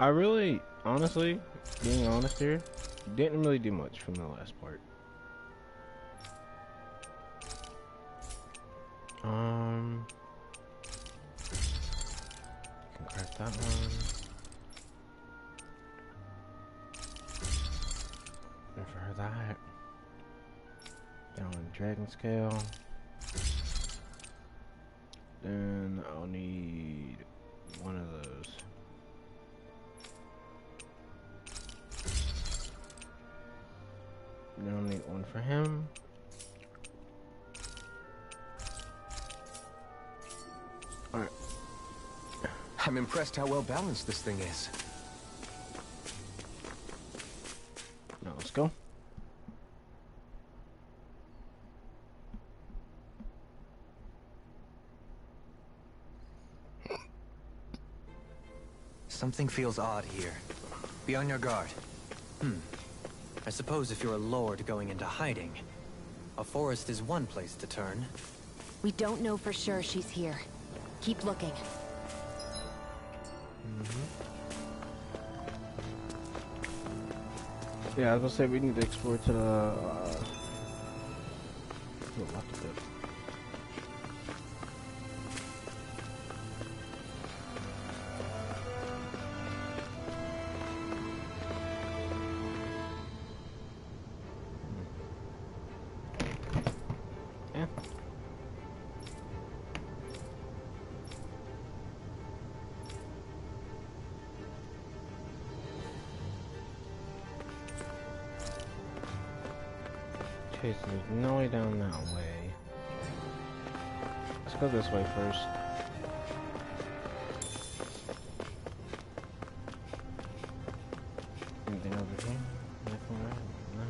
I really, honestly, being honest here, didn't really do much from the last part. Can craft that one. And for that, down in dragon scale. Then I'll need one of those. Then I'll need one for him. Alright. I'm impressed how well balanced this thing is. Now let's go. Something feels odd here. Be on your guard. I suppose if you're a lord going into hiding, a forest is one place to turn. We don't know for sure she's here. Keep looking. Yeah, I was gonna say we need to explore to the left a bit. Yeah. Okay, so there's no way down that way. Let's go this way first. Anything over here? Nothing right? No.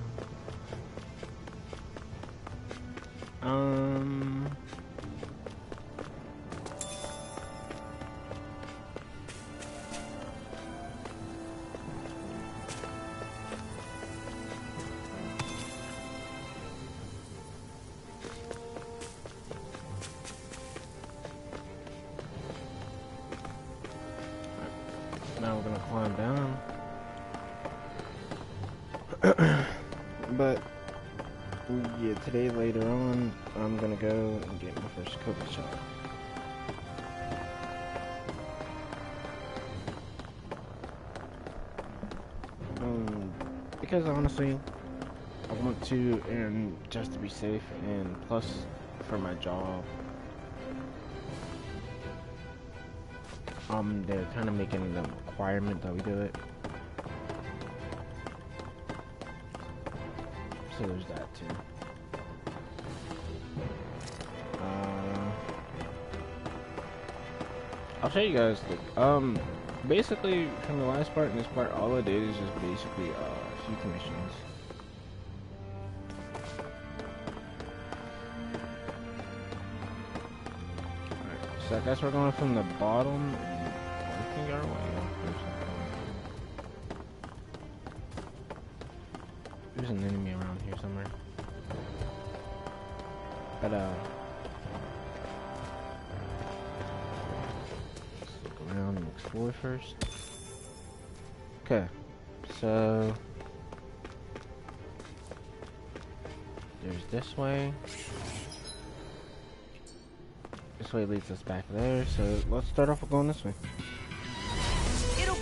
Now we're gonna climb down. But yeah, today later on, I'm gonna go and get my first COVID shot. Because honestly, I want to, and just to be safe, and plus for my job. They're kind of making it a requirement that we do it. So there's that too. I'll show you guys. Like, basically from the last part and this part, all I did is just basically a few commissions. Alright, so I guess we're going from the bottom. Our way there's an enemy around here somewhere, but let's look around and explore first. Okay, so there's this way. This way leads us back there, so let's start off with going this way.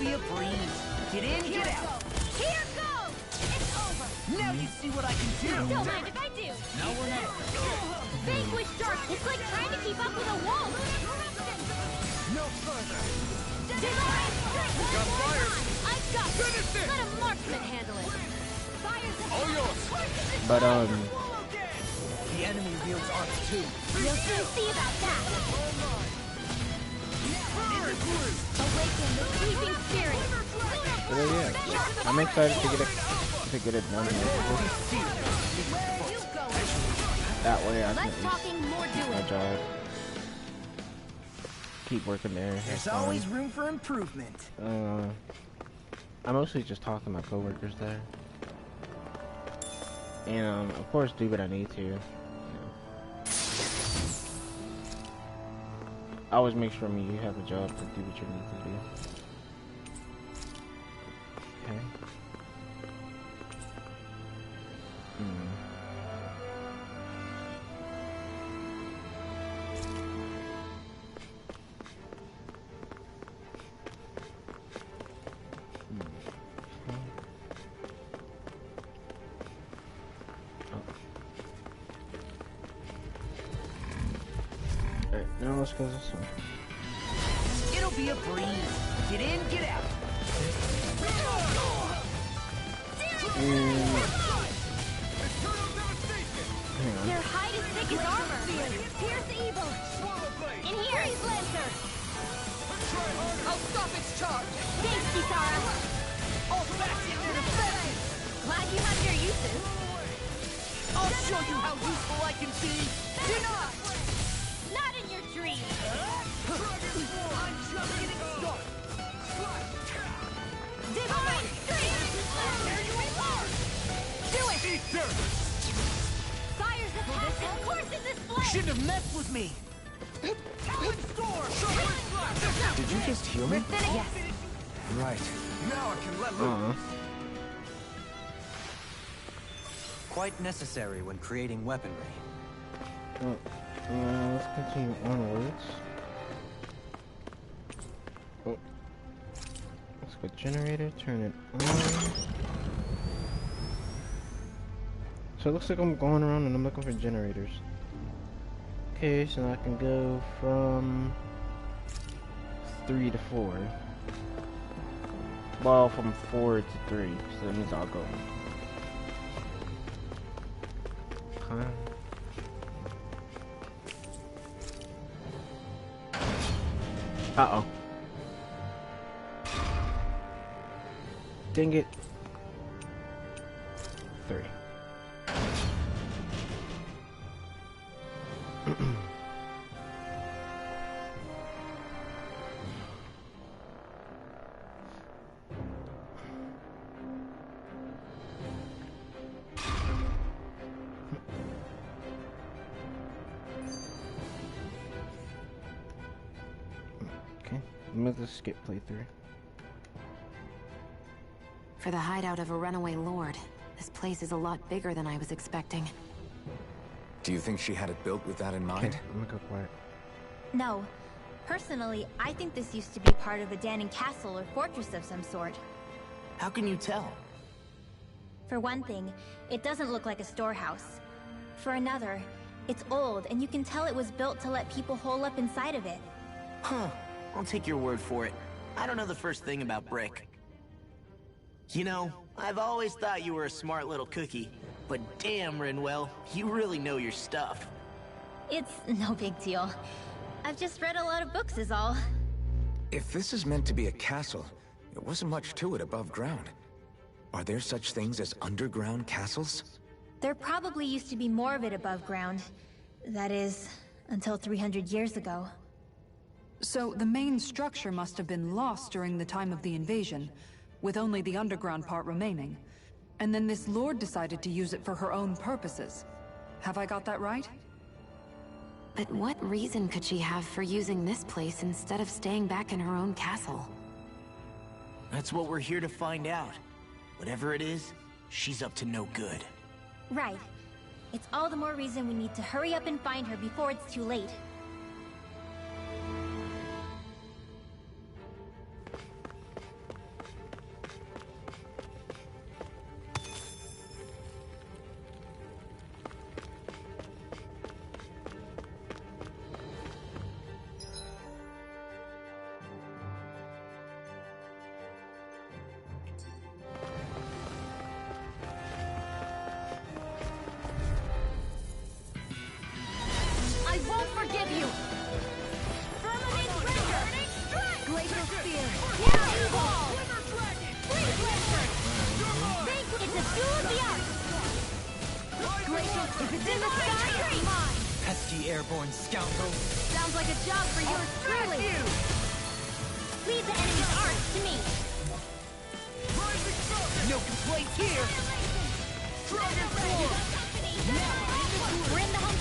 Be a breeze. Get in, get out. Here goes! It's over! Now you see what I can do. Don't mind if I do. Now we're not. Vanquish dark. It's like trying to keep up with a wolf. No further. Divine strike. Got fire. I've got Finish it. Let a marksman handle it. All yours. But the enemy wields arts too. We'll soon see about that. Awaken the sweeping spirit. but yeah, I'm excited to get it done. That way I can at least do my job. Keep working there. There's always room for improvement. I mostly just talk to my coworkers there, and of course do what I need to. I always make sure you have a job to do what you need to do. Okay. Hmm. Alright, now let's go this way. It'll be a breeze. Get in, get out. Hang on. Your hide is thick as armor. Pierce evil. In here. Freeze Lancer. I'll stop its charge. Thanks, Kisara. I'll bash it into defense. Glad you have your uses. I'll show you how useful I can be. Deny. Not in your dreams. I'm just getting started. Divine Strength. There you are. Do it. Eat dirt. Fire's a passive course in this blade. Shouldn't have messed with me. Talon Storm. Did you just heal me? Yes. Right. Now I can let loose. Quite necessary when creating weaponry. Let's continue onwards. Oh. Let's go generator, turn it on. So it looks like I'm going around and I'm looking for generators. Okay, so now I can go from 3 to 4. Well, from 4 to 3, so that means I'll go. Okay. Uh-oh. Dang it. 3. Okay, I'm gonna just skip playthrough. For the hideout of a runaway lord, this place is a lot bigger than I was expecting. Do you think she had it built with that in mind? Okay, I'm gonna go quiet. No. Personally, I think this used to be part of a Danon castle or fortress of some sort. How can you tell? For one thing, it doesn't look like a storehouse. For another, it's old and you can tell it was built to let people hole up inside of it. Huh. I'll take your word for it. I don't know the first thing about brick. You know, I've always thought you were a smart little cookie, but damn, Rinwell, you really know your stuff. It's no big deal. I've just read a lot of books is all. If this is meant to be a castle, there wasn't much to it above ground. Are there such things as underground castles? There probably used to be more of it above ground. That is, until 300 years ago. So the main structure must have been lost during the time of the invasion, with only the underground part remaining. And then this lord decided to use it for her own purposes. Have I got that right? But what reason could she have for using this place instead of staying back in her own castle? That's what we're here to find out. Whatever it is, she's up to no good. Right. It's all the more reason we need to hurry up and find her before it's too late. I won't forgive you! Firmament Trigger! Glacial Spear! Now Evil! Freeze Lancer! It's a duel of the arts! Glacial, if it's in the sky, it's mine! Pesky airborne scoundrel. Sounds like a job for yours truly! Leave the enemy's arts to me! No complaints here. Dragon Force! We're in the home...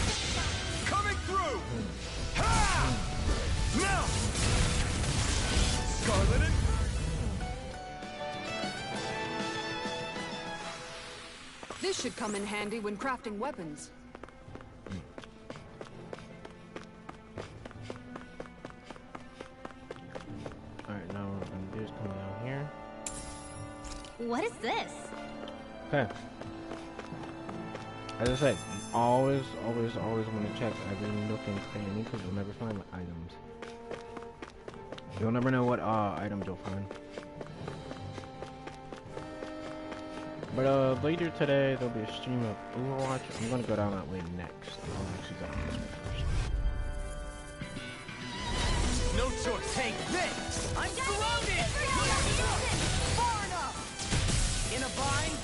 Coming through. Ha! Now. Scarlet. This should come in handy when crafting weapons. Alright, now what we're gonna do is come down here. What is this? Okay. As I said, always want to check every nook and cranny because you'll never find items. You'll never know what items you'll find. But later today there'll be a stream of Overwatch. I'm gonna go down that way next. I'll actually go down that way first. No choice. Take this. I'm surrounded. Far enough. In a bind.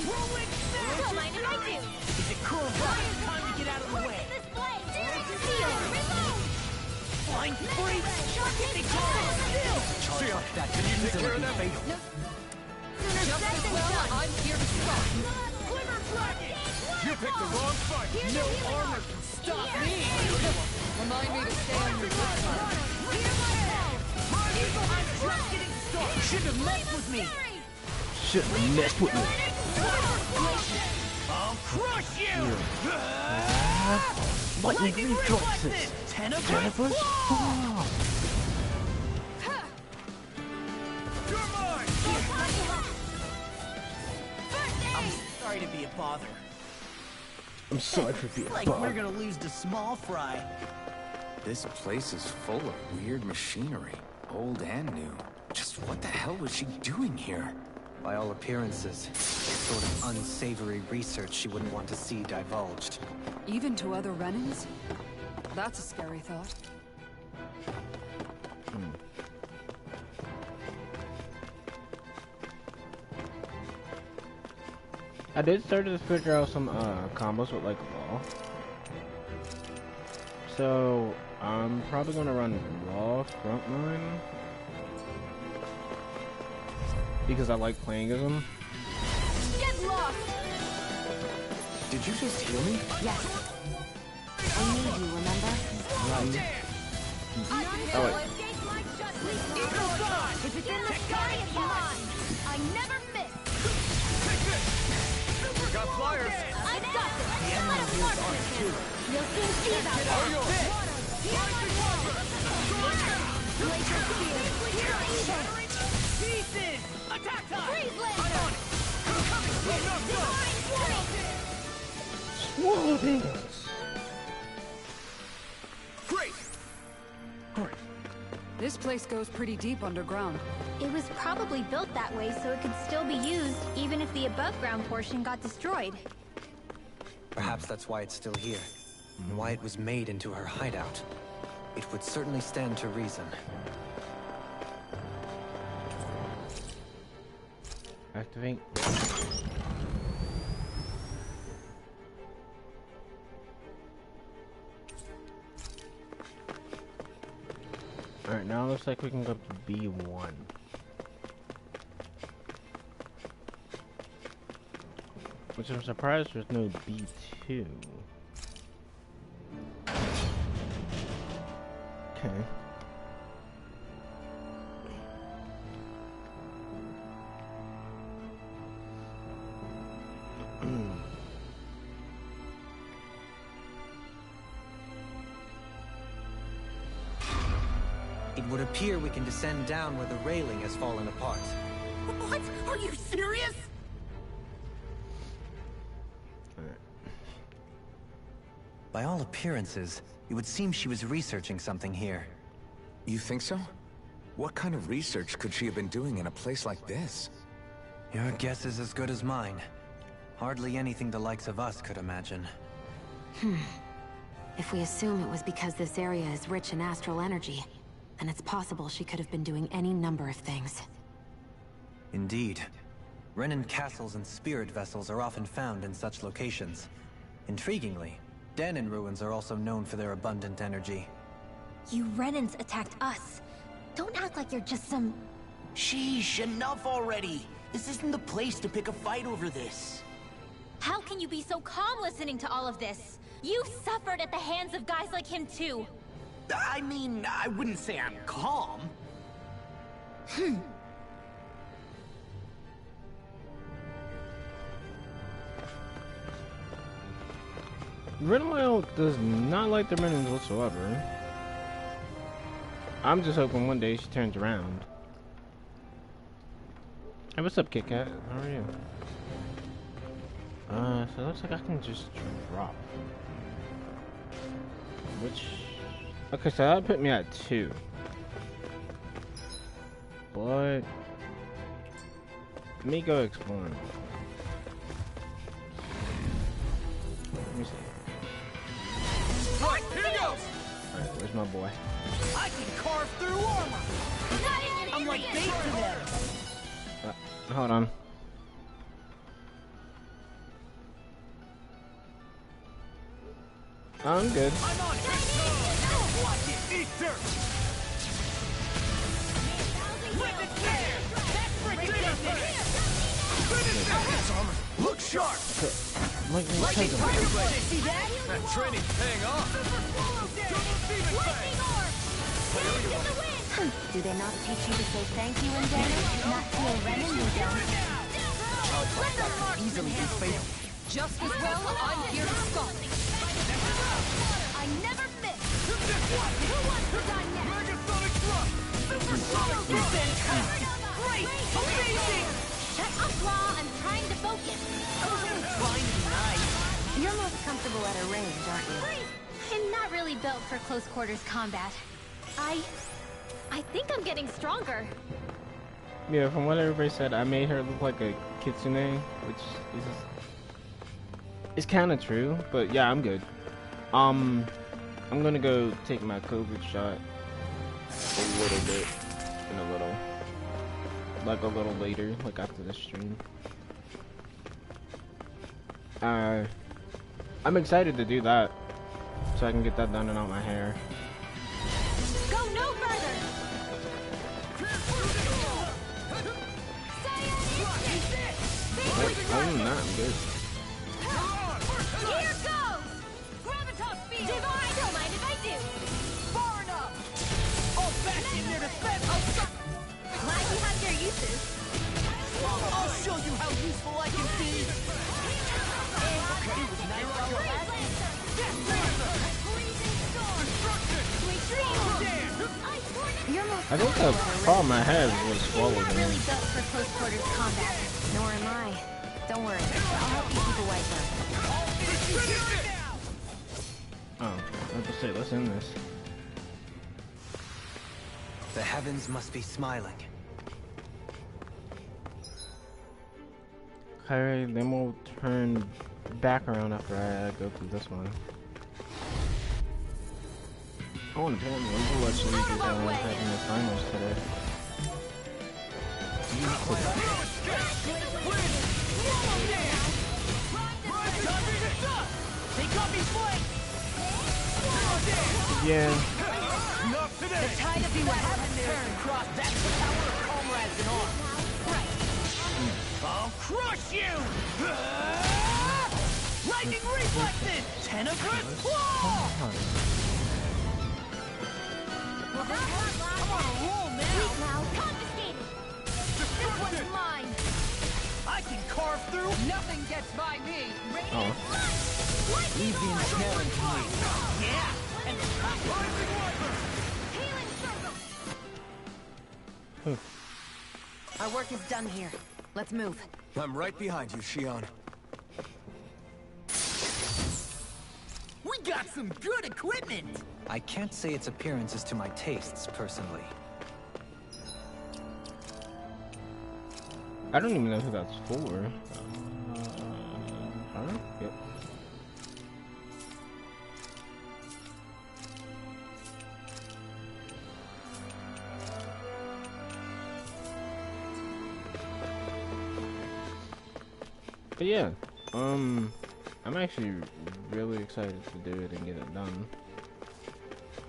Rolling snap. Don't mind if I do. Is it cool? Time to get out of the way. This blade. Seal. Reload. Blind freaks. They can't still. Charge like that could easily be fatal. Just as well, I'm here to stop. Glimmer dragon. You picked the wrong fight. No armor can stop me. Remind me to stay on your good side. I'm just getting started. Shouldn't have messed with me. Shouldn't have messed with me. I'll crush you. Lightning reflexes. Tenebris. Oh. You're mine. I'm sorry to be a bother. I'm sorry for being Like we're gonna lose to Small Fry. This place is full of weird machinery, old and new. Just what the hell was she doing here? By all appearances, sort of unsavory research she wouldn't want to see divulged. Even to other Renans? That's a scary thought. I did start to figure out some combos with like Law. So I'm probably gonna run Law frontline because I like playing as him. Get lost. Did you just heal me? Yes. I need you, remember? Oh wait. If it's in the sky, it's mine. I never miss. Got flyers. I've got this. Let us mark this. You'll soon see about that. Glacier spear. Pieces. Attack time. Freeze laser. I'm on it. Swallow dance. Great. This place goes pretty deep underground. It was probably built that way so it could still be used, even if the above-ground portion got destroyed. Perhaps that's why it's still here, and why it was made into her hideout. It would certainly stand to reason. Activate. Alright, now it looks like we can go to B1. Which I'm surprised there's no B2. Okay. It would appear we can descend down where the railing has fallen apart. What? Are you serious? By all appearances, it would seem she was researching something here. You think so? What kind of research could she have been doing in a place like this? Your guess is as good as mine. Hardly anything the likes of us could imagine. If we assume it was because this area is rich in astral energy, then it's possible she could have been doing any number of things. Indeed. Renan castles and spirit vessels are often found in such locations. Intriguingly, Danon ruins are also known for their abundant energy. You Renans attacked us. Don't act like you're just some... Sheesh, enough already. This isn't the place to pick a fight over this. How can you be so calm listening to all of this? You suffered at the hands of guys like him too. I mean, I wouldn't say I'm calm. Rinwell does not like the Renans whatsoever. I'm just hoping one day she turns around. Hey, what's up, Kit Kat? How are you? So it looks like I can just drop. Which... Okay, so that put me at 2. But... Let me go exploring. Let me see. Right, here goes! Alright, where's my boy? I can carve through armor! I'm like bait to them! Hold on. I'm good. I'm on it! Watch it! Eat dirt! Rip it there! That's freaking business! Finish armor! Look sharp! Lightning Lightning Tiger. fire blade! See that? That training's paying off! Do they not teach you to say thank you in damage? Not to a Renan you don't. Easily disfavored. Just as well, I'm here to stop. I never miss. Who wants to die next? Megasonic thrust! Supersonic thrust! Great! Amazing! Shut up, Law. I'm trying to focus. Trying to be nice. You're most comfortable at a range, aren't you? I'm not really built for close quarters combat. I think I'm getting stronger. Yeah, from what everybody said, I made her look like a kitsune, which is kind of true. But yeah, I'm good. I'm gonna go take my COVID shot a little bit, in a little later, like after this stream. I'm excited to do that, so I can get that done and out my hair. Go no further. Other than that, I'm good. Here goes! Gravitas field! Divine! Don't mind if I do! Far enough! I'll back in their defense! Glad you have your uses. I'll show you how useful I can be! It was nice while it lasted. I think the problem I had was I'm swallowed. not really built for close quarters combat. Nor am I. Don't worry. I'll help you keep away from it. Oh, I have to say, let's end this. The heavens must be smiling. Okay, then we'll turn back around after I go through this one. Oh, and apparently Overwatch League is having the finals today. Yeah. The tide of the heavens turned. That's the power of comrades in arms. I'll crush you! Lightning reflexes! Tenebrous claw! I'm on a roll now! Confiscated! This one's mine! I can carve through! Nothing gets by me. Oh. Easy and snaring to me. Yeah! And the rising wiper! Healing circle! Our work is done here. Let's move. I'm right behind you, Shion. We got some good equipment! I can't say its appearance is to my tastes, personally. I don't even know who that's for. Huh? Yep. But yeah, I'm actually really excited to do it and get it done.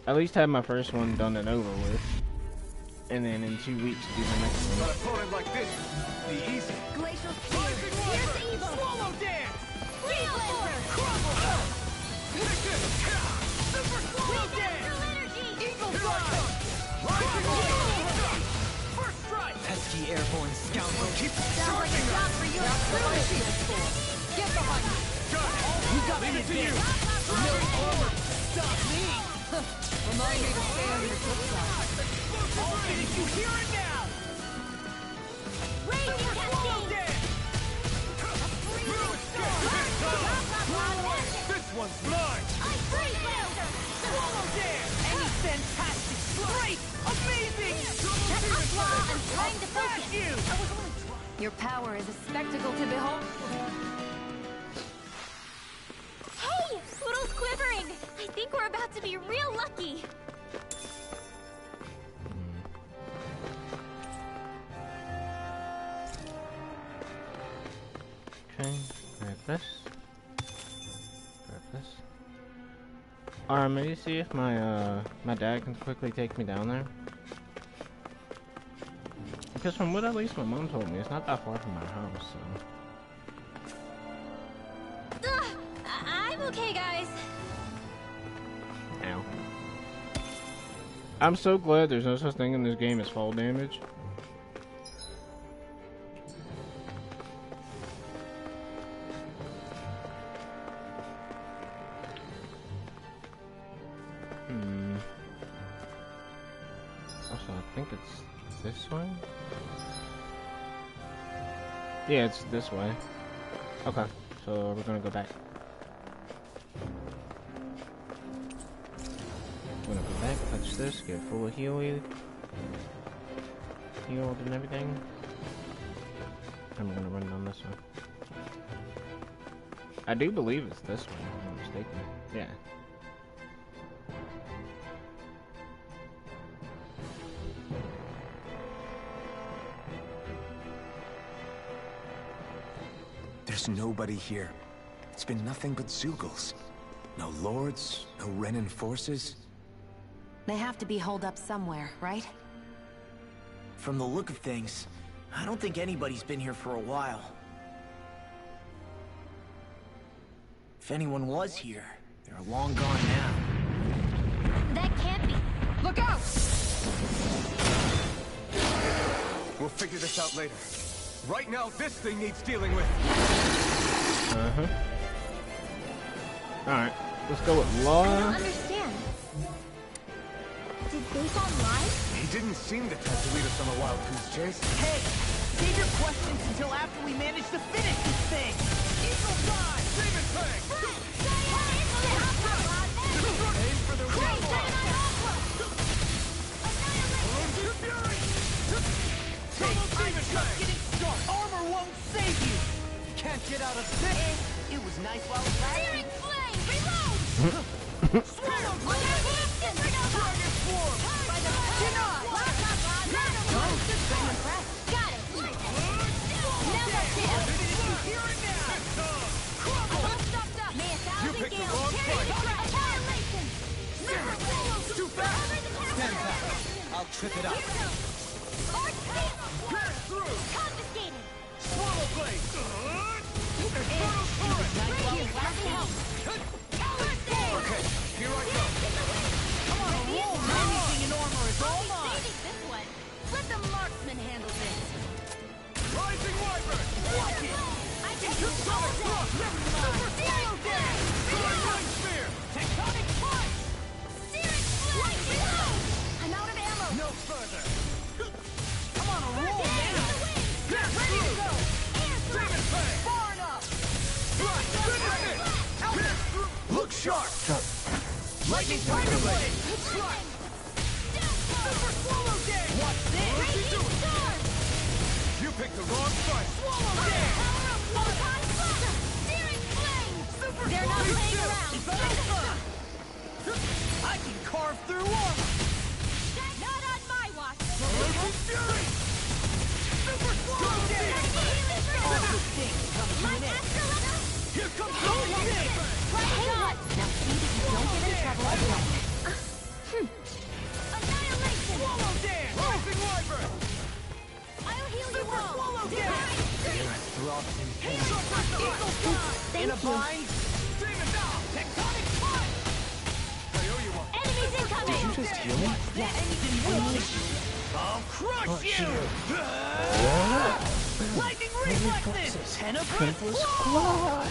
At least have my first one done and over with, and then in 2 weeks do the next one. An opponent like this, be easy. Glacial spear! Here's evil! Swallow dance! Field laser! Crumble! Super swallow dance! Astral energy! Eagle fly! Rising first strike! Pesky airborne scoundrel keeps Sounds like a job for you. Get behind me. Got it! You got the advantage! No armor! Stop me! Remind me to stay on your good side. I'll finish you here and now! Raging Cascade! This one's mine! I freeze blaster! Swallow dare! Any fantastic strike! Amazing! I'm trying to focus. You! Your power is a spectacle to behold. Hey! Poodle's quivering! I think we're about to be real lucky! Okay, grab this. Grab this. Alright, maybe see if my my dad can quickly take me down there. Because from what at least my mom told me, it's not that far from my house, so. I'm okay, guys. Ow. I'm so glad there's no such thing in this game as fall damage. Also, I think it's this way? Yeah, it's this way. Okay, so we're gonna go back. We're gonna go back, touch this, get full of healed and everything. And we're gonna run down this way. I do believe it's this way, if I'm not mistaken. Yeah. There's nobody here. It's been nothing but Zeugles. No lords, no Renan forces. They have to be holed up somewhere, right? From the look of things, I don't think anybody's been here for a while. If anyone was here, they're long gone now. That can't be. Look out! We'll figure this out later. Right now, this thing needs dealing with. Uh-huh. Alright, let's go with I don't Law. understand. Did they fall live? He didn't seem the type to lead us on a wild goose chase. Hey! Save your questions until after we manage to finish this thing! Eagle Fly! Demon Tank! Aim for the red line! Hey, I'm just getting started! Armor won't save you! Can't get out of this! It was nice while it lasted! Searing flame! Reload! Swallow Dragon form! By the cannot! Got it! Now that's it! Here and now! All stopped up! May 1,000 picked the gales wrong carry fight. the annihilation! Too fast! Stand back! I'll trip it up! Pass through! Confiscated! Swallow blade! Infernal turret! Okay, here I go. Come on, roll! Anything in armor is all mine! Saving this one! Let the marksman handle this! Rising Wyvern! Watch it! I can do Super all thrust! Super Searing flame! Lightning spear! Tectonic punch! Searing flame! Reload! I'm out of ammo! No further! Come on, a roll now! Get ready to go! Demon Fang! Far enough! Right! Finish it! Look sharp! Lightning Tiger Blade! Strike! Super Swallow Dare! Watch this! Raging storm! You picked the wrong fight! Swallow Dare! Power of photon blast! Searing flame! They're not playing around! I can carve through armor! Not on my watch! Emerging Fury! Super Swallow Dare! All good things come to an end. Here comes Golden King! Now see that you don't get in trouble again. Annihilation! Swallow Dare! Rising Wyvern! I'll heal you Super all! Swallow Dare! Eagle Fly! In a bind? Demon down! Tectonic punch! I owe you one. Enemies incoming! Did you just heal me? Yes. Anything will I'll crush you! Lightning reflexes! Tenebrous claw!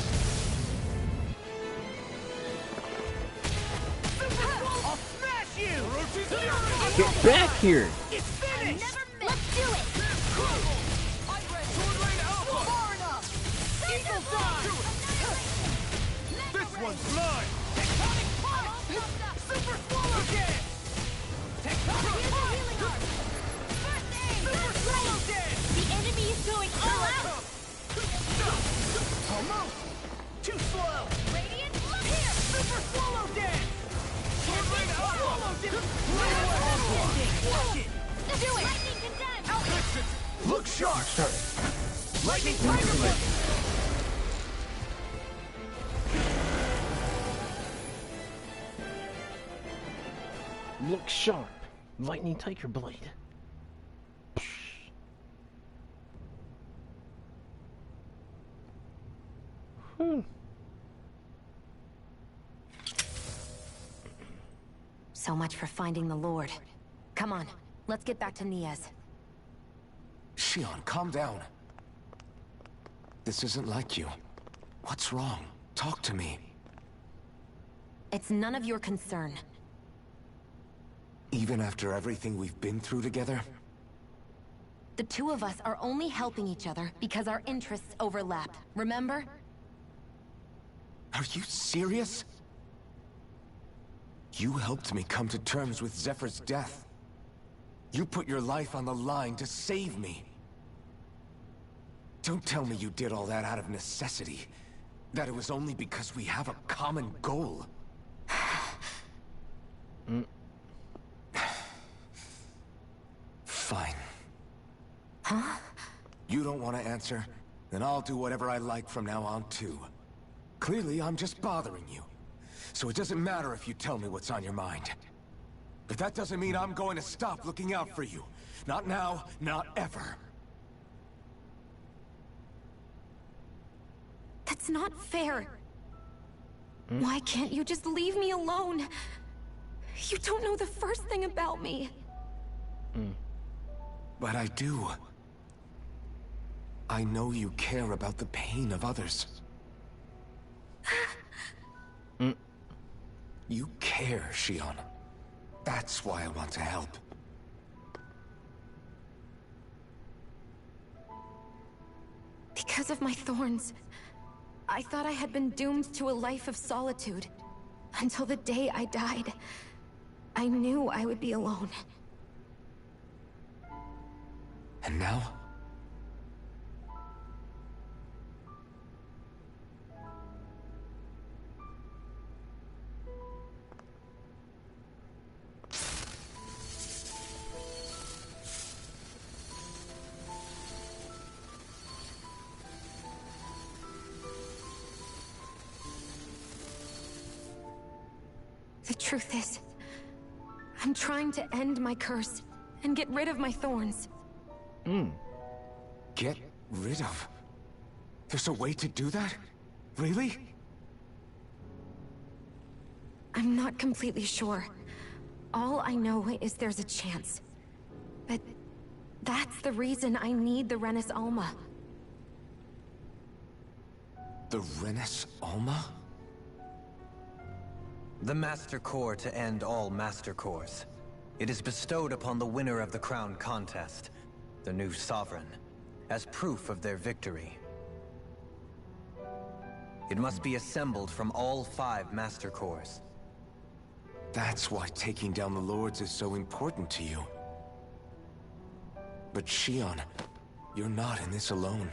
Get back here! It's finished! Let's do it! Far enough! Eagle time! This one's mine! Tectonic punch! Super swallow dance! Tectonic punch! Super swallow dance! The enemy is going all out! Almost! Too slow! Radiant, look Here! Super swallow dance! Swallow dance! Watch it! Do it! Lightning condemned! Look sharp! Lightning tiger blade! Look sharp. Lightning Tiger Blade. So much for finding the Lord. Come on, let's get back to Niaz. Shion, calm down. This isn't like you. What's wrong? Talk to me. It's none of your concern. Even after everything we've been through together? The two of us are only helping each other because our interests overlap, remember? Are you serious? You helped me come to terms with Zephyr's death. You put your life on the line to save me. Don't tell me you did all that out of necessity. That it was only because we have a common goal. Fine. Huh? You don't want to answer? Then I'll do whatever I like from now on, too. Clearly, I'm just bothering you. So it doesn't matter if you tell me what's on your mind. But that doesn't mean I'm going to stop looking out for you. Not now, not ever. That's not fair. Why can't you just leave me alone? You don't know the first thing about me. But I do. I know you care about the pain of others. You care, Shion. That's why I want to help. Because of my thorns, I thought I had been doomed to a life of solitude. Until the day I died. I knew I would be alone. And now? The truth is, I'm trying to end my curse and get rid of my thorns. Get rid of? There's a way to do that? Really? I'm not completely sure. All I know is there's a chance. But that's the reason I need the Renis Alma. The Renis Alma? The Master Core to end all Master Cores. It is bestowed upon the winner of the Crown Contest, the new Sovereign, as proof of their victory. It must be assembled from all 5 Master Cores. That's why taking down the Lords is so important to you. But Shion, you're not in this alone.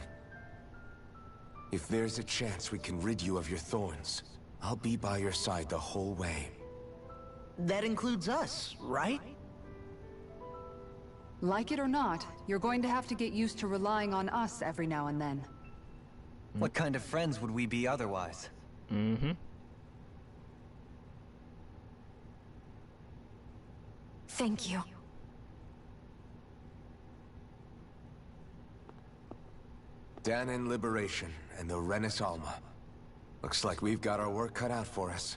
If there's a chance we can rid you of your thorns, I'll be by your side the whole way. That includes us, right? Like it or not, you're going to have to get used to relying on us every now and then. What kind of friends would we be otherwise? Thank you. Danan Liberation and the Renis Alma. Looks like we've got our work cut out for us.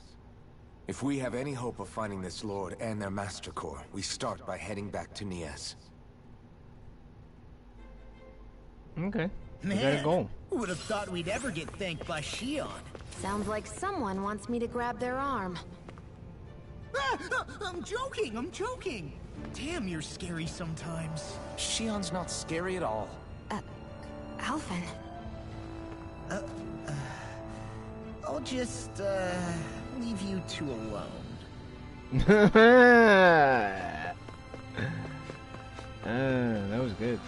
If we have any hope of finding this Lord and their Master Core, we start by heading back to Niaz. Okay. We gotta go. Who would have thought we'd ever get thanked by Shion? Sounds like someone wants me to grab their arm. Ah, I'm joking, I'm joking. Damn, you're scary sometimes. Shion's not scary at all. Alvin. I'll just, leave you two alone. That was good.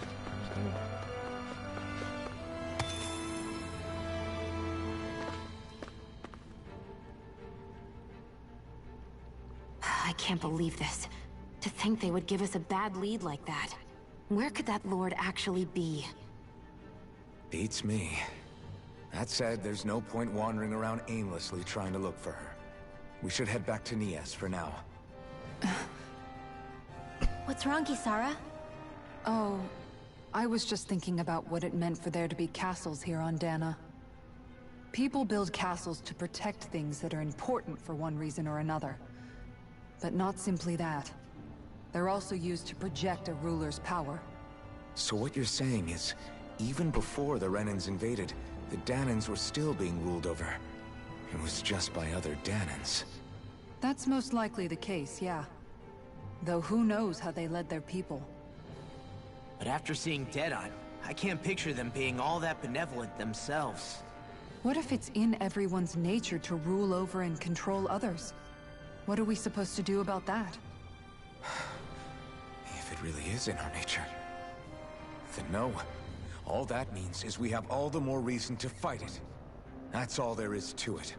I can't believe this. To think they would give us a bad lead like that. Where could that lord actually be? Beats me. That said, there's no point wandering around aimlessly trying to look for her. We should head back to Nias for now. What's wrong, Kisara? Oh, I was just thinking about what it meant for there to be castles here on Dana. People build castles to protect things that are important for one reason or another. But not simply that. They're also used to project a ruler's power. So what you're saying is, even before the Renans invaded, the Danans were still being ruled over. It was just by other Danans. That's most likely the case, yeah. Though who knows how they led their people. But after seeing Deadeye, I can't picture them being all that benevolent themselves. What if it's in everyone's nature to rule over and control others? What are we supposed to do about that? If it really is in our nature, then no. All that means is we have all the more reason to fight it. That's all there is to it.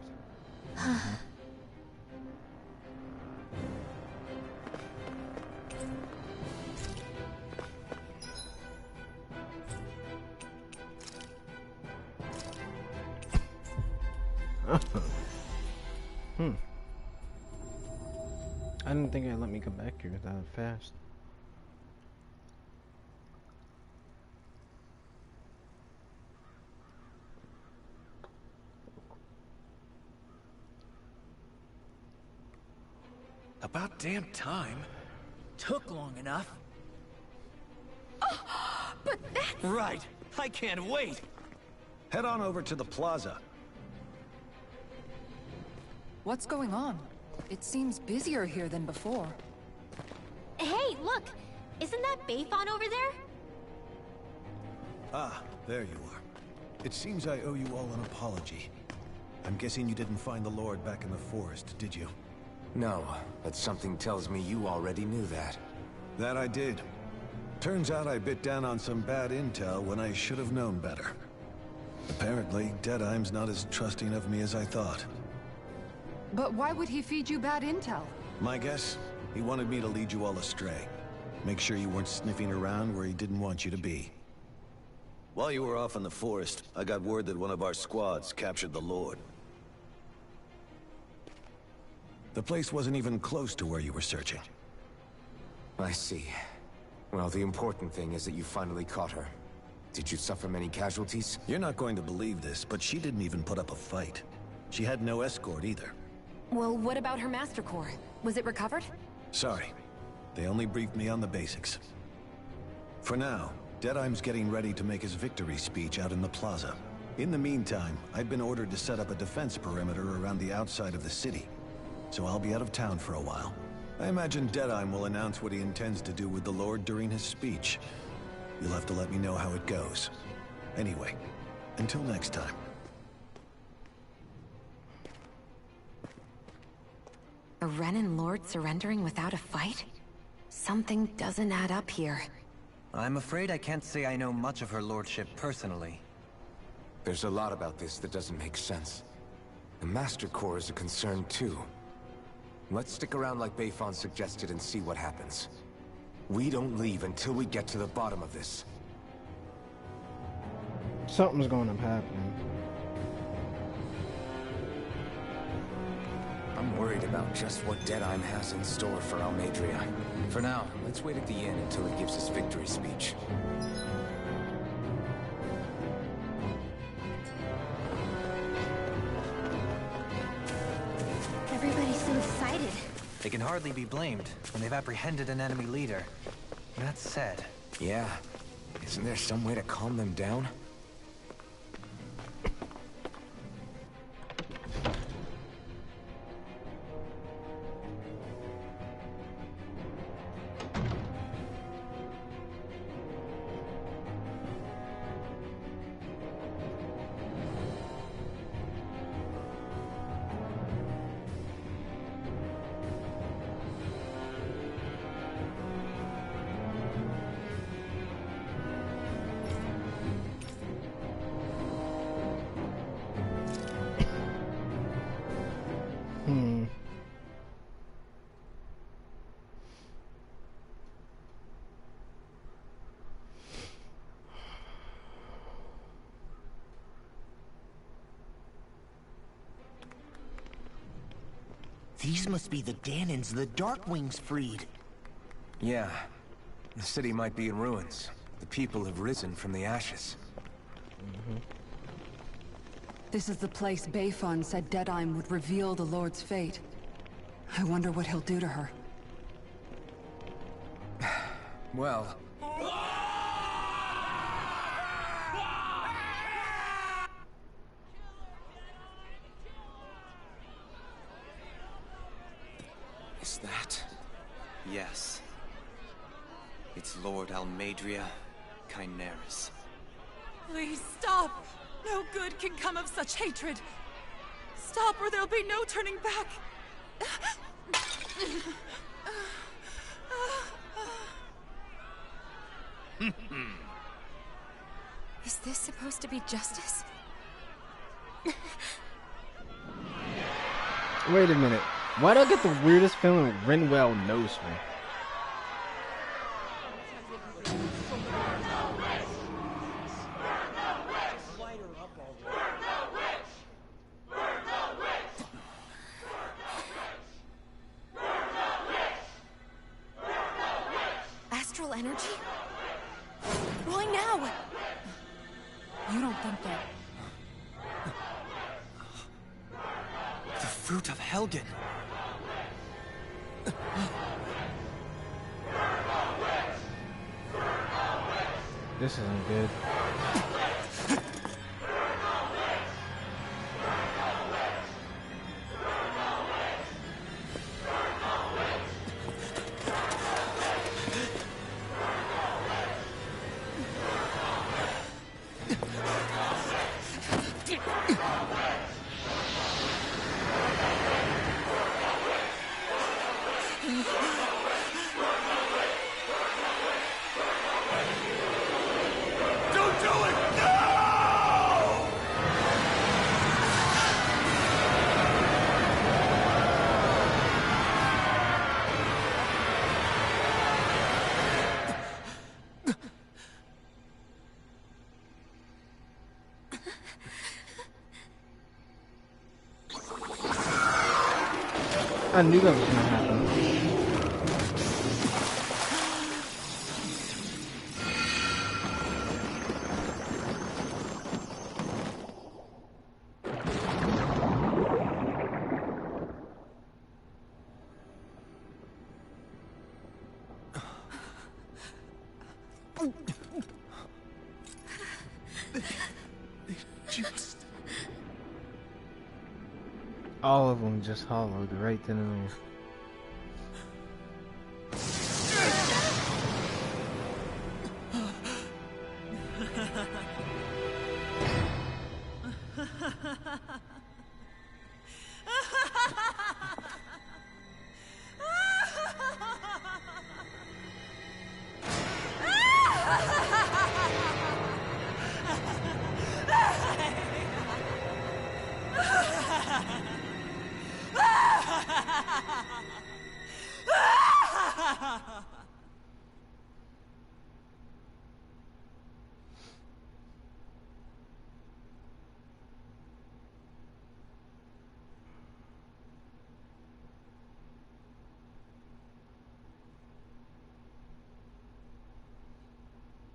I didn't think it'd let me come back here that fast. About damn time. Took long enough. But that's... Right. I can't wait. Head on over to the plaza. What's going on? It seems busier here than before. Hey, look! Isn't that Bayfon over there? Ah, there you are. It seems I owe you all an apology. I'm guessing you didn't find the Lord back in the forest, did you? No, but something tells me you already knew that. That I did. Turns out I bit down on some bad intel when I should have known better. Apparently, Deadeye's not as trusting of me as I thought. But why would he feed you bad intel? My guess? He wanted me to lead you all astray. Make sure you weren't sniffing around where he didn't want you to be. While you were off in the forest, I got word that one of our squads captured the Lord. The place wasn't even close to where you were searching. I see. Well, the important thing is that you finally caught her. Did you suffer many casualties? You're not going to believe this, but she didn't even put up a fight. She had no escort either. Well, what about her Master Core? Was it recovered? Sorry. They only briefed me on the basics. For now, Deadeye's getting ready to make his victory speech out in the plaza. In the meantime, I've been ordered to set up a defense perimeter around the outside of the city. So I'll be out of town for a while. I imagine Deadeye will announce what he intends to do with the Lord during his speech. You'll have to let me know how it goes. Anyway, until next time. A Renan Lord surrendering without a fight? Something doesn't add up here. I'm afraid I can't say I know much of her lordship personally. There's a lot about this that doesn't make sense. The Master Core is a concern too. Let's stick around like Bayfon suggested and see what happens. We don't leave until we get to the bottom of this. Something's going to happen. I'm worried about just what Deadeye has in store for Almadria. For now, let's wait at the inn until he gives his victory speech. Everybody's so excited. They can hardly be blamed when they've apprehended an enemy leader. That said... Yeah. Isn't there some way to calm them down? These must be the Danons the Darkwings freed. Yeah. The city might be in ruins. The people have risen from the ashes. This is the place Bayfun said Deadime would reveal the Lord's fate. I wonder what he'll do to her. Well... Is that? Yes. It's Lord Almadria Kynaris. Please stop! No good can come of such hatred. Stop or there'll be no turning back. Is this supposed to be justice? Wait a minute. Why do I get the weirdest feeling Renwell knows me? Astral energy? Why now? You don't think that... The fruit of Helgen. This isn't good. I knew that was gonna happen. All of them just hollowed right then and there.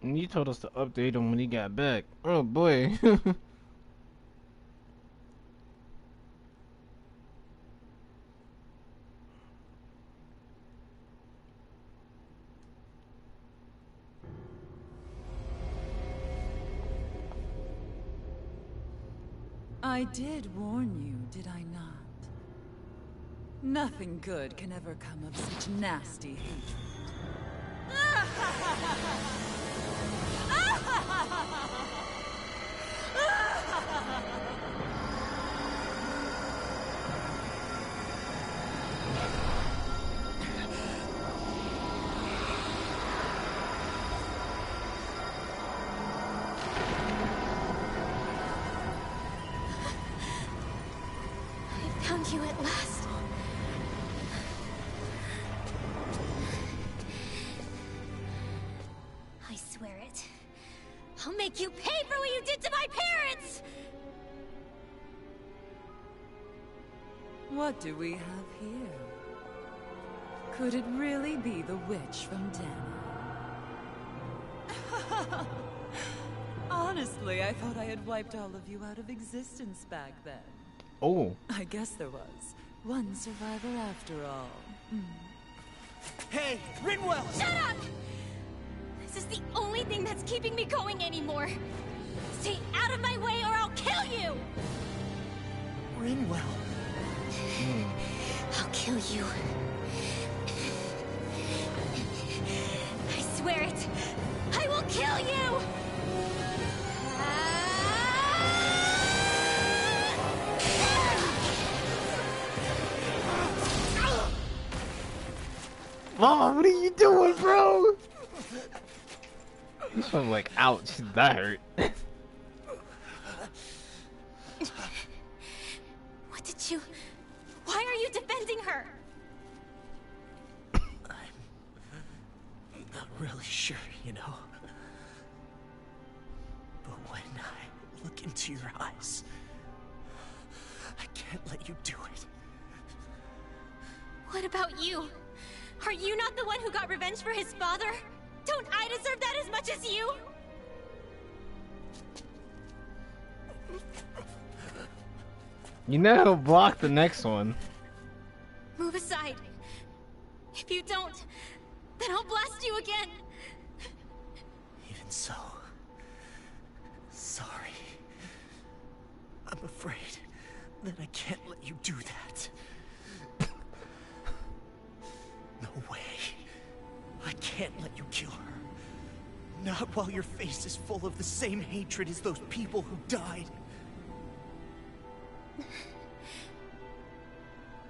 And you told us to update him when he got back. Oh boy. I did warn you, did I not? Nothing good can ever come of such nasty hatred. I found you at last. I swear it. I'll make you pay for what you did to my parents! What do we have here? Could it really be the witch from Dana? Honestly, I thought I had wiped all of you out of existence back then. Oh. I guess there was one survivor after all. Hey, Rinwell! Shut up! This is the only thing that's keeping me going anymore. Stay out of my way or I'll kill you! Rinwell. I'll kill you. I swear it. I will kill you! Mom, what are you doing, bro? This one like, ouch, that hurt. What did you... Why are you defending her? I'm not really sure, you know. But when I look into your eyes, I can't let you do it. What about you? Are you not the one who got revenge for his father? Don't I deserve that as much as you? You know he'll block the next one. Move aside. If you don't, then I'll blast you again. Even so, sorry. I'm afraid that I can't let you do that. No way. I can't let you kill her. Not while your face is full of the same hatred as those people who died.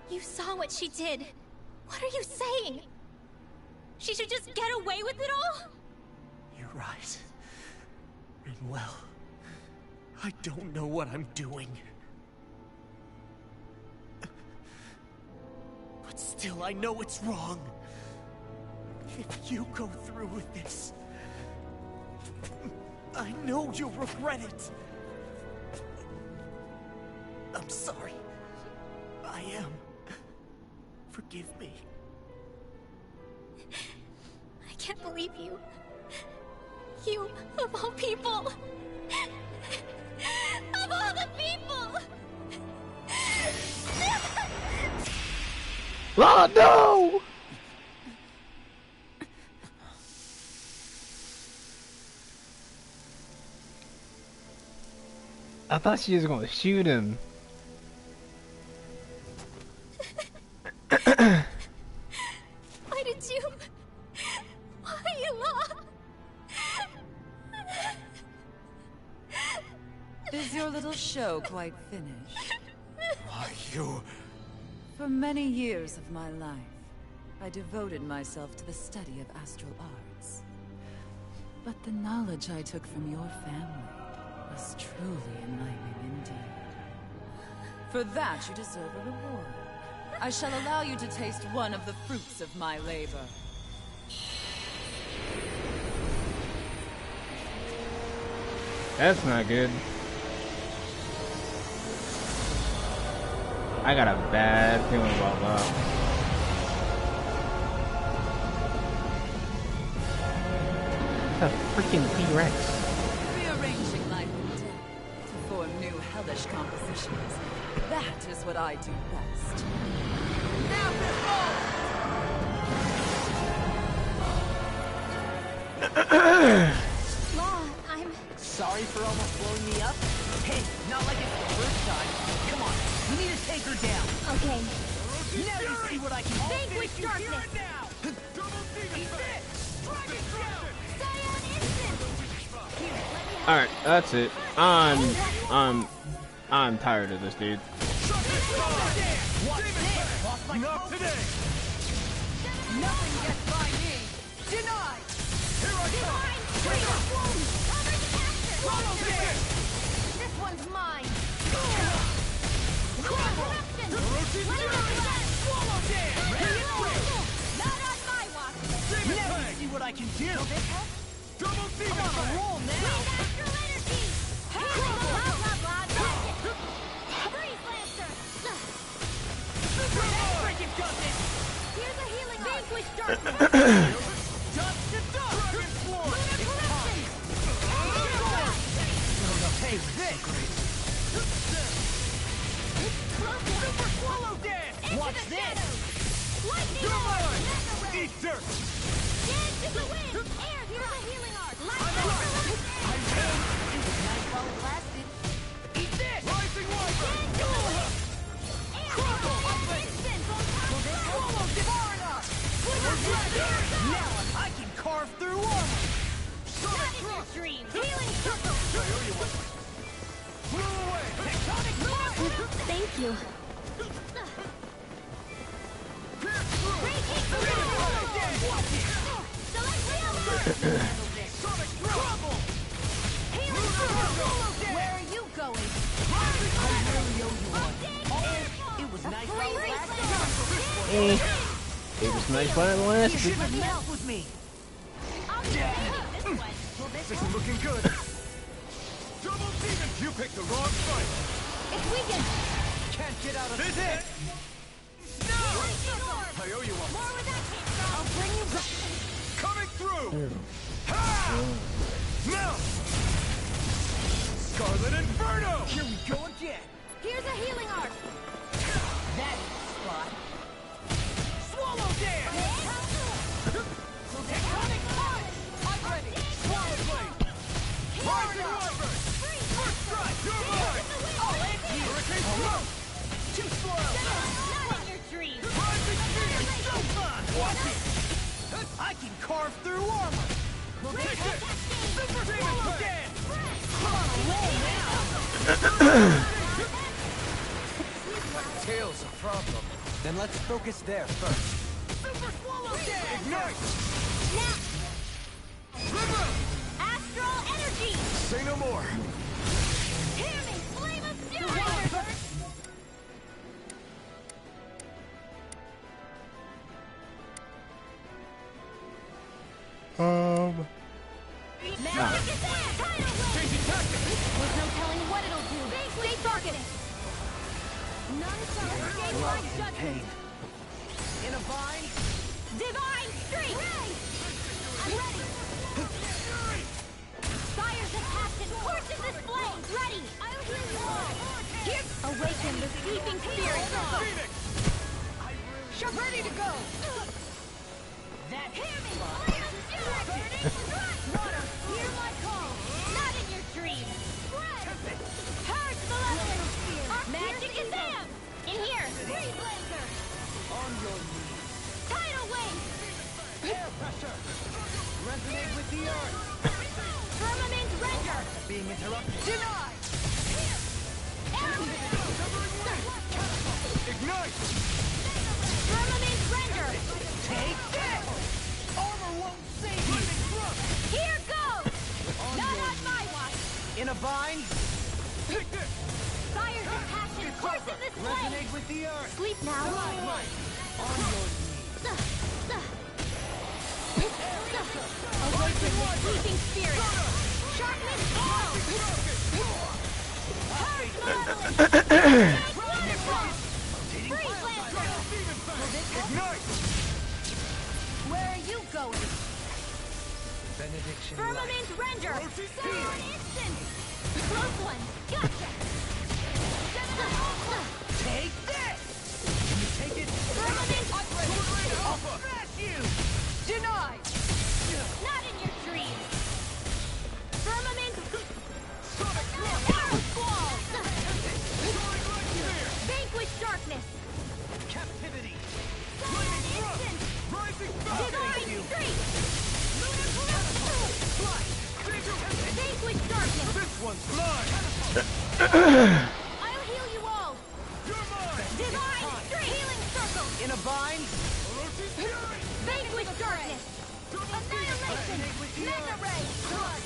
You saw what she did. What are you saying? She should just get away with it all? You're right. And well, I don't know what I'm doing. But still, I know it's wrong. If you go through with this, I know you'll regret it. I'm sorry. I am. Forgive me. I can't believe you. You, of all people. Of all the people! Oh no! I thought she was gonna shoot him. Why did you... Why, Law? Is your little show quite finished? Why, you... For many years of my life, I devoted myself to the study of astral arts. But the knowledge I took from your family was truly enlightening indeed. For that, you deserve a reward. I shall allow you to taste one of the fruits of my labor. That's not good. I got a bad feeling about that. It's a freaking T-Rex. Rearranging life and death to form new hellish compositions. That is what I do best. Now Law, I'm... Sorry for almost blowing me up? Hey, not like it's the first time. Come on, we need to take her down. Okay. Now you see what I can do. Vanquish darkness! Alright, that's it. I'm tired of this dude. Not today! Nothing gets by me! Denied! Here I come! This one's mine. Not on my watch! Now you see what I can do! Double demon! I'm on a roll now! got this! Here's a healing Vanquish darkness! Dust to dust! Dragon Swarm! It's time! Take this! Super Swallow Dance! Watch this! Lightning Come Orb! on! Mega Ray! Eat dirt! Dance to the wind! Air, here's a healing art! Lightning It Orb! was nice while it lasted. Eat this! Rising Wyvern! Dance to the wind! Air, instant! Swallow far enough! Now I can carve through armor! Not in your dreams! Healing circle! Blew away! Tectonic blast! Thank you. Pierce through! Watch it! Celestial Burst! Sonic Trouble! Healing circle! Where are you going? I really owe you one. And it was nice while it lasted. It was nice while it You lasted. should have messed with me. This isn't looking good! Double Demon! You picked the wrong fight! It's weakened! Can't get out of This it! Lightning Orb! I owe you one! More where that came from! I'll bring you back! Coming through! Ha! Now! Scarlet Inferno! Here we go again. Here's a healing art! That is the spot. Swallow Dance! Tectonic punch! I'm ready. Swallow Blade! Rising Wyvern! First strike! You're mine! I'll end you! Hurricane Throat! Too slow! Not in your dreams! Rising Phoenix! Showtime! Watch it! I can carve through armor! Take this! Super Swallow Dance! I'm on a roll now! Tail's a problem. Then let's focus there first. Super Swallow Dance! Ignite! Snap! River! Astral energy! Say no more! Hear me! Flame of fury! Magic is there! Tidal wave! Changing tactics! There's no telling what it'll do. Stay focused! None shall escape my judgment! In a vine? Divine streak! I'm ready! Fires of passion! Courses this flame! Ready! I'll heal you all! Here! Awaken the sleeping spirit! Phoenix! You're ready to go! That Hear me! Flame of fury! Burning strike! Water! Hear my call! Not in your dreams! Spread! Purge the levels! Magic is Sam! In here! Free blazer! on your knees. Tidal wave! Air pressure! Resonate with the earth! Firmament render! Being interrupted. Denied! Ignite! Firmament render! Take this! Armor won't save you! Here goes! Not on my watch! In a vine? Take this! Fires of passion courses this flame! Resonate with the earth! Sleep now! On your knees. Awaken the sleeping spirit! Sharpness all! Purge malevolence! Freeze Lancer! Ignite! Where are you going? Benediction. Firmament render! Sound instant! Close one! Gotcha! Take this! Can you take it? Firmament! I'll smash you! Denied! Not in your dreams! Firmament! Sonic Rush! Arrow squall! Vanquish darkness! Captivity! Sound instant! Rising Divine Falcon! streak! Lunar corruption! Vanquish darkness! This one's mine! I'll heal you all! You're mine! Divine streak! Healing circle! In a vine? Orochi's Fury! Vanquish darkness! Annihilation! Mega ray!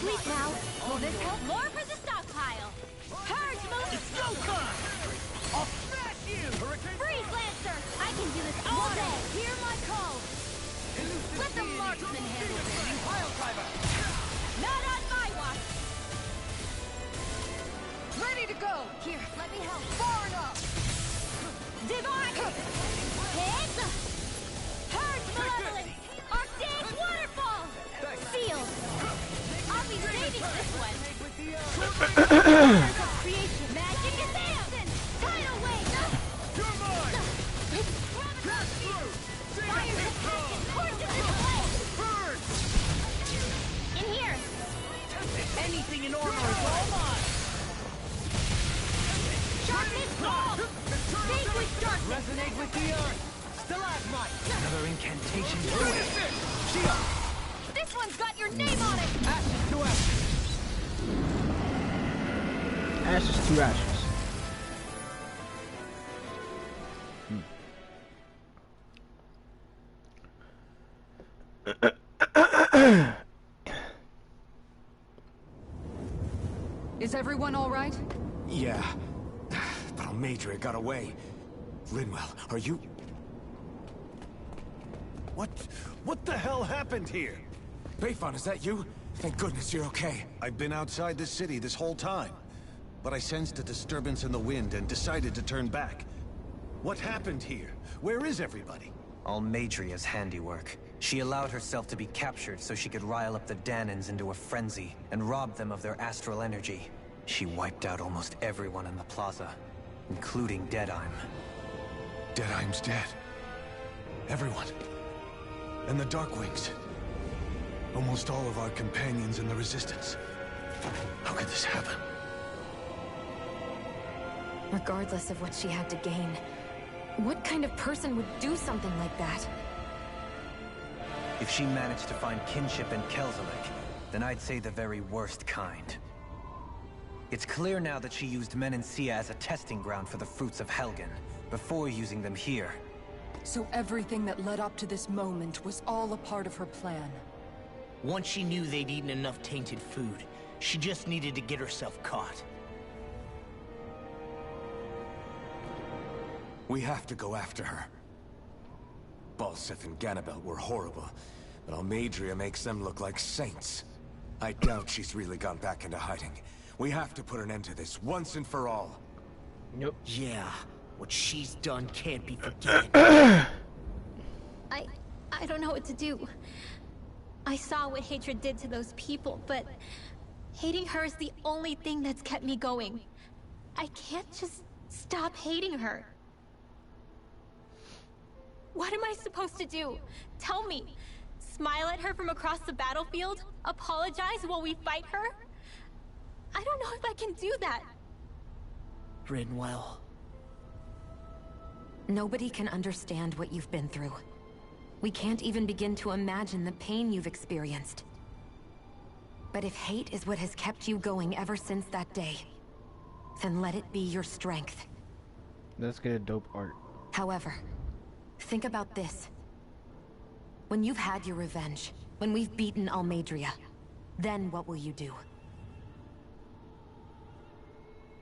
Sleep now! Will this help? More for the stockpile! Purge most! It's go time! I'll smash you! Freeze Lancer! I can do this all day! Hear my call! Let the marksman handle this! Pile driver! Not on my watch! Ready to go! Here, let me help! Far enough! Divine! Hit! this one. With the Creation magic is dancing. Tidal wave. You're mine. Pass through. Fire attack and torches in Burn. play. In here. Anything in armor is all mine. Sharpness ball. Vanquish darkness. Resonate with the earth. Stalagmite. Another incantation. Shield. This one's got your name on it. Ashes to ashes. Ashes to ashes. Is everyone all right? Yeah. But Almadria got away. Linwell, are you... What the hell happened here? Bayfon, is that you? Thank goodness you're okay. I've been outside the city this whole time, but I sensed a disturbance in the wind and decided to turn back. What happened here? Where is everybody? Almadria's handiwork. She allowed herself to be captured so she could rile up the Danans into a frenzy and rob them of their astral energy. She wiped out almost everyone in the plaza, including Deadheim. Deadheim's dead. Everyone. And the Darkwings. Almost all of our companions in the Resistance. How could this happen? Regardless of what she had to gain, what kind of person would do something like that? If she managed to find kinship in Kelzelik, then I'd say the very worst kind. It's clear now that she used Menancia as a testing ground for the fruits of Helgen, before using them here. So everything that led up to this moment was all a part of her plan. Once she knew they'd eaten enough tainted food, she just needed to get herself caught. We have to go after her. Balseth and Ganabelt were horrible, but Almadria makes them look like saints. I doubt she's really gone back into hiding. We have to put an end to this, once and for all. Nope. Yeah, what she's done can't be forgiven. I don't know what to do. I saw what hatred did to those people, but hating her is the only thing that's kept me going. I can't just stop hating her. What am I supposed to do? Tell me. Smile at her from across the battlefield? Apologize while we fight her? I don't know if I can do that. Rinwell. Nobody can understand what you've been through. We can't even begin to imagine the pain you've experienced. But if hate is what has kept you going ever since that day, then let it be your strength. That's good, dope art. However, think about this. When you've had your revenge, when we've beaten Almadria, then what will you do?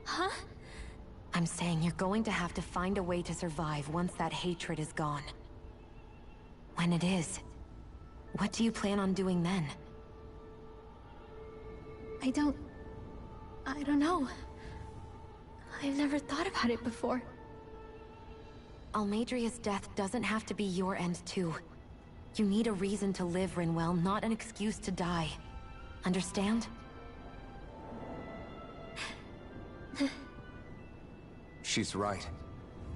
Huh? I'm saying you're going to have to find a way to survive once that hatred is gone. When it is, what do you plan on doing then? I don't know. I've never thought about it before. Almadria's death doesn't have to be your end too. You need a reason to live, Rinwell, not an excuse to die. Understand? She's right.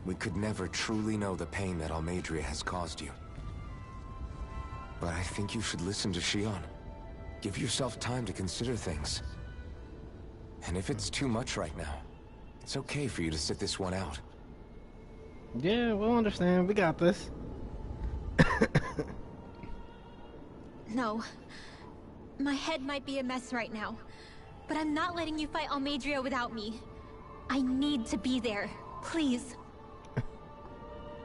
We could never truly know the pain that Almadria has caused you. But I think you should listen to Shion. Give yourself time to consider things. And if it's too much right now, it's okay for you to sit this one out. Yeah, we'll understand. We got this. No. My head might be a mess right now, but I'm not letting you fight Almadria without me. I need to be there. Please.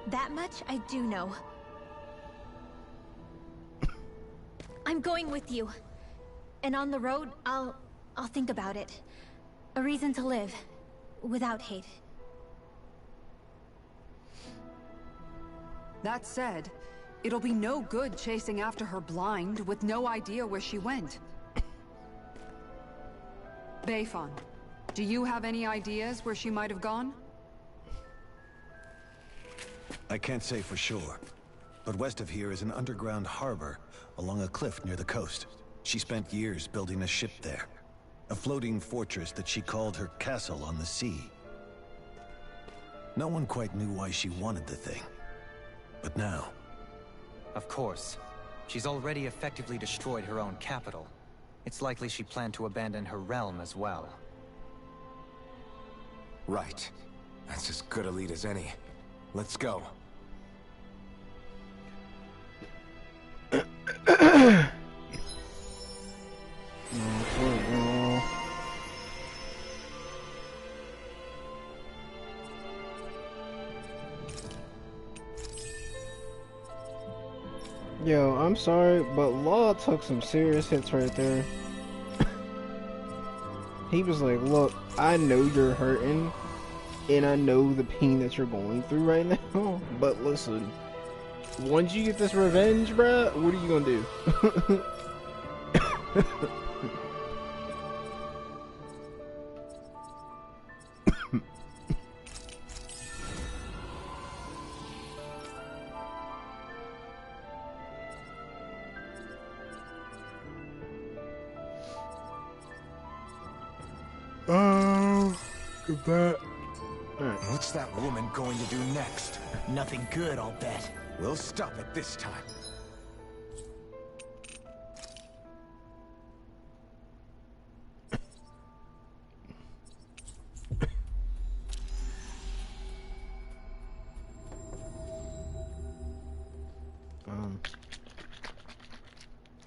That much I do know. I'm going with you. And on the road, I'll think about it. A reason to live. Without hate. That said, it'll be no good chasing after her blind, with no idea where she went. Bayfon, do you have any ideas where she might have gone? I can't say for sure, but west of here is an underground harbor along a cliff near the coast. She spent years building a ship there. A floating fortress that she called her castle on the sea. No one quite knew why she wanted the thing. But now... Of course. She's already effectively destroyed her own capital. It's likely she planned to abandon her realm as well. Right. That's as good a lead as any. Let's go. Yo, I'm sorry, but Law took some serious hits right there. He was like, look, I know you're hurting, and I know the pain that you're going through right now, but listen, once you get this revenge, bruh, what are you gonna do? What's that woman going to do next? Nothing good, I'll bet. We'll stop it this time.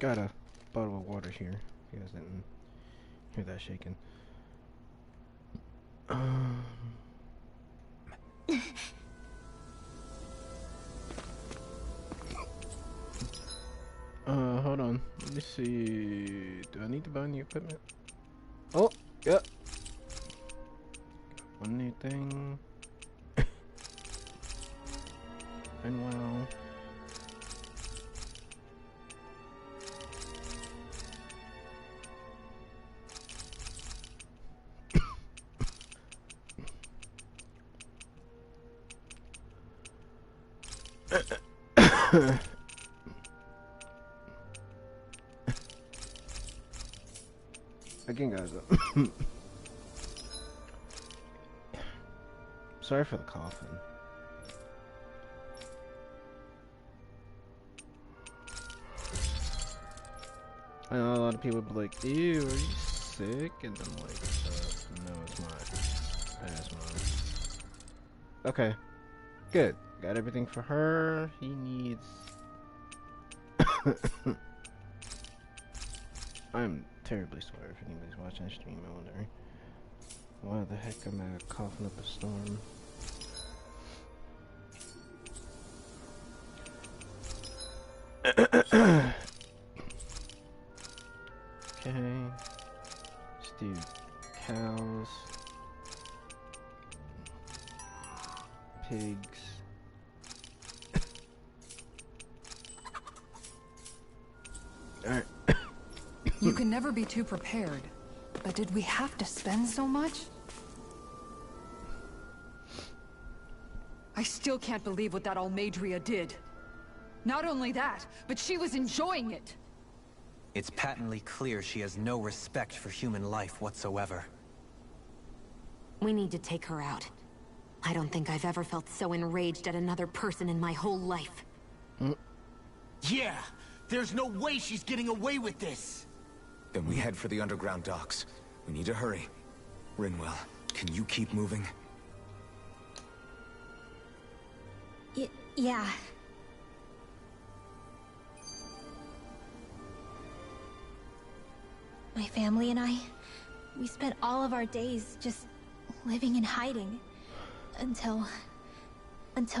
Got a bottle of water here. You guys didn't hear that shaking. Hold on. Let me see. Do I need to buy any equipment? Oh, yep. One new thing. And well. Again, guys, sorry for the coughing. I know a lot of people be like, ew, are you sick? And I'm like, no, it's my asthma. Okay, good. Got everything for her. He needs... I'm terribly sorry if anybody's watching the stream. I wonder why the heck am I coughing up a storm? Okay. Let's do cows, pigs. Alright. You can never be too prepared. But did we have to spend so much? I still can't believe what that Almadria did. Not only that, but she was enjoying it. It's patently clear she has no respect for human life whatsoever. We need to take her out. I don't think I've ever felt so enraged at another person in my whole life. Yeah! There's no way she's getting away with this! Then we head for the underground docks. We need to hurry. Rinwell, can you keep moving? Yeah. My family and I, we spent all of our days just living in hiding. Until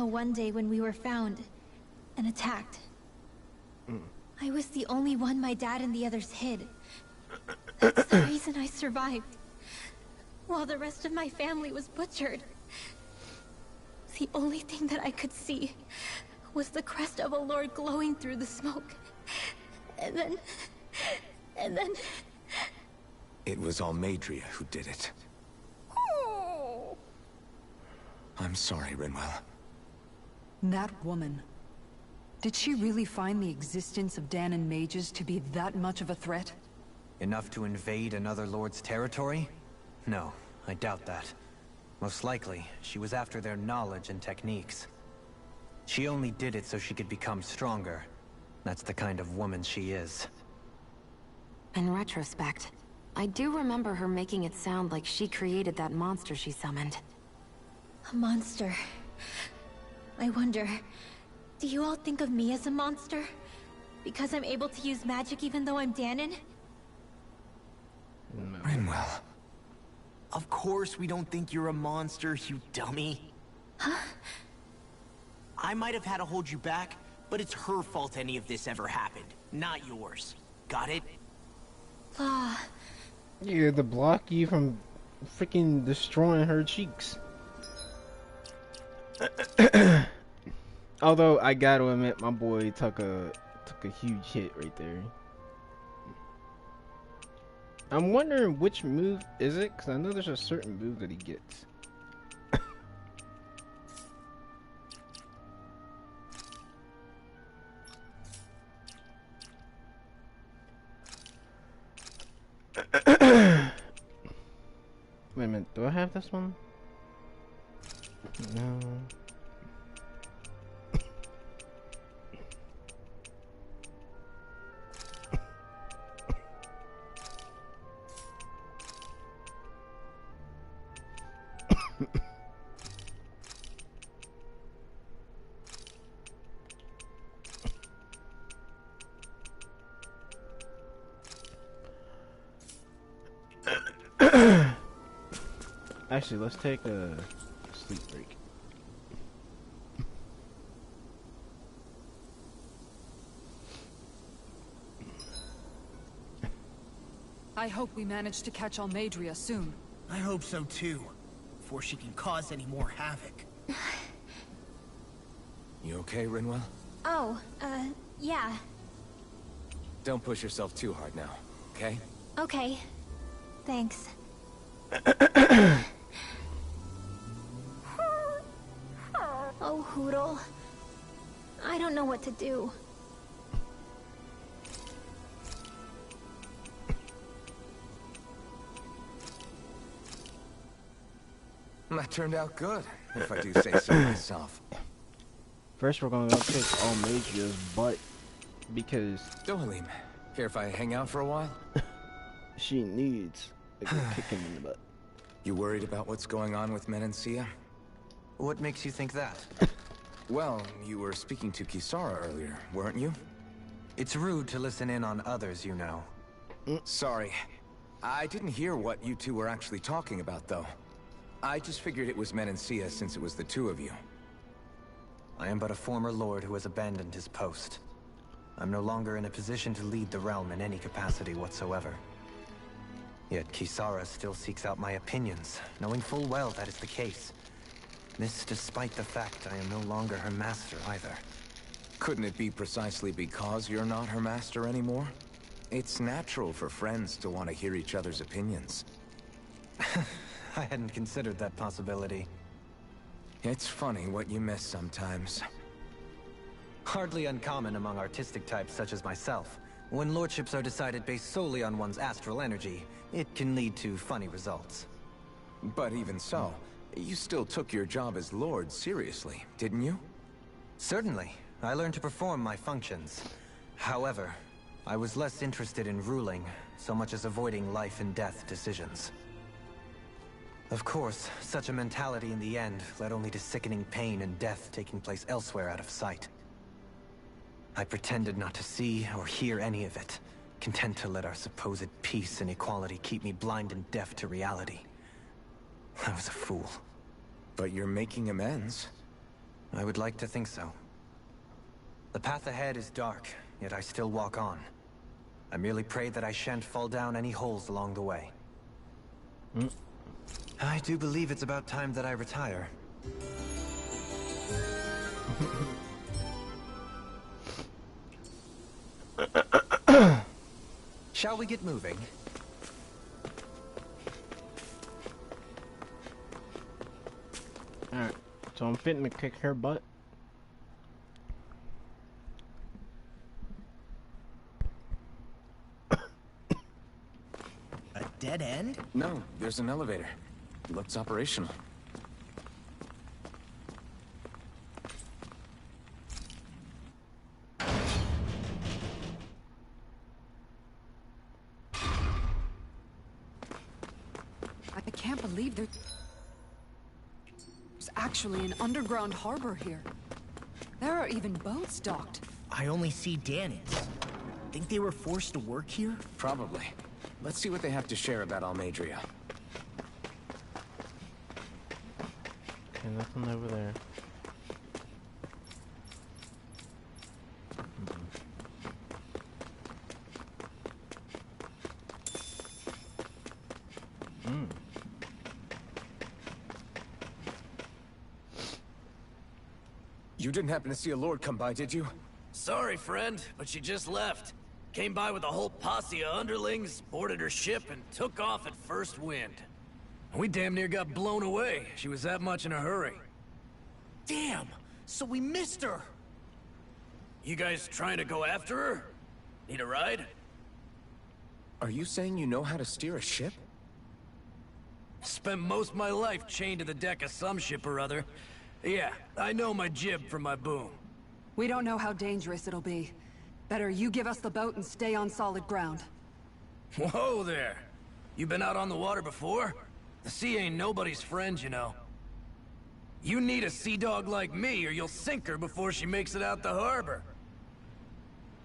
one day when we were found and attacked. I was the only one my dad and the others hid. That's the reason I survived. While the rest of my family was butchered. The only thing that I could see was the crest of a lord glowing through the smoke. And then... It was Almadria who did it. Oh. I'm sorry, Rinwell. That woman. Did she really find the existence of Dan and mages to be that much of a threat? Enough to invade another lord's territory? No, I doubt that. Most likely, she was after their knowledge and techniques. She only did it so she could become stronger. That's the kind of woman she is. In retrospect, I do remember her making it sound like she created that monster she summoned. A monster. I wonder, do you all think of me as a monster? Because I'm able to use magic even though I'm Danon? No. Rinwell. Of course we don't think you're a monster, you dummy. Huh? I might have had to hold you back, but it's her fault any of this ever happened, not yours. Got it? Law. Yeah, to block you from freaking destroying her cheeks. Although I gotta admit, my boy took a huge hit right there. I'm wondering which move is it, because I know there's a certain move that he gets. Wait a minute, do I have this one? No. Actually, let's take a sleep break. I hope we manage to catch Almadria soon. I hope so too, before she can cause any more havoc. You okay, Rinwell? Oh, yeah. Don't push yourself too hard now, okay? Okay. Thanks. Oh, Hoodle. I don't know what to do. That turned out good, if I do say so myself. First, we're gonna go kick Almadria's butt because Dohalim, care if I hang out for a while? she needs a good kicking in the butt. You worried about what's going on with Menancia? What makes you think that? Well, you were speaking to Kisara earlier, weren't you? It's rude to listen in on others, you know. Sorry. I didn't hear what you two were actually talking about, though. I just figured it was Menancia since it was the two of you. I am but a former lord who has abandoned his post. I'm no longer in a position to lead the realm in any capacity whatsoever. Yet Kisara still seeks out my opinions, knowing full well that is the case. This despite the fact I am no longer her master either. Couldn't it be precisely because you're not her master anymore? It's natural for friends to want to hear each other's opinions. I hadn't considered that possibility. It's funny what you miss sometimes. Hardly uncommon among artistic types such as myself. When lordships are decided based solely on one's astral energy, it can lead to funny results. But even so, you still took your job as lord seriously, didn't you? Certainly. I learned to perform my functions. However, I was less interested in ruling, so much as avoiding life and death decisions. Of course, such a mentality in the end led only to sickening pain and death taking place elsewhere out of sight. I pretended not to see or hear any of it, content to let our supposed peace and equality keep me blind and deaf to reality. I was a fool. But you're making amends. I would like to think so. The path ahead is dark, yet I still walk on. I merely pray that I shan't fall down any holes along the way. I do believe it's about time that I retire. Shall we get moving? Alright, so I'm fitting to kick her butt. dead end? No, there's an elevator. Looks operational. I can't believe there's actually an underground harbor here. There are even boats docked. I only see Danans. Think they were forced to work here? Probably. Let's see what they have to share about Almadria. Okay, nothing over there. You didn't happen to see a lord come by, did you? Sorry, friend, but she just left. Came by with a whole posse of underlings, boarded her ship, and took off at first wind. We damn near got blown away. She was that much in a hurry. Damn! So we missed her! You guys trying to go after her? Need a ride? Are you saying you know how to steer a ship? Spent most of my life chained to the deck of some ship or other. Yeah, I know my jib from my boom. We don't know how dangerous it'll be. Better you give us the boat and stay on solid ground. Whoa there! You been out on the water before? The sea ain't nobody's friend, you know. You need a sea dog like me, or you'll sink her before she makes it out the harbor.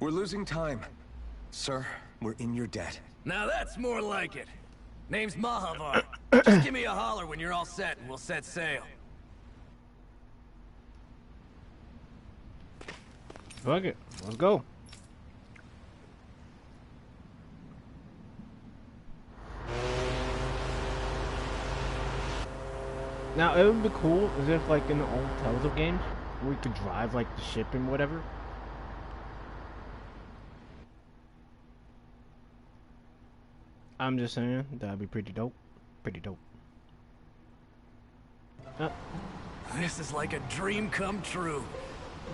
We're losing time. Sir, we're in your debt. Now that's more like it. Name's Mahavar. Just give me a holler when you're all set, and we'll set sail. Fuck it. Let's go. Now, it would be cool as if, like, in the old Tales of games, where we could drive, like, the ship and whatever. I'm just saying, that'd be pretty dope. Pretty dope. This is like a dream come true.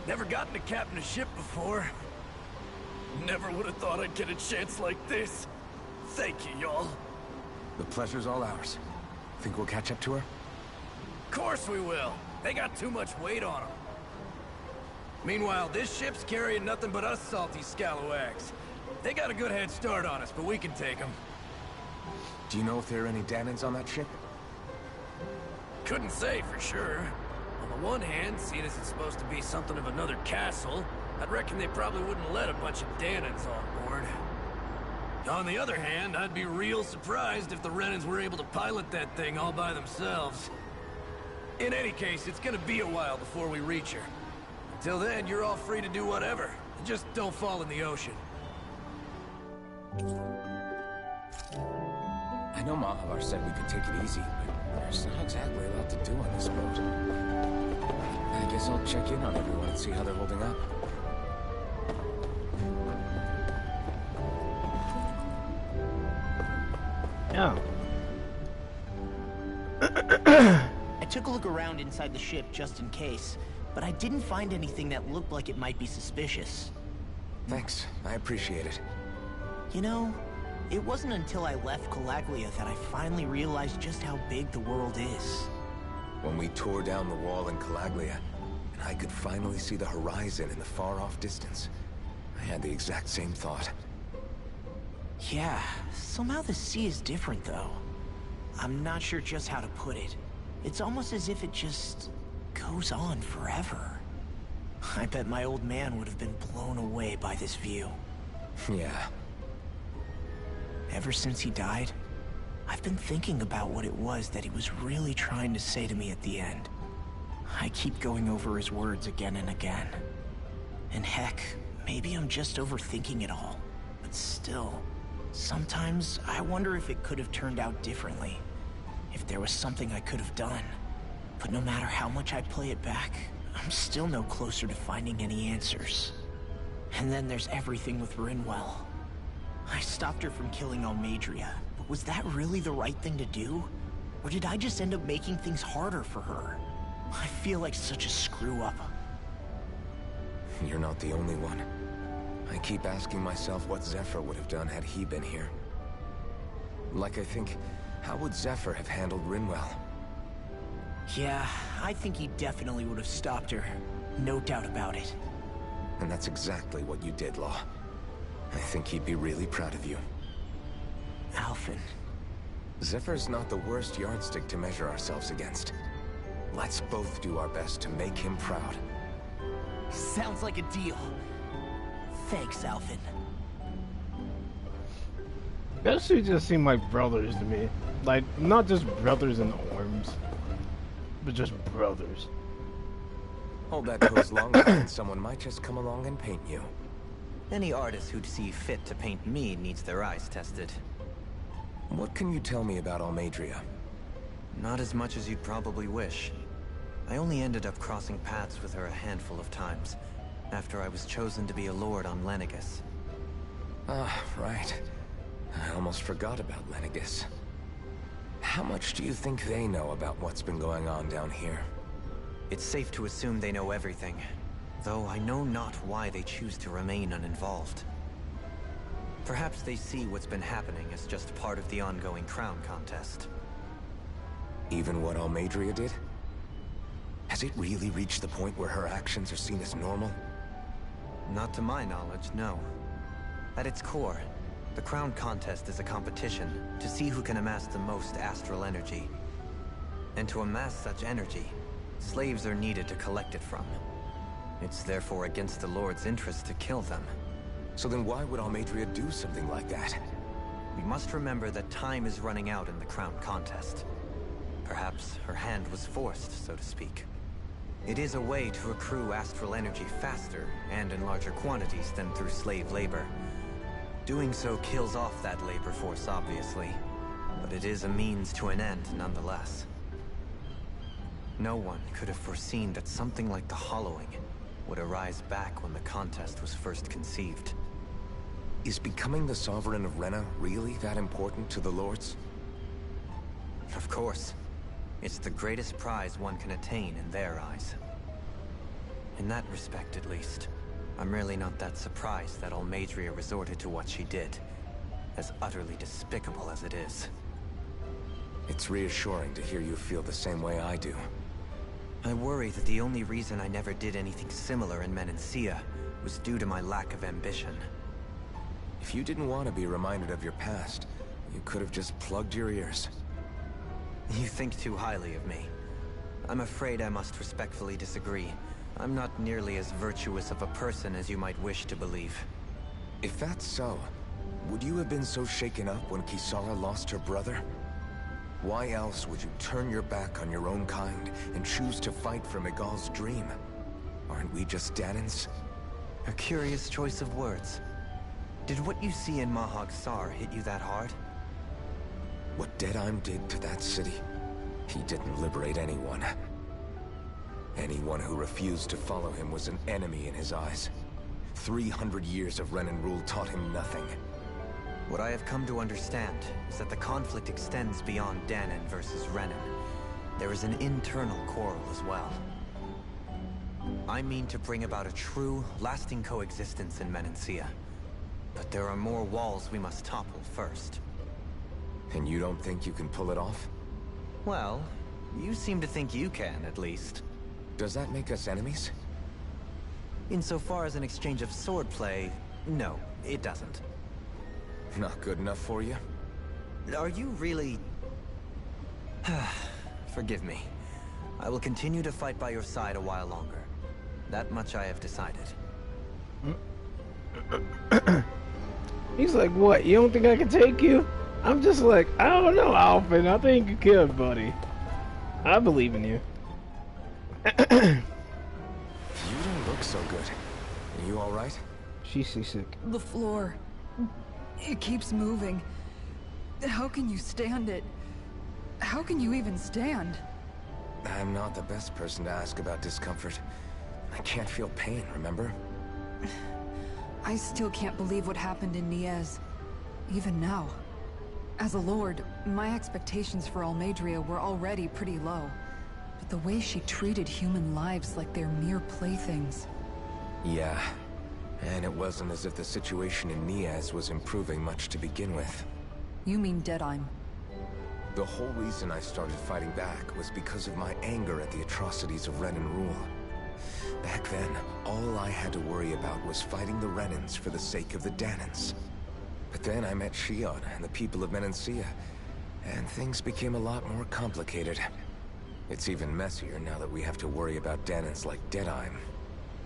Never gotten to captain a ship before. Never would have thought I'd get a chance like this. Thank you, y'all. The pleasure's all ours. Think we'll catch up to her? Of course we will. They got too much weight on them. Meanwhile, this ship's carrying nothing but us salty scalawags. They got a good head start on us, but we can take them. Do you know if there are any Danans on that ship? Couldn't say for sure. On the one hand, seeing as it's supposed to be something of another castle, I'd reckon they probably wouldn't let a bunch of Danans on board. On the other hand, I'd be real surprised if the Renans were able to pilot that thing all by themselves. In any case, it's gonna be a while before we reach her. Until then, you're all free to do whatever. Just don't fall in the ocean. I know Mahavar said we could take it easy, but there's not exactly a lot to do on this boat. I guess I'll check in on everyone and see how they're holding up. Yeah. I took a look around inside the ship just in case, but I didn't find anything that looked like it might be suspicious. Thanks, I appreciate it. You know, it wasn't until I left Calaglia that I finally realized just how big the world is. When we tore down the wall in Calaglia, and I could finally see the horizon in the far-off distance, I had the exact same thought. Yeah, somehow the sea is different though. I'm not sure just how to put it. It's almost as if it just goes on forever. I bet my old man would have been blown away by this view. Yeah. Ever since he died, I've been thinking about what it was that he was really trying to say to me at the end. I keep going over his words again and again. And heck, maybe I'm just overthinking it all. But still, sometimes I wonder if it could have turned out differently. If there was something I could have done. But no matter how much I play it back, I'm still no closer to finding any answers. And then there's everything with Rinwell. I stopped her from killing Almadria, but was that really the right thing to do? Or did I just end up making things harder for her? I feel like such a screw-up. You're not the only one. I keep asking myself what Zephyr would have done had he been here. Like, I think, how would Zephyr have handled Rinwell? Yeah, I think he definitely would have stopped her. No doubt about it. And that's exactly what you did, Law. I think he'd be really proud of you. Alphen. Zephyr's not the worst yardstick to measure ourselves against. Let's both do our best to make him proud. Sounds like a deal. Thanks, Alphen. Those two just seem like brothers to me. Like, not just brothers in arms, but just brothers. Hold that pose long enough and someone might just come along and paint you. Any artist who'd see fit to paint me needs their eyes tested. What can you tell me about Almeidrea? Not as much as you'd probably wish. I only ended up crossing paths with her a handful of times, after I was chosen to be a lord on Lenegis. Ah, right. I almost forgot about Lenegis. How much do you think they know about what's been going on down here? It's safe to assume they know everything, though I know not why they choose to remain uninvolved. Perhaps they see what's been happening as just part of the ongoing crown contest. Even what Almeidrea did? Has it really reached the point where her actions are seen as normal? Not to my knowledge, no. At its core, the crown contest is a competition to see who can amass the most astral energy. And to amass such energy, slaves are needed to collect it from. It's therefore against the Lord's interest to kill them. So then why would Almeidrea do something like that? We must remember that time is running out in the crown contest. Perhaps her hand was forced, so to speak. It is a way to accrue astral energy faster and in larger quantities than through slave labor. Doing so kills off that labor force, obviously, but it is a means to an end nonetheless. No one could have foreseen that something like the Hollowing would arise back when the contest was first conceived. Is becoming the Sovereign of Rena really that important to the Lords? Of course. It's the greatest prize one can attain in their eyes. In that respect, at least, I'm really not that surprised that Almeidrea resorted to what she did, as utterly despicable as it is. It's reassuring to hear you feel the same way I do. I worry that the only reason I never did anything similar in Menancia was due to my lack of ambition. If you didn't want to be reminded of your past, you could have just plugged your ears. You think too highly of me. I'm afraid I must respectfully disagree. I'm not nearly as virtuous of a person as you might wish to believe. If that's so, would you have been so shaken up when Kisara lost her brother? Why else would you turn your back on your own kind and choose to fight for Miguel's dream? Aren't we just Danans? A curious choice of words. Did what you see in Mahag Sar hit you that hard? What Deadheim did to that city, he didn't liberate anyone. Anyone who refused to follow him was an enemy in his eyes. 300 years of Renan rule taught him nothing. What I have come to understand is that the conflict extends beyond Danan versus Renan. There is an internal quarrel as well. I mean to bring about a true, lasting coexistence in Menancia. But there are more walls we must topple first. And you don't think you can pull it off? Well, you seem to think you can, at least. Does that make us enemies? Insofar as an exchange of swordplay, no, it doesn't. Not good enough for you? Are you really... Forgive me. I will continue to fight by your side a while longer. That much I have decided. He's like, what? You don't think I can take you? I'm just like, I don't know, Alphen. I think you could, buddy. I believe in you. You don't look so good. Are you alright? She's seasick. The floor. It keeps moving. How can you stand it? How can you even stand? I'm not the best person to ask about discomfort. I can't feel pain, remember? I still can't believe what happened in Niez. Even now. As a lord, my expectations for Almeidrea were already pretty low. But the way she treated human lives like they're mere playthings. Yeah. And it wasn't as if the situation in Niez was improving much to begin with. You mean Deadheim. The whole reason I started fighting back was because of my anger at the atrocities of Renan rule. Back then, all I had to worry about was fighting the Renans for the sake of the Danans. But then I met Shion and the people of Menancia, and things became a lot more complicated. It's even messier now that we have to worry about Danans like Deadheim.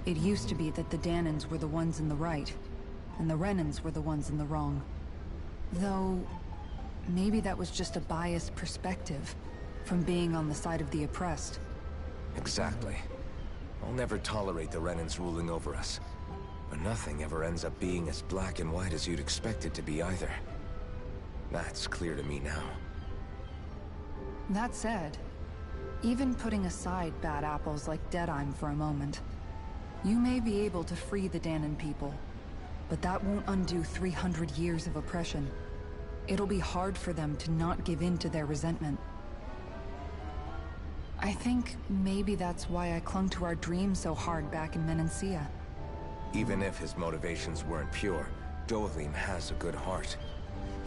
It used to be that the Danans were the ones in the right, and the Renans were the ones in the wrong. Though, maybe that was just a biased perspective from being on the side of the oppressed. Exactly. I'll never tolerate the Renans ruling over us. But nothing ever ends up being as black and white as you'd expect it to be either. That's clear to me now. That said, even putting aside bad apples like Deadheim for a moment, you may be able to free the Danan people, but that won't undo 300 years of oppression. It'll be hard for them to not give in to their resentment. I think maybe that's why I clung to our dream so hard back in Menancia. Even if his motivations weren't pure, Dohalim has a good heart.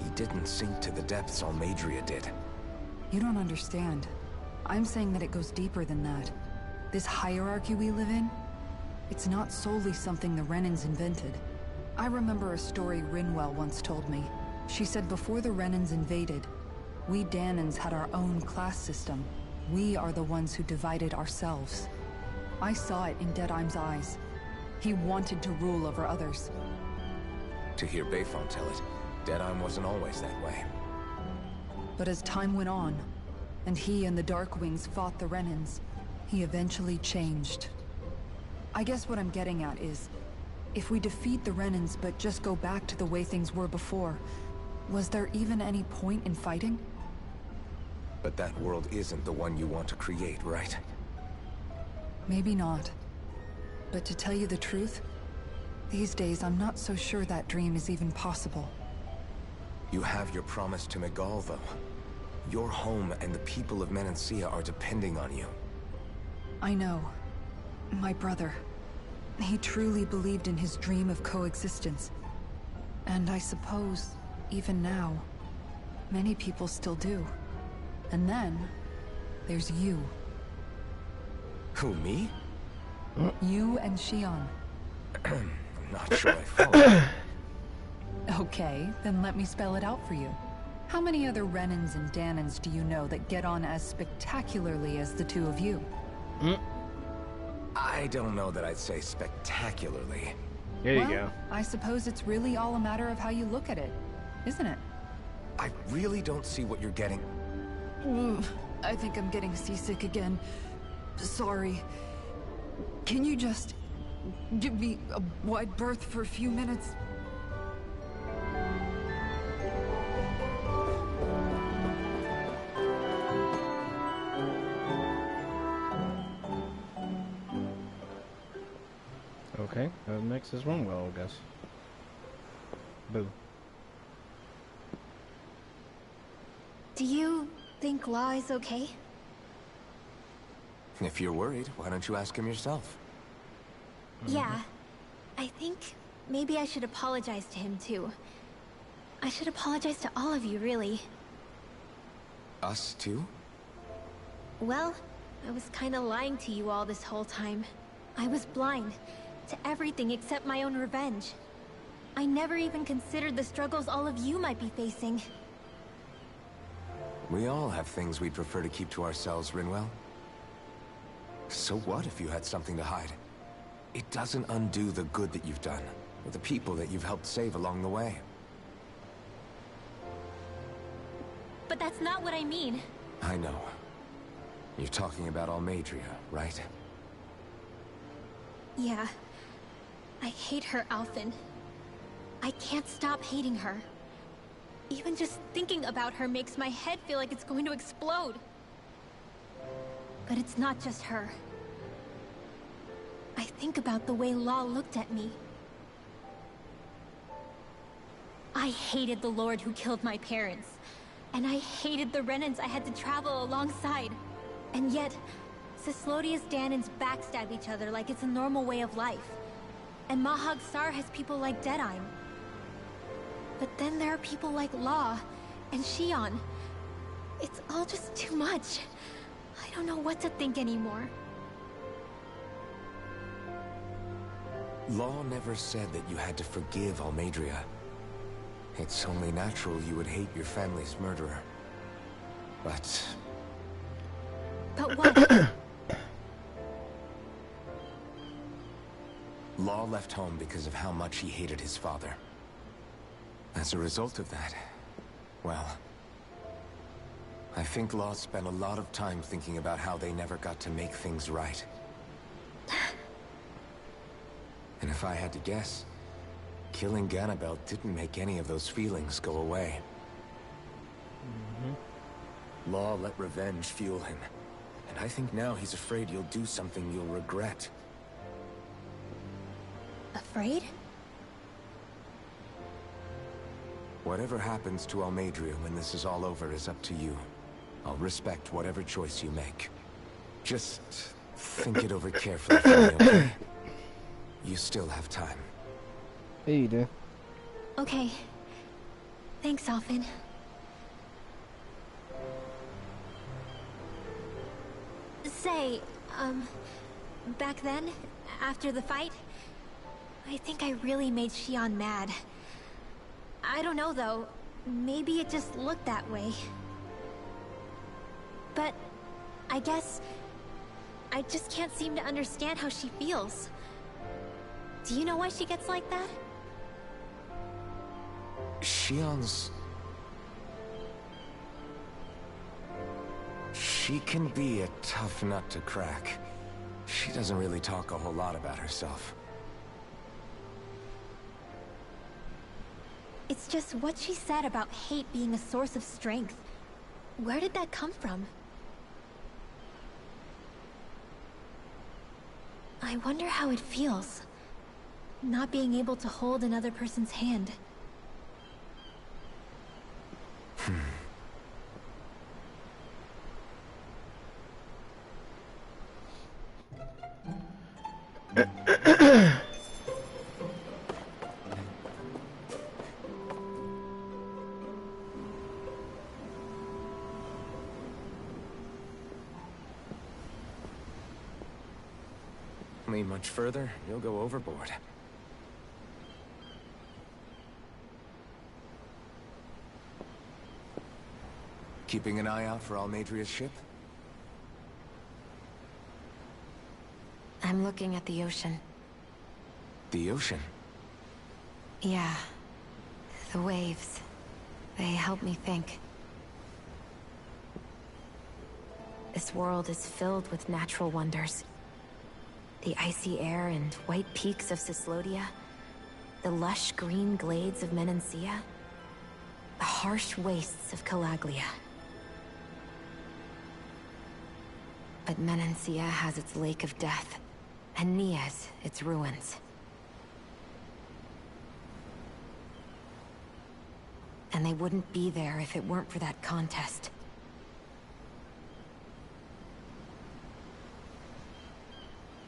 He didn't sink to the depths Almadria did. You don't understand. I'm saying that it goes deeper than that. This hierarchy we live in, it's not solely something the Renans invented. I remember a story Rinwell once told me. She said before the Renans invaded, we Danans had our own class system. We are the ones who divided ourselves. I saw it in Deadheim's eyes. He wanted to rule over others. To hear Bayfon tell it, Deadheim wasn't always that way. But as time went on, and he and the Darkwings fought the Renans, he eventually changed. I guess what I'm getting at is, if we defeat the Renans but just go back to the way things were before, was there even any point in fighting? But that world isn't the one you want to create, right? Maybe not. But to tell you the truth, these days I'm not so sure that dream is even possible. You have your promise to Megal, though. Your home and the people of Menancia are depending on you. I know. My brother. He truly believed in his dream of coexistence. And I suppose, even now, many people still do. And then, there's you. Who, me? You and Shion. I'm not sure I follow. Okay, then let me spell it out for you. How many other Renans and Danans do you know that get on as spectacularly as the two of you? I don't know that I'd say spectacularly. There you go. I suppose it's really all a matter of how you look at it, isn't it? I really don't see what you're getting. I think I'm getting seasick again. Sorry. Can you just give me a wide berth for a few minutes? Okay, next is Rinwell, I guess. Boo. Do you think Law is okay? If you're worried, why don't you ask him yourself? Yeah. I think maybe I should apologize to him too. I should apologize to all of you, really. Us too? Well, I was kinda lying to you all this whole time. I was blind to everything except my own revenge. I never even considered the struggles all of you might be facing. We all have things we'd prefer to keep to ourselves, Rinwell. So what if you had something to hide? It doesn't undo the good that you've done, or the people that you've helped save along the way. But that's not what I mean. I know. You're talking about Almadria, right? Yeah. I hate her, Alphen. I can't stop hating her. Even just thinking about her makes my head feel like it's going to explode. But it's not just her. I think about the way Law looked at me. I hated the Lord who killed my parents. And I hated the Renans I had to travel alongside. And yet, Cislodia's Danans backstab each other like it's a normal way of life. And Mahag Sar has people like Deadheim. But then there are people like Law, and Shion. It's all just too much. I don't know what to think anymore. Law never said that you had to forgive Almadria. It's only natural you would hate your family's murderer. But what? Law left home because of how much he hated his father. As a result of that, well, I think Law spent a lot of time thinking about how they never got to make things right. And if I had to guess, killing Ganabel didn't make any of those feelings go away. Law let revenge fuel him, and I think now he's afraid you'll do something you'll regret. Afraid? Whatever happens to Almadria when this is all over is up to you. I'll respect whatever choice you make. Just think it over carefully for me, okay? You still have time. Yeah, you do. Okay. Thanks, Alphen. Say, back then, after the fight, I think I really made Shion mad. I don't know, though. Maybe it just looked that way. But I guess I just can't seem to understand how she feels. Do you know why she gets like that? Shion's... She can be a tough nut to crack. She doesn't really talk a whole lot about herself. It's just what she said about hate being a source of strength. Where did that come from? I wonder how it feels, not being able to hold another person's hand. Lean much further, you'll go overboard. Keeping an eye out for Almadria's ship? I'm looking at the ocean. The ocean? Yeah. The waves. They help me think. This world is filled with natural wonders. The icy air and white peaks of Cislodia. The lush green glades of Menancia. The harsh wastes of Calaglia. But Menancia has its Lake of Death, and Nias its ruins. And they wouldn't be there if it weren't for that contest.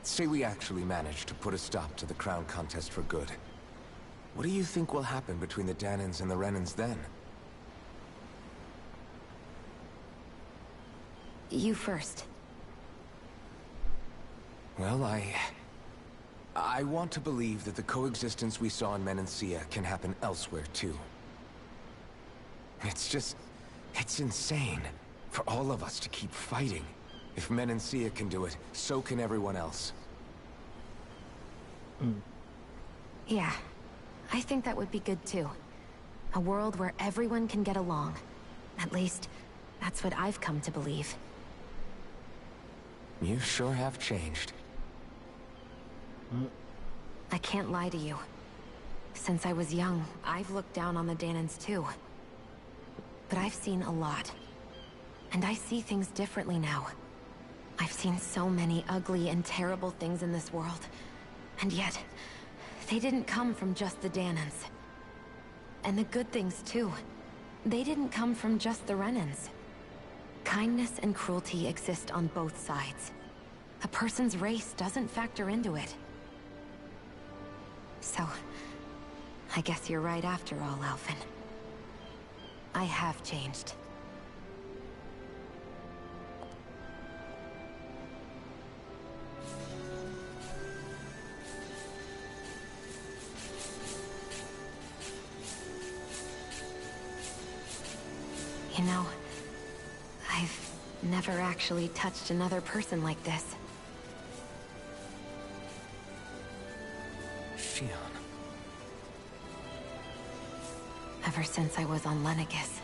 Say we actually manage to put a stop to the crown contest for good. What do you think will happen between the Danans and the Renans then? You first. Well, I want to believe that the coexistence we saw in Menancia can happen elsewhere, too. It's insane for all of us to keep fighting. If Menancia can do it, so can everyone else. Yeah, I think that would be good too. A world where everyone can get along. At least, that's what I've come to believe. You sure have changed. I can't lie to you. Since I was young, I've looked down on the Danans too. But I've seen a lot. And I see things differently now. I've seen so many ugly and terrible things in this world. And yet, they didn't come from just the Danans. And the good things too. They didn't come from just the Renans. Kindness and cruelty exist on both sides. A person's race doesn't factor into it. So, I guess you're right after all, Alphen. I have changed. You know, I've never actually touched another person like this. Shion. Ever since I was on Lenegis,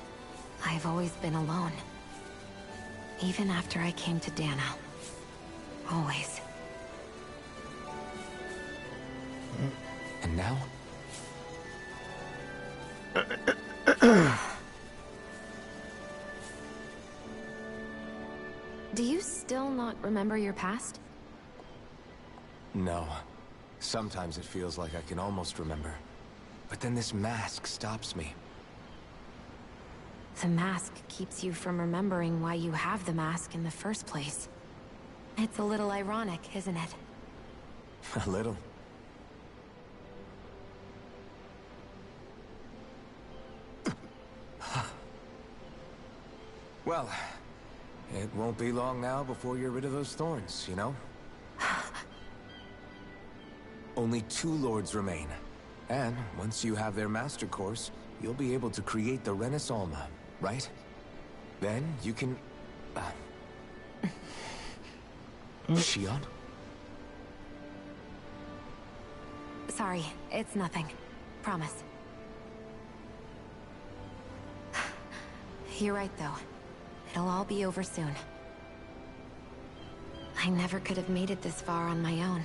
I've always been alone. Even after I came to Dana. Always. And now? Do you still not remember your past? No. Sometimes it feels like I can almost remember. But then this mask stops me. The mask keeps you from remembering why you have the mask in the first place. It's a little ironic, isn't it? A little. Well, it won't be long now before you're rid of those thorns, you know? Only 2 lords remain. And once you have their master course, you'll be able to create the Renis Alma, right? Then you can... Shion? Sorry, it's nothing. Promise. You're right, though. It'll all be over soon. I never could have made it this far on my own.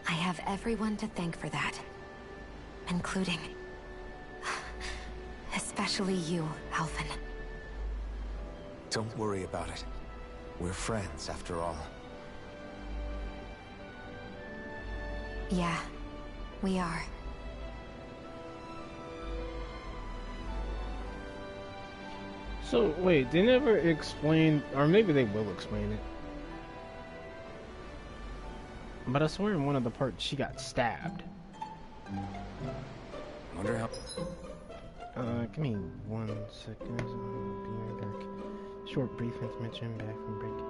I have everyone to thank for that. Including... especially you, Alvin. Don't worry about it. We're friends, after all. Yeah, we are. So, wait, they never explained, or maybe they will explain it. But I swear in one of the parts she got stabbed. Wonder how... Give me 1 second. I'll be right back. Short brief intermission back from break.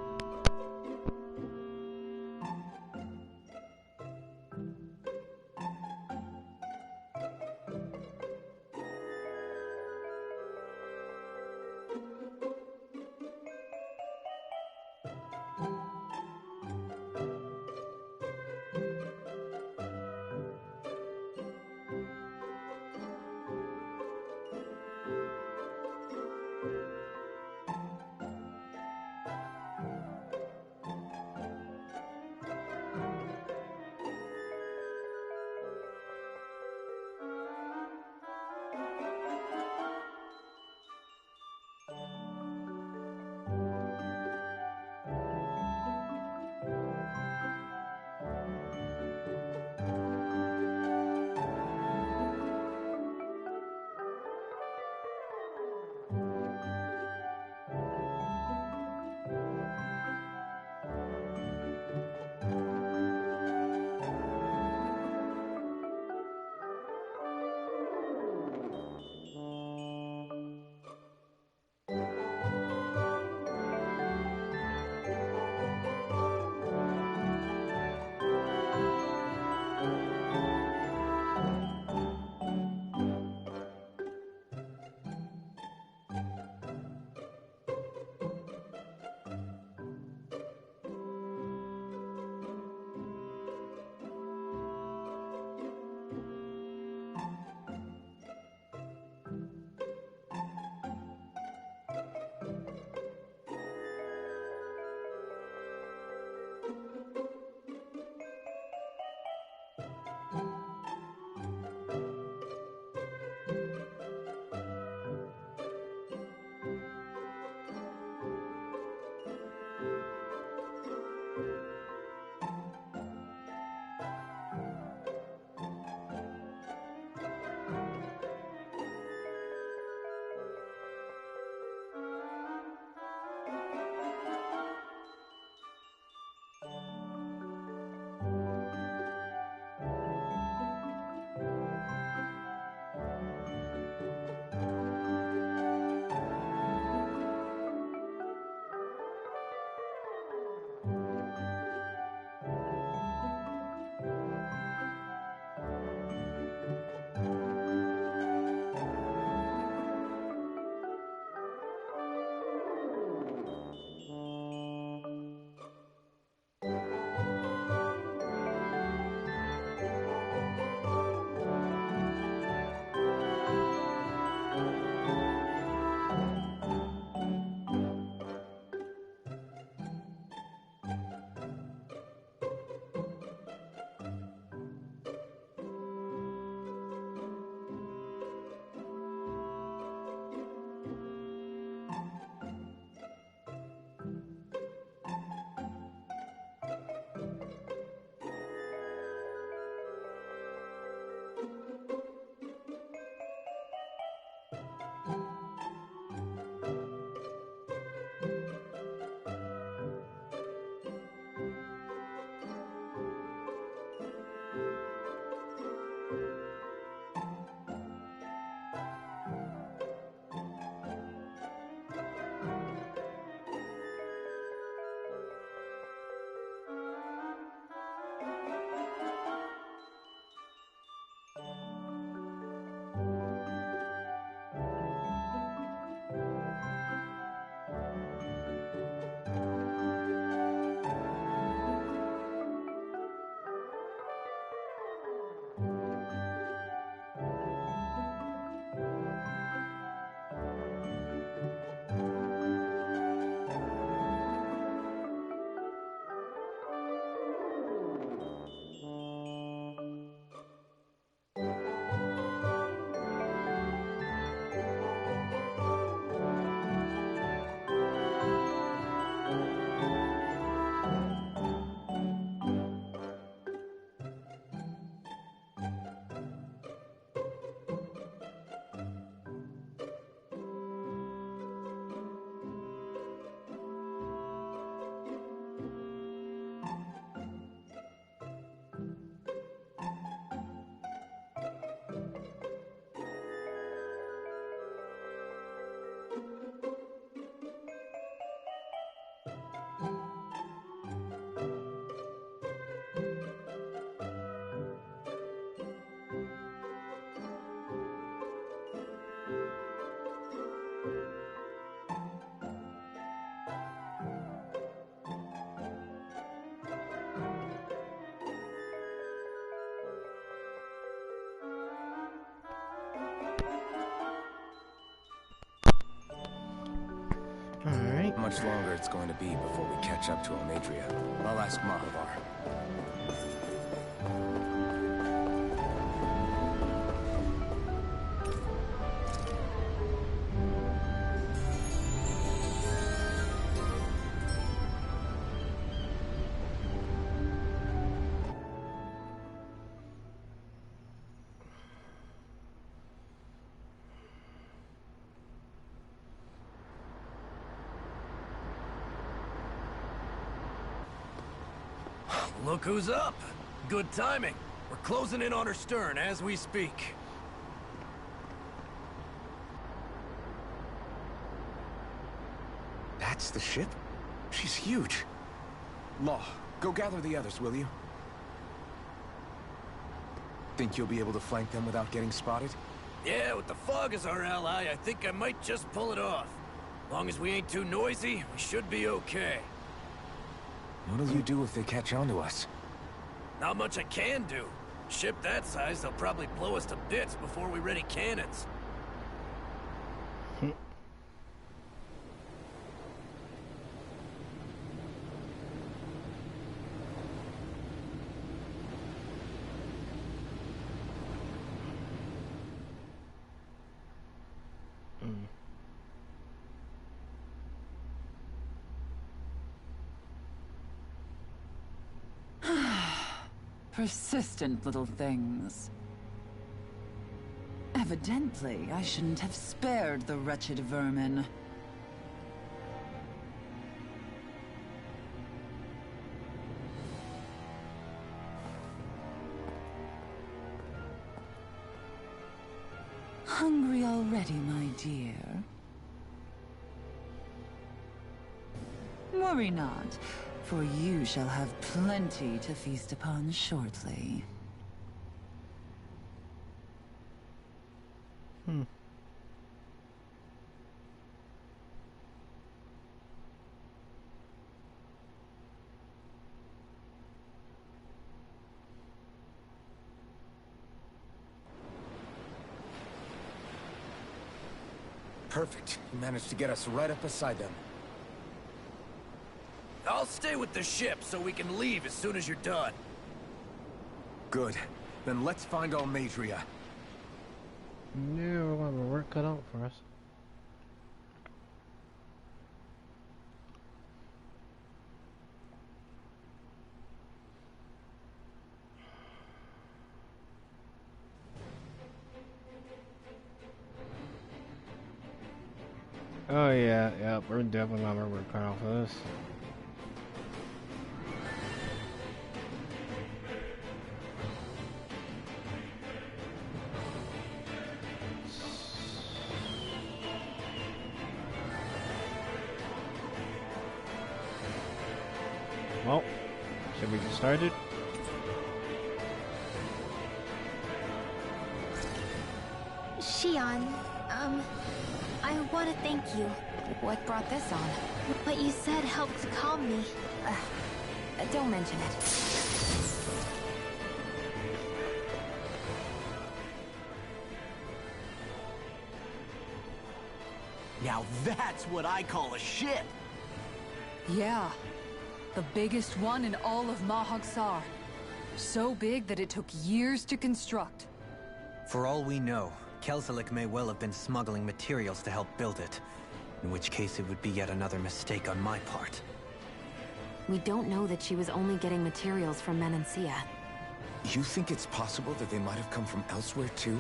much longer it's going to be before we catch up to Almadria. I'll ask Mahavar. Look who's up. Good timing. We're closing in on her stern as we speak. That's the ship? She's huge. Law, go gather the others, will you? Think you'll be able to flank them without getting spotted? Yeah, with the fog as our ally, I think I might just pull it off. Long as we ain't too noisy, we should be okay. What'll you do if they catch on to us? Not much I can do. Ship that size, they'll probably blow us to bits before we ready cannons. Persistent little things. Evidently, I shouldn't have spared the wretched vermin. Hungry already, my dear? Worry not, for you shall have plenty to feast upon shortly. Perfect. You managed to get us right up beside them. I'll stay with the ship so we can leave as soon as you're done. Good. Then let's find Almadria. Yeah, we're gonna have our work cut out for us. Oh yeah, we're definitely gonna have our work cut out for this. Well, should we get started? Shion, I want to thank you. What brought this on? What you said helped calm me. Don't mention it. Now that's what I call a ship! Yeah. The biggest one in all of Mahagsar. So big that it took years to construct. For all we know, Kelzelik may well have been smuggling materials to help build it. In which case it would be yet another mistake on my part. We don't know that she was only getting materials from Menancia. You think it's possible that they might have come from elsewhere too?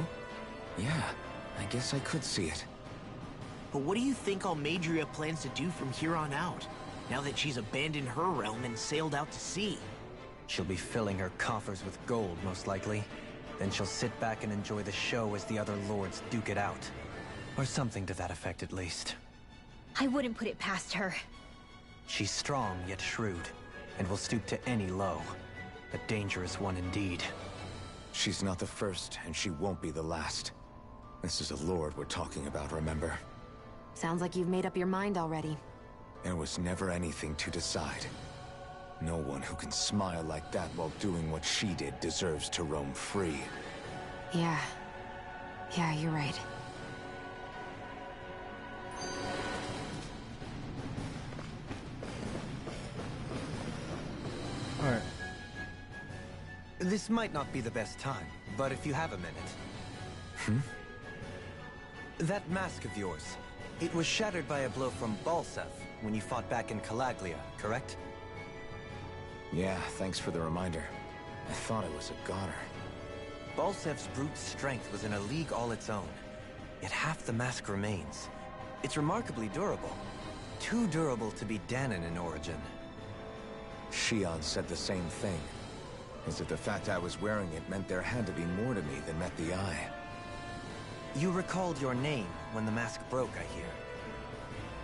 Yeah, I guess I could see it. But what do you think Almadria plans to do from here on out? Now that she's abandoned her realm and sailed out to sea? She'll be filling her coffers with gold, most likely. Then she'll sit back and enjoy the show as the other lords duke it out. Or something to that effect, at least. I wouldn't put it past her. She's strong, yet shrewd, and will stoop to any low. A dangerous one indeed. She's not the first, and she won't be the last. This is a lord we're talking about, remember? Sounds like you've made up your mind already. There was never anything to decide. No one who can smile like that while doing what she did deserves to roam free. Yeah, you're right. This might not be the best time, but if you have a minute. That mask of yours, it was shattered by a blow from Balsev when you fought back in Calaglia, correct? Yeah, thanks for the reminder. I thought it was a goner. Balsev's brute strength was in a league all its own. Yet half the mask remains. It's remarkably durable. Too durable to be Danon in origin. Shion said the same thing. As if the fact I was wearing it meant there had to be more to me than met the eye. You recalled your name when the mask broke, I hear.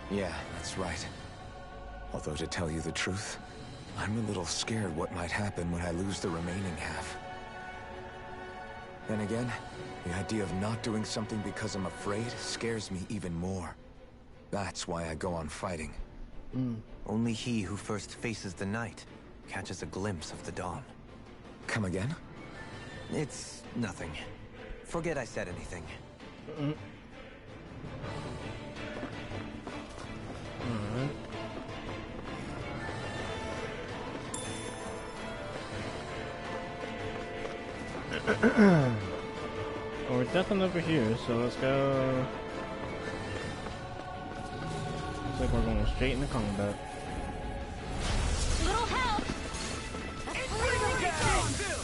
Yeah, that's right. Although to tell you the truth, I'm a little scared what might happen when I lose the remaining half. Then again, the idea of not doing something because I'm afraid scares me even more. That's why I go on fighting. Only he who first faces the night catches a glimpse of the dawn. Come again? It's nothing. Forget I said anything. Well, we're definitely over here, so let's go. Looks like we're going straight into combat. Little help!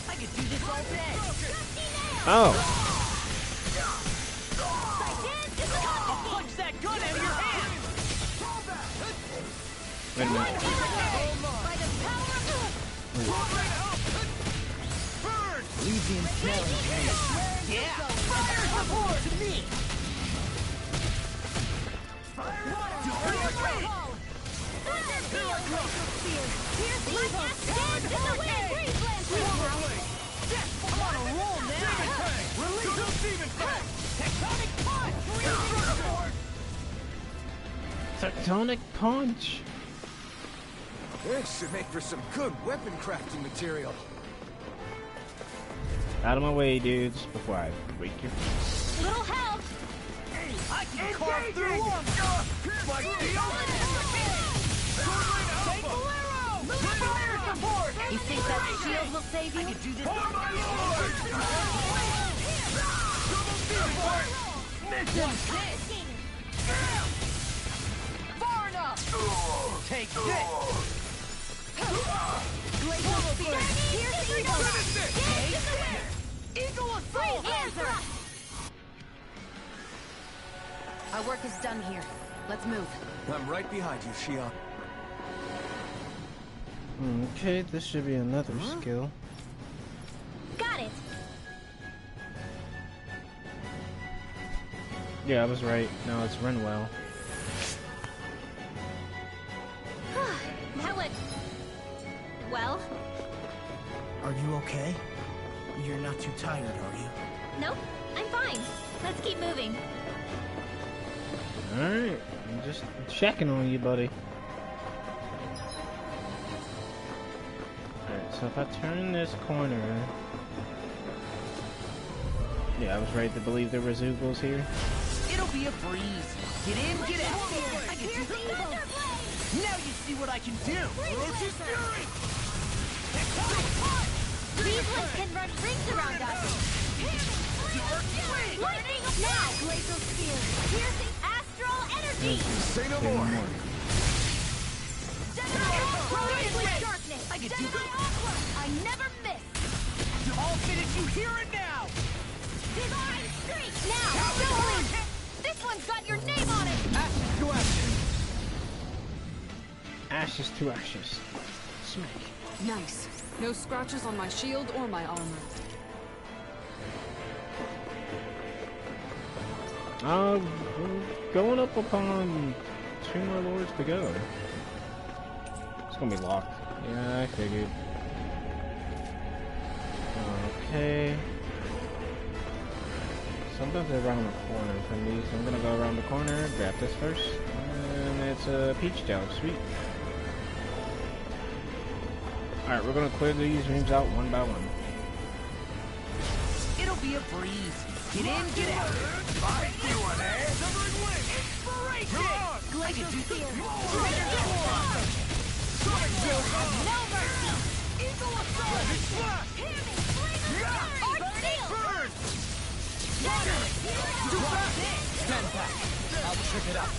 I could do this all day. Oh! Punch that gun out of your hand! Wait a minute. Elysian smell and pain. Yeah! Fire support to me! I'm on a roll now! Tectonic punch! This should make for some good weapon crafting material. Out of my way, dudes, before I break your face. Little help! I can carve through them! My You think that shield will save you? I can do this. Far enough! Take this! Glacial spear! Pierce evil! Eagle assault! Answer! Our work is done here. Let's move. I'm right behind you, Shion. Okay, this should be another skill. Got it! Yeah, I was right. No, it's Renwell. That went... well? Are you okay? You're not too tired, are you? Nope, I'm fine. Let's keep moving. Alright, I'm just checking on you, buddy. Alright, so if I turn this corner... Yeah, I was right to believe there were Zoogles here. It'll be a breeze. Get in, get out. I can do this. Now you see what I can do. Roach's fury. These ones can run rings around us. Lightning now! Glacial spear! Piercing astral energy! Say no more. With darkness! I can do this. I never miss! I'll finish you here and now. Divine streak! Now! Don't leave! This one's got your name on it! Ashes to ashes. Ashes to ashes. Smack. Nice. No scratches on my shield or my armor. Going up upon 2 more lords to go. It's gonna be locked. Yeah, I figured. Okay. Sometimes they're around the corner from me, so I'm gonna go around the corner, grab this first, and it's a peach gel. Sweet. Alright, we're gonna clear these rooms out one by one. It'll be a breeze. Get in, get out. I see one, eh? Inspiration. Glacial spear. You'll have no mercy! Stand back. I'll trip it up.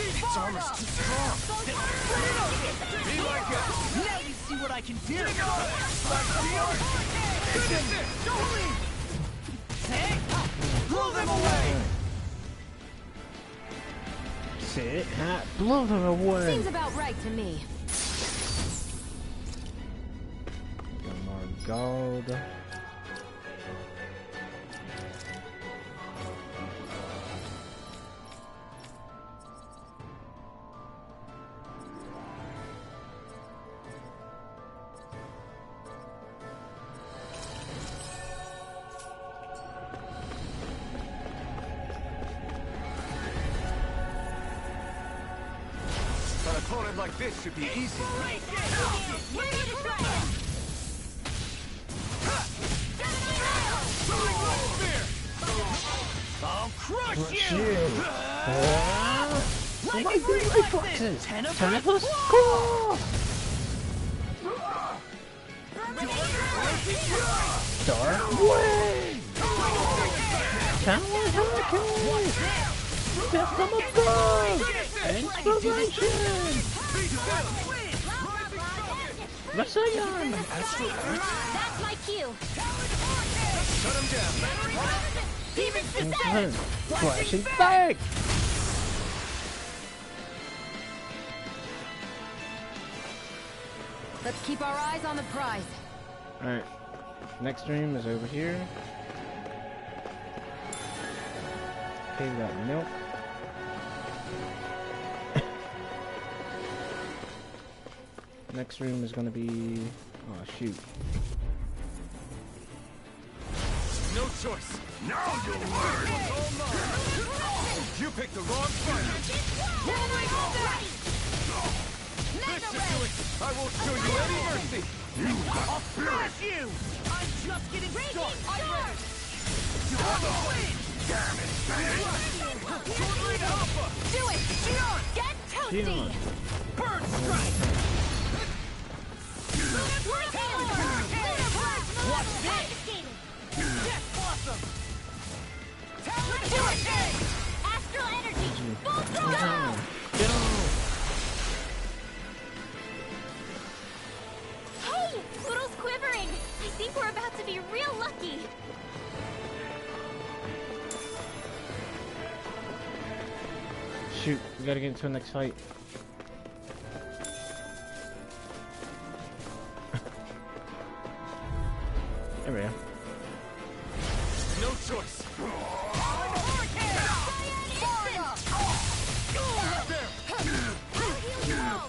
Its armor's too strong. Be like it. Now you see what I can do. Blow them away. Sit, hat, blow them away. Seems about right to me. Got more gold. An opponent like this should be easy. I'll crush you! Lightning reflexes! Tentacles? Cool! Dark Wing! Tower Hurricane! Death from above! Inspiration! Rasayan! That's my cue. Shut him down. Demon's descent. Flashing back! Let's keep our eyes on the prize. Alright. Next stream is over here. Okay, we got milk. Next room is gonna be... oh shoot. No choice. Now you'll learn. You picked the wrong fighter. This should do it. I won't show you any mercy. I'll smash you! I'm just getting started. Damn it, baby. Do it. Get toasty. Shion. Bird strike! Watch this. Death blossom! Do it. Astral energy. Full throttle. Get on! Hey! Poodle's quivering! I think we're about to be real lucky! Shoot, we gotta get into the next fight. There we go. No choice.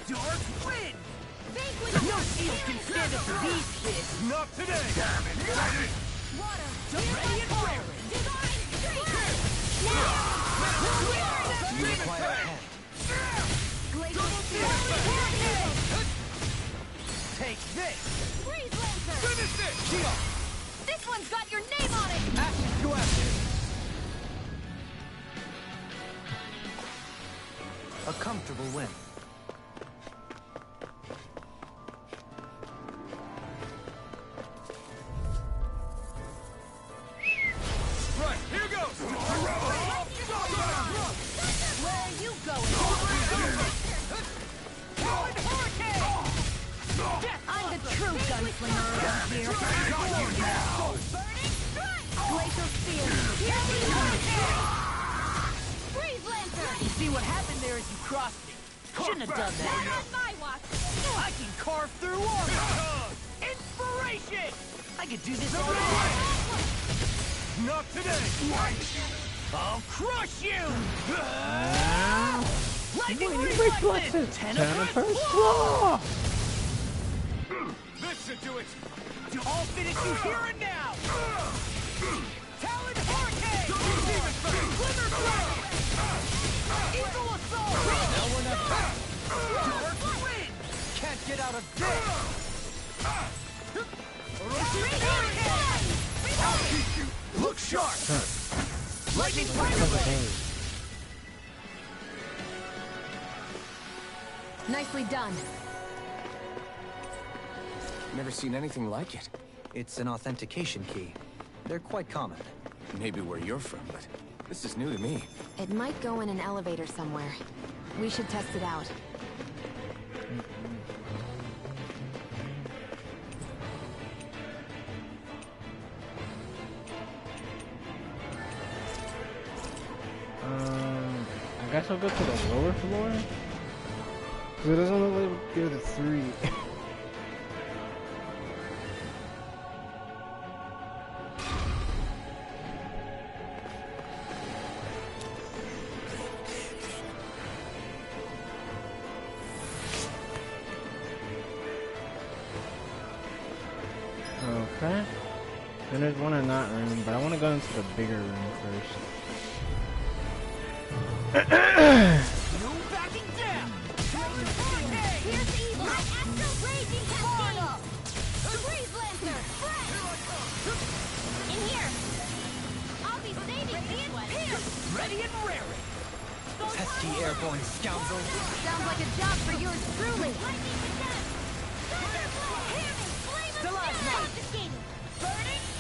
Dark wind! No shield can stand up to these kids! Not today. Damn it, baby. Ready and raring! You require a hand. Take this! Freeze Lancer. Finish it. Shion. This one's got your name on it. Action, go after it. A comfortable win. Right, here goes. Where are you going? I'm the true gunslinger around here. Glacial Spear. Freeze Lancer. You see what happened there as you crossed me? Shouldn't have done Not that. on my watch. I can carve through armor! Inspiration! I could do this all day! Not today. I'll crush you! Lightning Reflexes! reflexes! Tentacles claw! This should do it. I'll finish you here and now! Talon Hurricane! Glimmer Dragon! Eagle Assault! Now we're not back. Dark Wind! Can't get out of this. I'll keep you. Look sharp. Lightning Fireball! Nicely done. Never seen anything like it. It's an authentication key. They're quite common. Maybe where you're from, but this is new to me. It might go in an elevator somewhere. We should test it out. I guess I'll go to the lower floor. Cause it doesn't look like we go to 3. Okay. Then there's one in that room, but I want to go into the bigger room first. No backing down! Here's the evil! My astral raging cascade! Freeze Lancer! In here! I'll be saving this one! Ready and raring! Pesky airborne scoundrel! Sounds like a job for yours truly!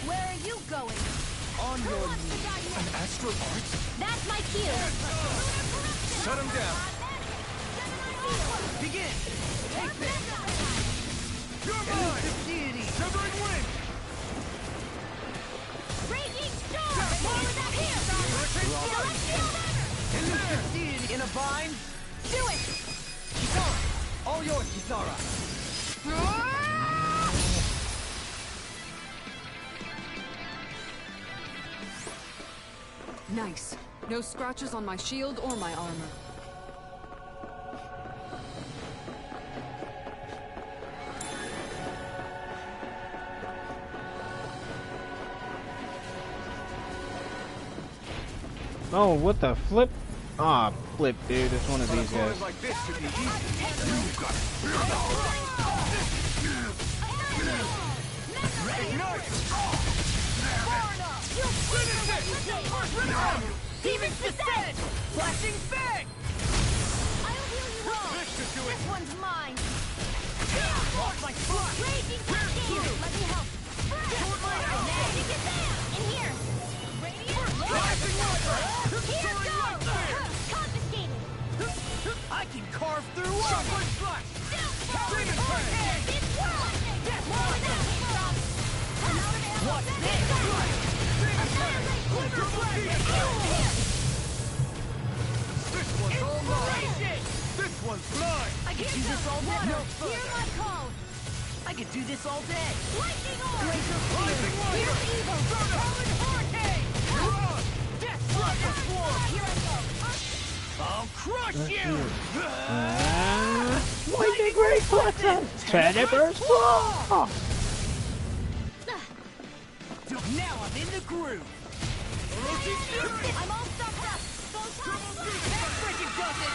Where are you going? On your knees. An astral art? That's my cue! Shut him down. Begin! Take this! You're mine! Severing wind! Raging storm! More with that here! Celestial Elusive in a bind! Do it! Kisara! All yours, Kisara! Nice. No scratches on my shield or my armor. Oh, what the flip? Ah, flip, dude. It's one of these guys. Like this should be easy. Demons descend! Flashing fang! I'll heal you all! This one's mine! Off my foot! Raging cascade! Let me help! Magic is there! In here! Radiant! Here goes! Confiscated! I can carve through walls! Flash! Demon fang! It's whirling! More with that! What's this? This one's all mine. This one's mine. I could do this all day! Hear my call! I could do this all day! Lightning orb! Rising wire. Here's evil! Howling hurricane! You're on. Death Striker Swarm! Here I go! I'll crush you! Lightning reflection! Tenebers claw! Now I'm in the groove! I'm all stuffed up! That freaking does it!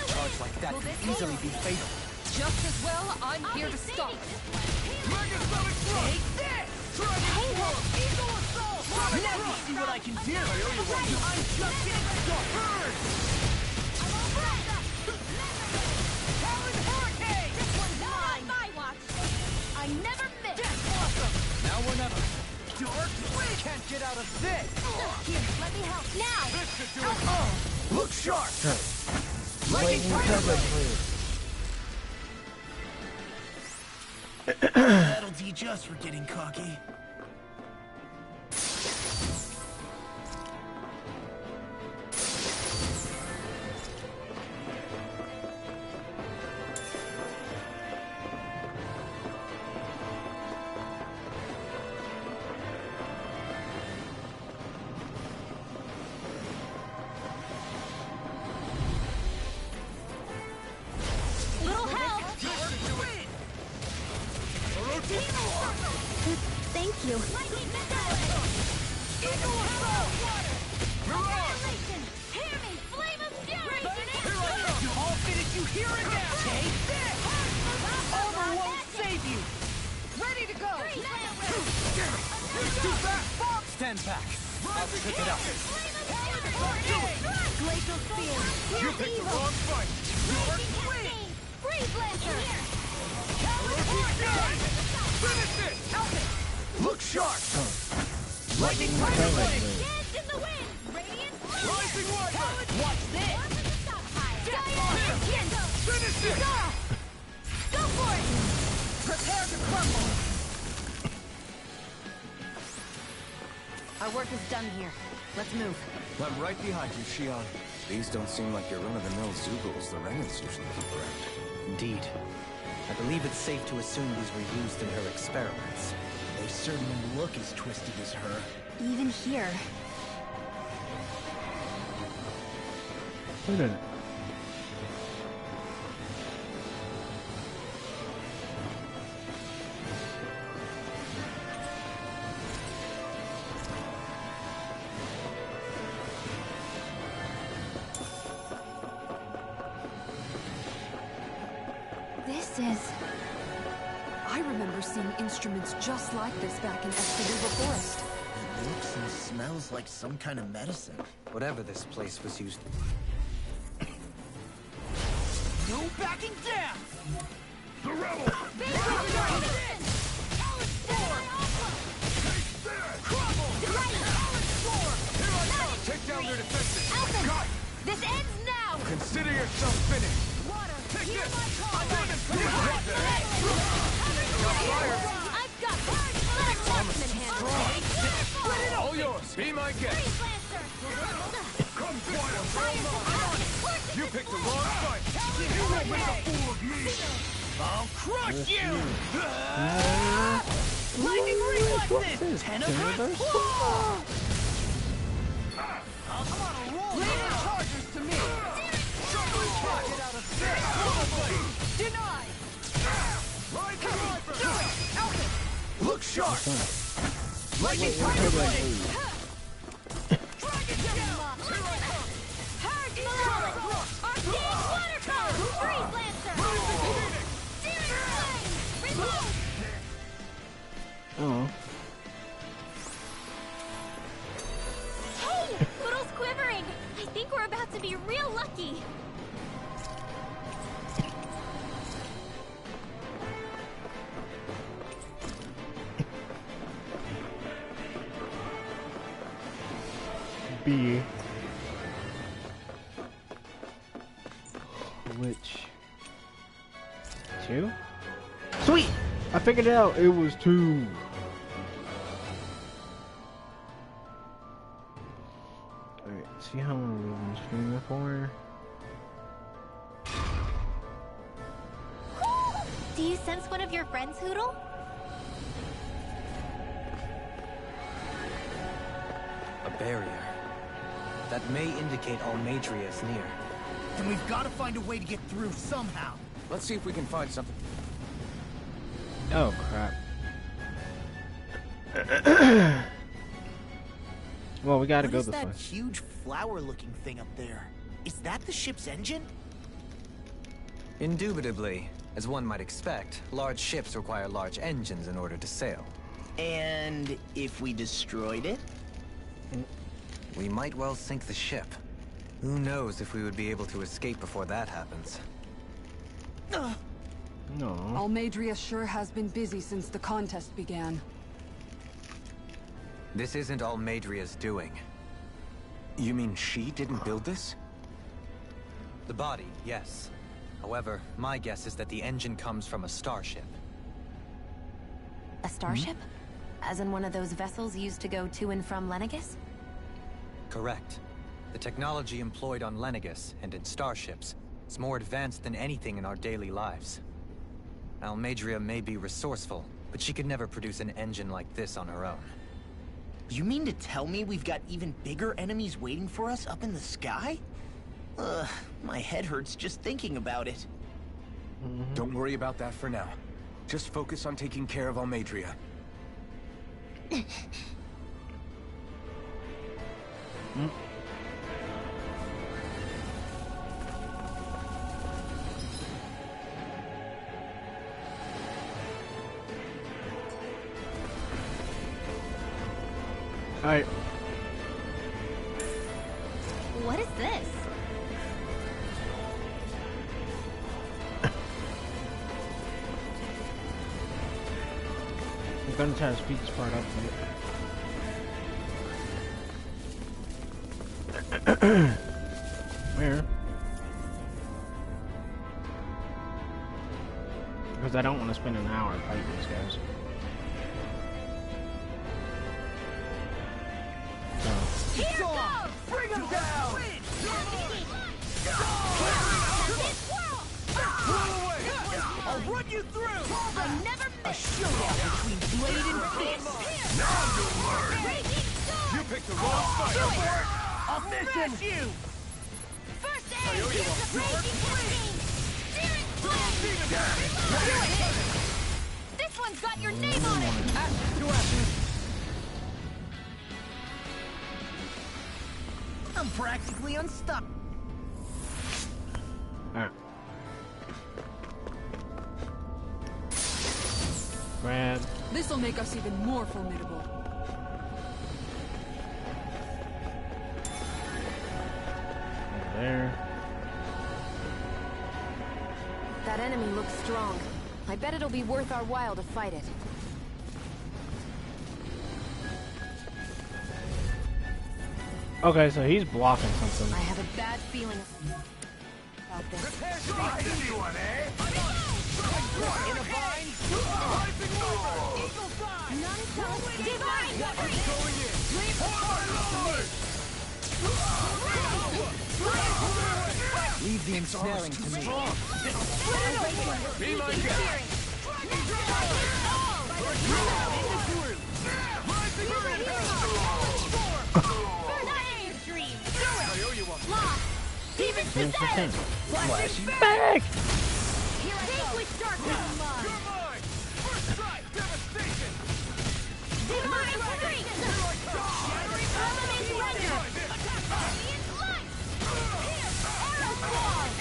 Charge like that could easily be fatal. Just as well, I'm here to stop. Megasonic thrust. Take this! Eagle Assault! Now you see what I can do! I'm just getting started! Howling hurricane! This one's mine! My watch! I never miss! That's awesome! Now or never! Dark Wind can't get out of this! Here, let me help! Now! This should do it. Look sharp! Lightning cover, please. That'll teach us for getting cocky. Little help! Thank you. Hear me! Flame of fury! All fitted you here and now! Take this! Armor won't save you! Ready to go! Too fast. Box 10-pack! I'll pick it up. Glacial spear! You Here's picked the evil! wrong fight. Freeze Lancer! Finish it! Look sharp! Lightning Dance blade! in the wind! Radiant Rising weapon! Watch this! Finish it! Go for it! Prepare to crumble! Our work is done here. Let's move. I'm right behind you, Shion. These don't seem like your run-of-the-mill Zoogles the Renans usually keep around. Indeed. I believe it's safe to assume these were used in her experiments. They certainly look as twisted as her. Even here. Wait a minute. This is... I remember seeing instruments just like this back in Escalibur Forest. It looks and smells like some kind of medicine. Whatever this place was used. No backing down! The rebel! Take down their defenses! Alphen! Got it! This ends now! Consider yourself finished! Water! Take Hear this! my call! I've got hard! Let Watchman handle it! All yours! Be my guest! Freeze Lancer! Come fire! Fires on! You picked the wrong fight! You won't make a fool of me! I'll crush you! Lightning reflexes! Tenebrous claw! I'm on a roll! Later charges to me! Shuffling pocket out of this! Denied! Look sharp! Lightning fire blade! Dragon Gemma! Hard Malala! Arcane Water Power! Freeze Lancer! Searing Flame! Remove! Oh. Hey! Poodle's quivering! I think we're about to be real lucky! B. Which? 2? Sweet! I figured it out. It was 2. Alright, see how long we've been streaming for? Do you sense one of your friends, Hoodle? A barrier. That may indicate Almadria is near. Then we've got to find a way to get through somehow. Let's see if we can find something. Oh crap. Well, we gotta What go is this that way. huge flower-looking thing up there? Is that the ship's engine? Indubitably. As one might expect, large ships require large engines in order to sail. And if we destroyed it? We might well sink the ship. Who knows if we would be able to escape before that happens. No. Almadria sure has been busy since the contest began. This isn't Almadria's doing. You mean she didn't build this? The body, yes. However, my guess is that the engine comes from a starship. A starship? As in one of those vessels used to go to and from Lenegis? Correct. The technology employed on Lenegis and in starships is more advanced than anything in our daily lives. Almadria may be resourceful, but she could never produce an engine like this on her own. You mean to tell me we've got even bigger enemies waiting for us up in the sky? Ugh, my head hurts just thinking about it. Don't worry about that for now. Just focus on taking care of Almadria. Alright. What is this? gonna try to speed this part up to you. Where? Because I don't want to spend an hour fighting these guys. So. Here goes! Bring him down! I'll run you through! I never A showdown between blade and fist! Now you'll learn! You picked the wrong fight! I'll smash you! First aid! Use the raging technique! This one's got your name on it! I'm practically unstuck. Alright. Grab. This'll make us even more formidable. Over there. That enemy looks strong. I bet it'll be worth our while to fight it. Okay, so he's blocking something. I have a bad feeling about this. Anyone, eh? In a vine. Divine! Leave the ensnaring to me. Be my guest! Demon Here's the thing. Flashing back! Here I go! Darkness! You're mine! First strike! Devastation! Divine strength! Shattering elemental render! Radiant light! Here! Arrow squall!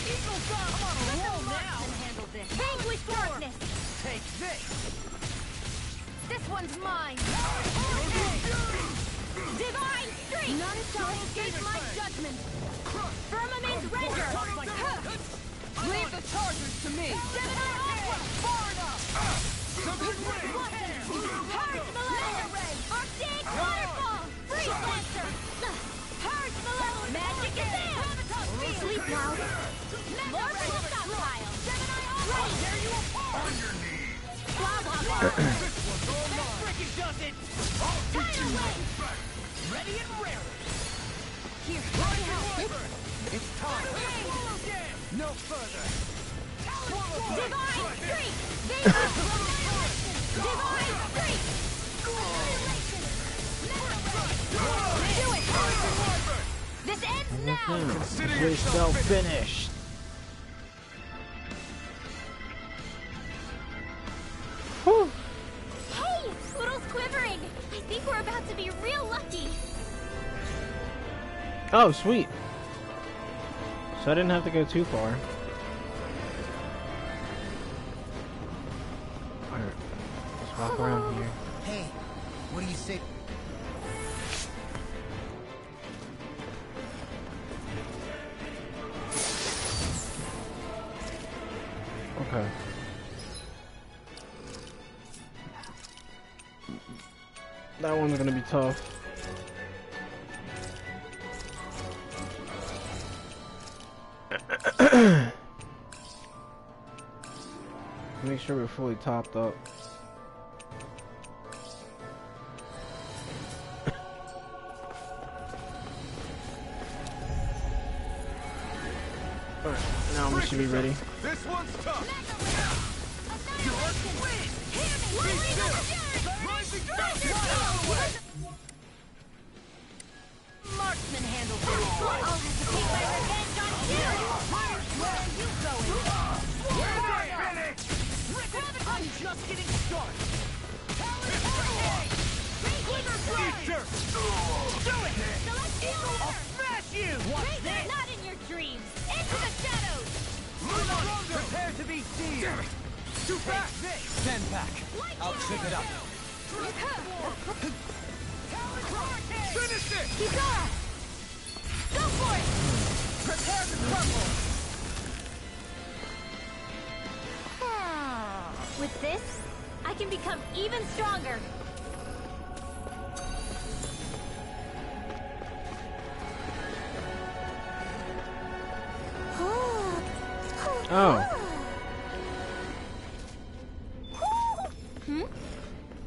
Eagle bomb! I'm on a roll now! Handle this. Vanquish darkness! Take this. This one's mine! Divine strength! None shall escape my judgment! Firmament render! Leave the chargers to me! Gemini Aqua! Far enough! Purge Malevolence! Arctic Waterfall! Freeze Lancer! Purge Malevolence! Magic Advance! Sleep now! Lord Stockpile! Gemini Aqua! Tear you apart! On your knees! Blah, blah, blah! Frickin' does it. Tidal Wave! Ready and rare. Here, try help! It's time. No further. Divine Streak! Vanquish Divine Streak! Do it! This ends now! Consider You're yourself so finished. Whew. Hey! Poodle's quivering! I think we're about to be real lucky! Oh, sweet. So I didn't have to go too far. Alright. Let's walk around here. Hey, what do you say? Okay. That one's gonna be tough. Make sure we're fully topped up. Alright, now we should be ready. This one's tough! Marksman handles this. I'll have to take my revenge on you! Where are you going? I'm just getting started. Do it! Celestial I'll smash you. What's this? Not in your dreams! Into the shadows! Prepare to be seared. Too fast! Stand back. I'll trip it up. Finish it! Kizara! Go for it! Prepare to crumble. With this, I I can become even stronger. Oh.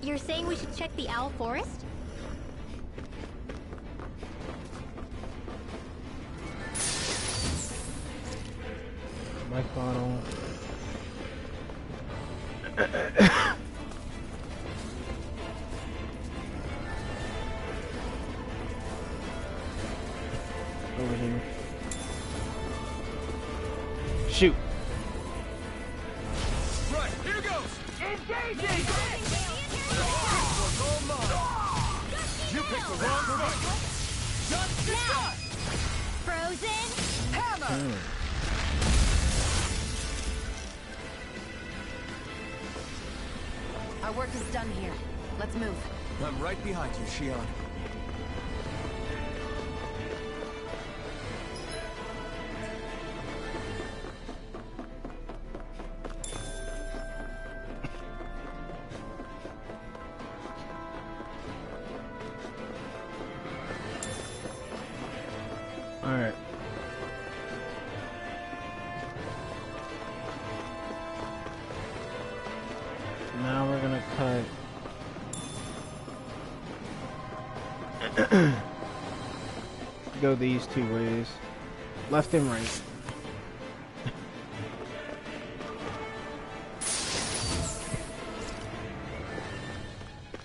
You're saying we should check the Owl Forest? Mic bottle. Over here. Shoot. Right, here goes! Engaging! You picked the wrong fight! Just now! Frozen hammer! Our work is done here. Let's move. I'm right behind you, Shion. Alright. Now we're gonna cut. Go these two ways. Left and right.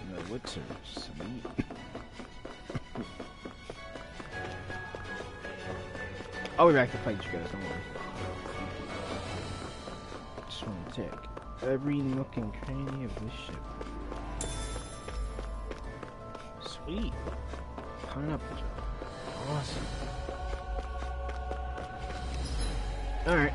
No, what's her sweet? I'll be back to fight you guys, don't worry. Just want to check every nook and cranny of this ship. Sweet. Pineapples are awesome. Alright.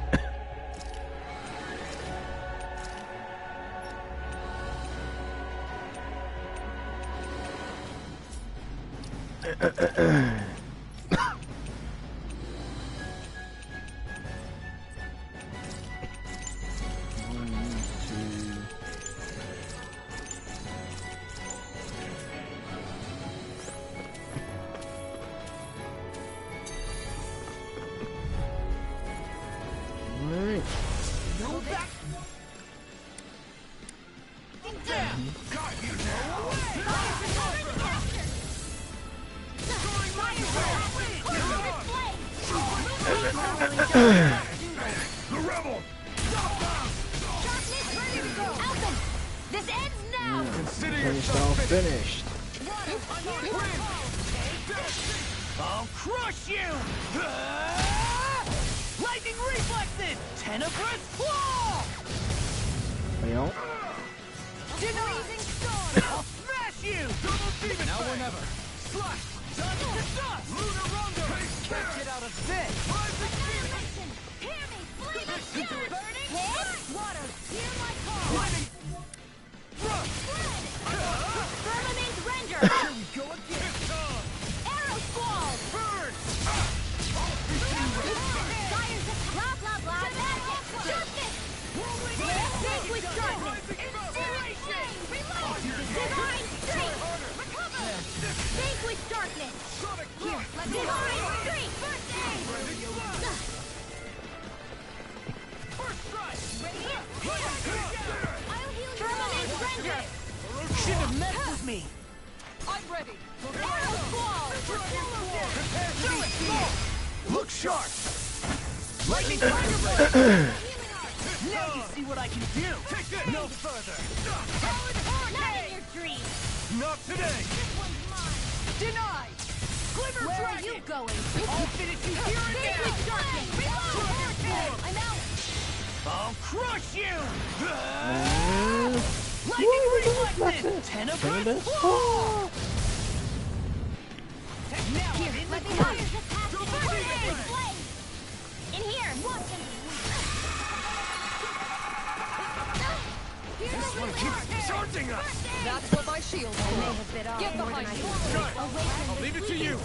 The rebel! This ends now! Consider Yourself finished. I'll crush you! Lightning reflexes! Tenebrous claw! Well, Freezing storm! I'll smash you! Double demon now or never! Slash! Dust to dust! Lunar rondo! Can't get out of this! Annihilation! Hear me! Flaming fury! Burning hit! Water! Hear my call! Firmament render! Here we go again! Arrow squall! Burn! Fire's a blah blah blah magic! Justice! Vanquish darkness! Inspiration! Reload! Divine strength! Recover! Vanquish darkness! Here, let me divine strength! First aid! First strike! I'll heal you! Firmament render! Shouldn't have messed with me! I'm ready! Arrow squall! Look sharp! Lightning fireball! Now you see what I can do! Take this! No further! Not in your dreams! Not today! This one's mine! Denied! Glimmer Where dragon! are you going? I'll finish you here and Vanquish now! darkness! Reload! I'm out! I'll crush you! Lightning reflexes! Tenebrous claw! Now Here, in let the me fight! fire this past flame! In here! Watch him! This one keeps charging us! That's what my shield I may for. have bit off Get more behind than I me. thought. Shut! I'll leave it to you!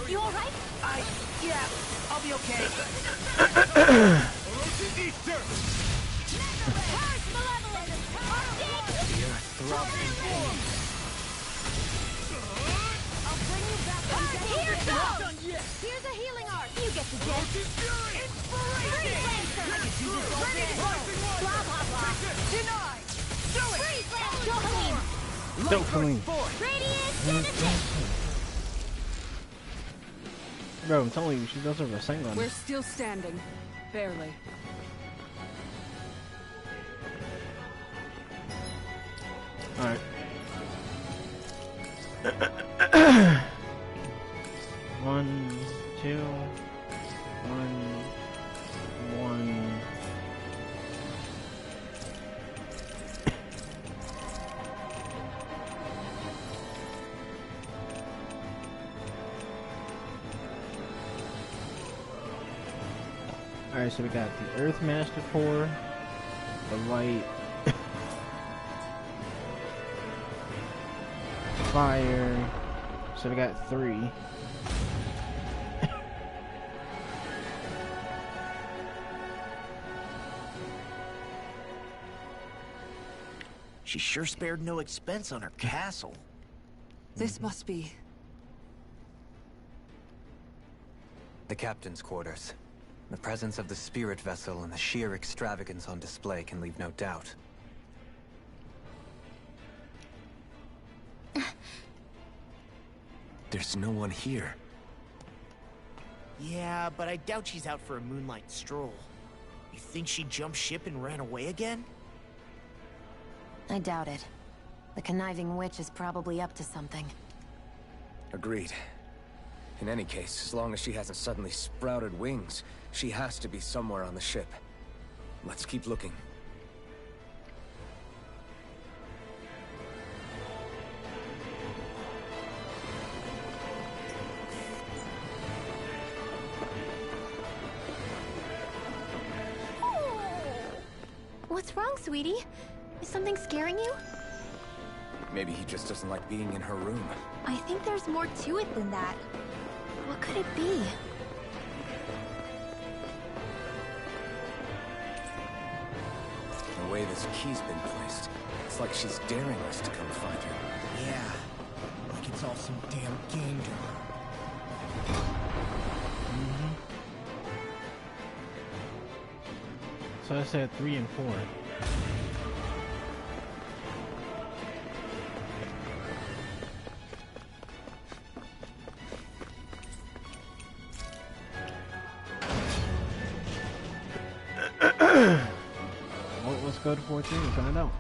You alright? Yeah, I'll be okay. Eat dirt! Purge malevolence! The earth throbs in pain. I'll bring you back. Here's Here's a healing art. You get the gist. Freeze Lancer! Blah blah blah. Denied. Freeze Lancer! Dopamine. Radiant Genesis! Bro, I'm telling you, she does have a single. We're still standing. Barely. Alright. One, two, one. Alright, so we got the Earth Master Core, the Light, Fire, so we got 3. She sure spared no expense on her castle. This must be... The captain's quarters. The presence of the spirit vessel and the sheer extravagance on display can leave no doubt. There's no one here. Yeah, but I doubt she's out for a moonlight stroll. You think she jumped ship and ran away again? I doubt it. The conniving witch is probably up to something. Agreed. In any case, as long as she hasn't suddenly sprouted wings, she has to be somewhere on the ship. Let's keep looking. What's wrong, sweetie? Is something scaring you? Maybe he just doesn't like being in her room. I think there's more to it than that. What could it be? The way this key's been placed, it's like she's daring us to come find her. Yeah, like it's all some damn game to her. So I said 3 and 4. Well, let's go to 14 and find out.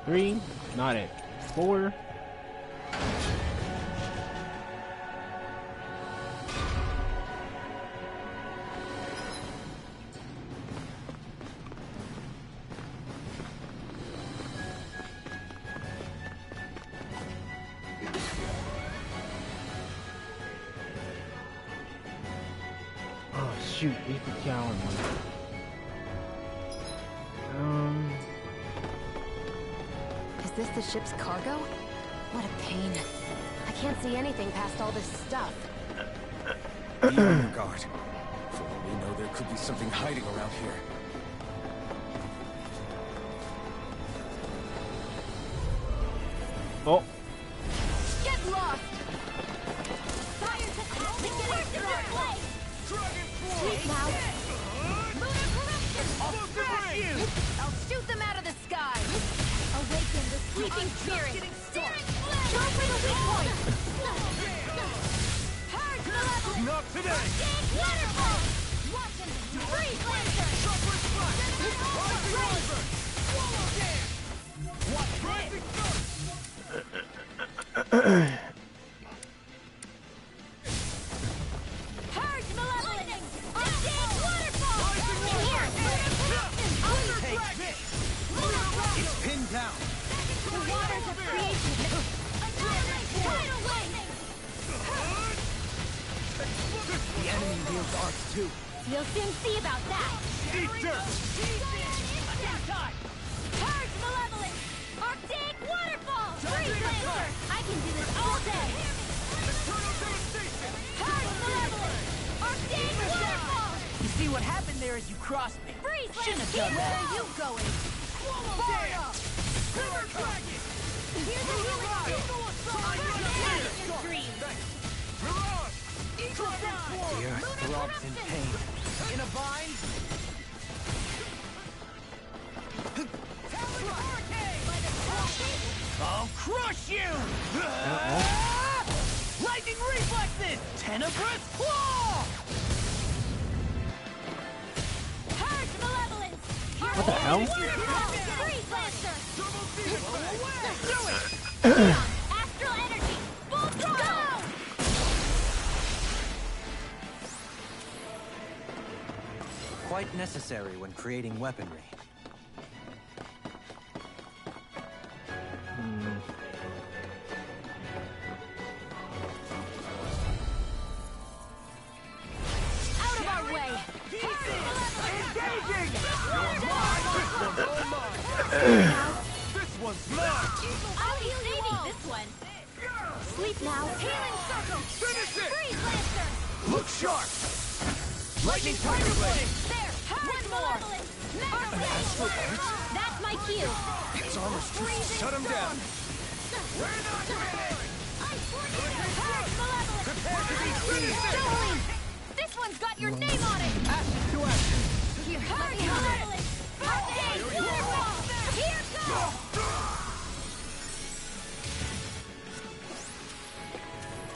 Three, not it. 4. Oh shoot, he's the coward one. Is this the ship's cargo? What a pain. I can't see anything past all this stuff. Be on your guard. For all we know, there could be something hiding around here. Oh. Get lost! Fire to get Sweet now! Lunar corruption! I'll smash you! I'll shoot them out of the sky! Awaken the sleeping spirit! Go for the weak point! Purge malevolence! Not today! Waterfall! Watch him! Freeze Lancer! Sharper splash! Rising riser! Swallow dance! Watch rising Purge malevolence! Undead waterfall! Here! Lunar corruption! Lunar rock! It's pinned down! The waters of creation! Annihilate! Tidal wave! The enemy wields arcs too. You'll soon see about that! Eat dirt! Purge malevolence! Arctic can do this all day! Hard malevolence! Arcane waterfall! You see what happened there is you crossed me. Freeze! Shouldn't have Where done that. are you going? Far enough. River dragon. Here's a healing Your dreams. The earth throbs in pain. In a bind. I'll crush you! Lightning reflexes! Tenebrous claw! Hard malevolence! What the hell? Freeze Lancer! Astral energy! Full throttle! Quite necessary when creating weaponry. Out of our way! This one's mine! I'll heal you all! This one! Sleep now! Healing circle! Finish it! Freeze Lancer! Look sharp! Lightning tiger blade! There! Hard malevolence! That's my cue! It's almost too... Shut him down! We're not ready! Hard malevolence! Prepare to be seized! Jolene! This one's got your name on it! Action to action! Here, hard malevolence! Arcane waterfall! Here goes!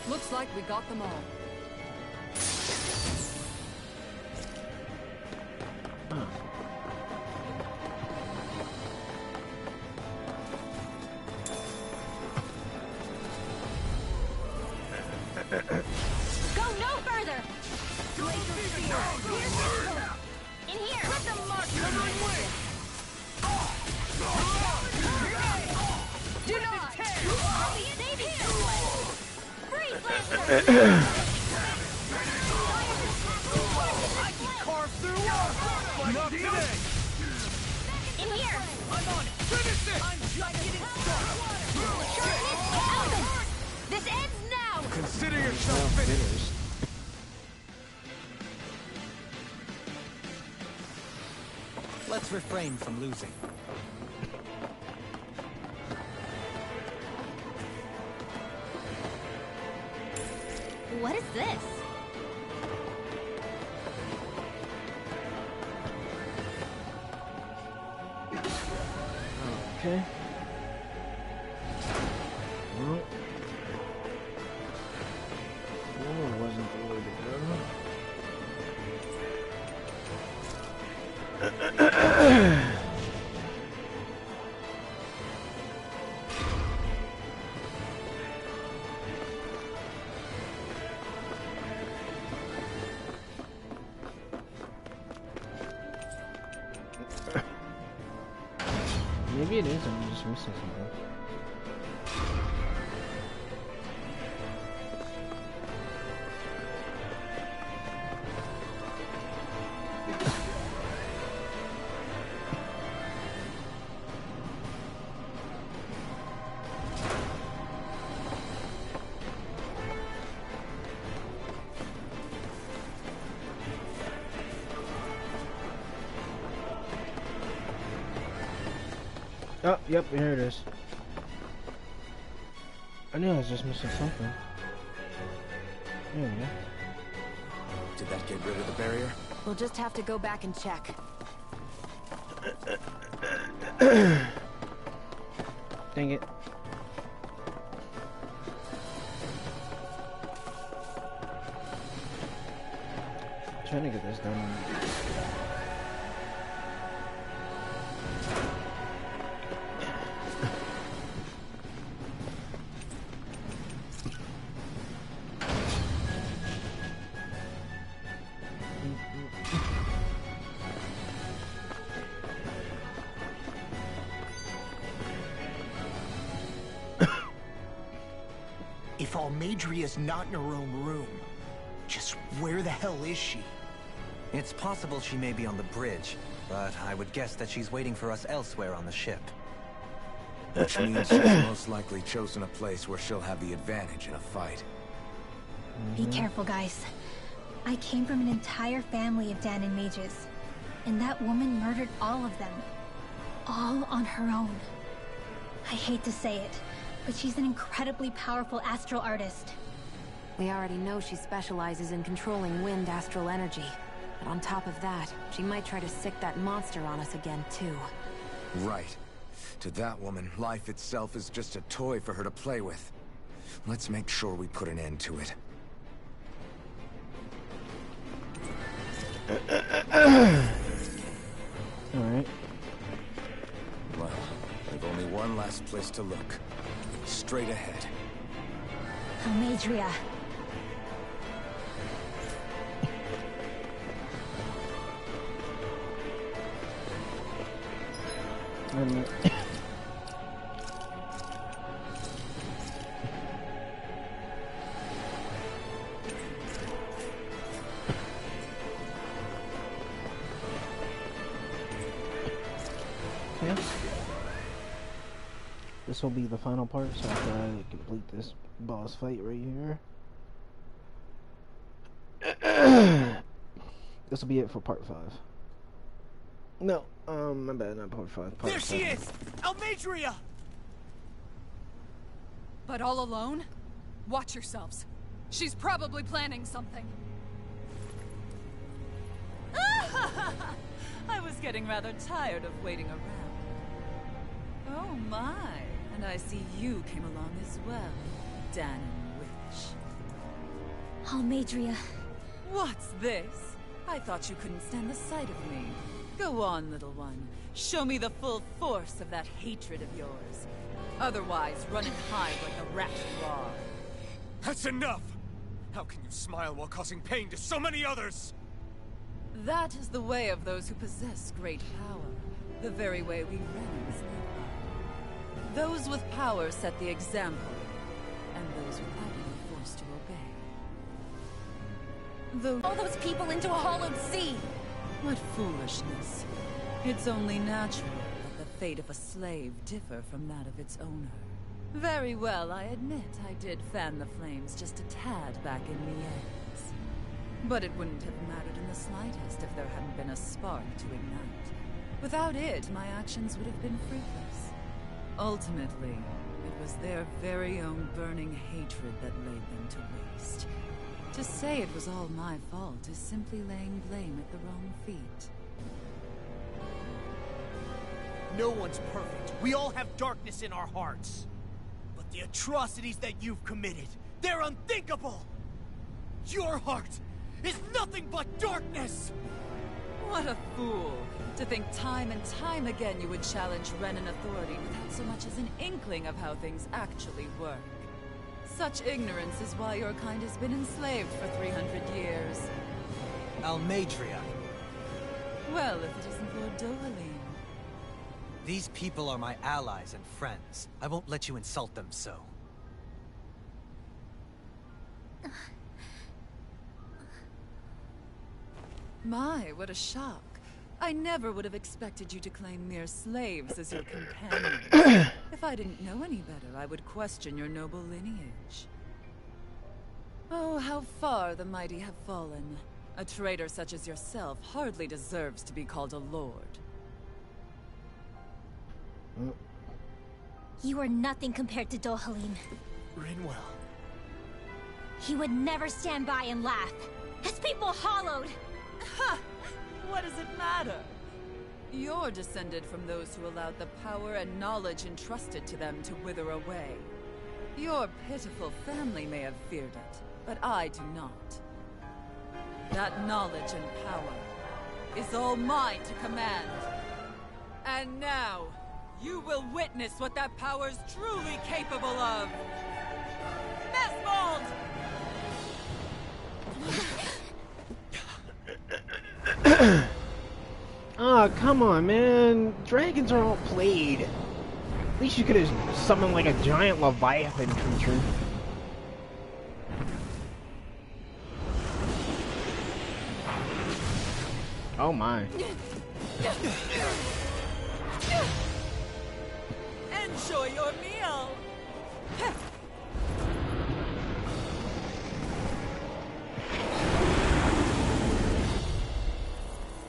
Looks like we got them all. Go no further! In here! Let them mark the way! Do not! I'll be saving this one! Freeze Lancer! I can carve through walls! Not today! In here! I'm on it! Finish it! I'm just getting started! Alvin! This ends now! Consider yourself finished. Let's refrain from losing. What is this? Okay. Well, that wasn't the way to go. Maybe it is, I'm just missing something. Oh, yep, here it is. I knew I was just missing something. There we go. Did that get rid of the barrier? We'll just have to go back and check. Dang it. Trying to get this done. If Almadria's not in her own room, just where the hell is she? It's possible she may be on the bridge, but I would guess that she's waiting for us elsewhere on the ship. Which means she's most likely chosen a place where she'll have the advantage in a fight. Be careful, guys. I came from an entire family of Danon mages, and that woman murdered all of them. All on her own. I hate to say it, but she's an incredibly powerful astral artist. We already know she specializes in controlling wind astral energy. But on top of that, she might try to sick that monster on us again, too. Right. To that woman, life itself is just a toy for her to play with. Let's make sure we put an end to it. Alright. Well, we've only one last place to look. Straight ahead. Almeidria. Okay. This will be the final part, so after I complete this boss fight right here. This will be it for part 5. No, my bad, not part 5. Part there she 7. is! Almeidria! But all alone? Watch yourselves. She's probably planning something. I was getting rather tired of waiting around. Oh my, and I see you came along as well, Danon Witch. Almeidria. What's this? I thought you couldn't stand the sight of me. Go on, little one. Show me the full force of that hatred of yours. Otherwise, run and hide like the rat you are. That's enough! How can you smile while causing pain to so many others? That is the way of those who possess great power. The very way we Renans live by. Those with power set the example, and those without it are forced to obey. All those people into a hollowed sea! What foolishness. It's only natural that the fate of a slave differ from that of its owner. Very well, I admit I did fan the flames just a tad back in Mien's. But it wouldn't have mattered in the slightest if there hadn't been a spark to ignite. Without it, my actions would have been fruitless. Ultimately, it was their very own burning hatred that laid them to waste. To say it was all my fault is simply laying blame at the wrong feet. No one's perfect. We all have darkness in our hearts. But the atrocities that you've committed, they're unthinkable! Your heart is nothing but darkness! What a fool! To think time and time again you would challenge Renan authority without so much as an inkling of how things actually work. Such ignorance is why your kind has been enslaved for 300 years. Almeidria. Well, if it isn't Lord Dohalim. These people are my allies and friends. I won't let you insult them so. My, what a shock. I never would have expected you to claim mere slaves as your companions. If I didn't know any better, I would question your noble lineage. Oh, how far the mighty have fallen. A traitor such as yourself hardly deserves to be called a lord. You are nothing compared to Dohalim. Rinwell. He would never stand by and laugh. His people hollowed! Ha! What does it matter? You're descended from those who allowed the power and knowledge entrusted to them to wither away. Your pitiful family may have feared it, but I do not. That knowledge and power is all mine to command. And now, you will witness what that power's truly capable of. Nesmold! Oh, come on, man. Dragons are all played. At least you could have summoned like a giant Leviathan creature. Oh my. And Enjoy your meal.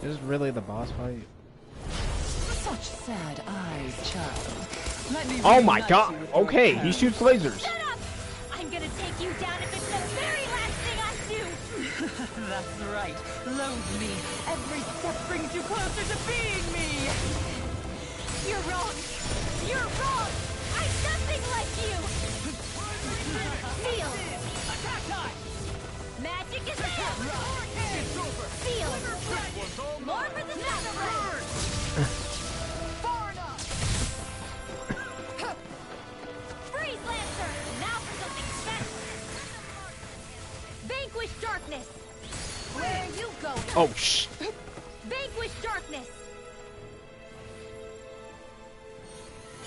Is this really the boss fight? Such sad eyes, child. Let me Oh my reunite god! you with your Okay, he parents. shoots lasers. Shut up! I'm gonna take you down if it's the very last thing I do! That's right. Loathe me. Every step brings you closer to being me. You're wrong! You're wrong! I'm nothing like you! Seal! Attack time! Magic is out! It's over! Seal! This one's all More for the sacrifice! Far enough! Freeze Lancer! Now for something special! Vanquish darkness! Where are you going? Oh shh! Vanquish darkness!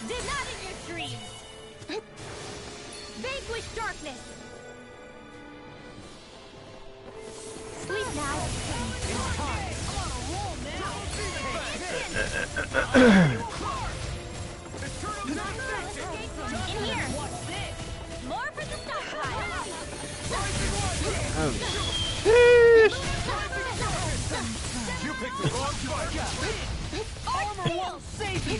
Not in your dreams! Vanquish darkness! Sleep now! In here! More for the stockpile! Oh sheesh! You picked the wrong fight! Armor won't save you.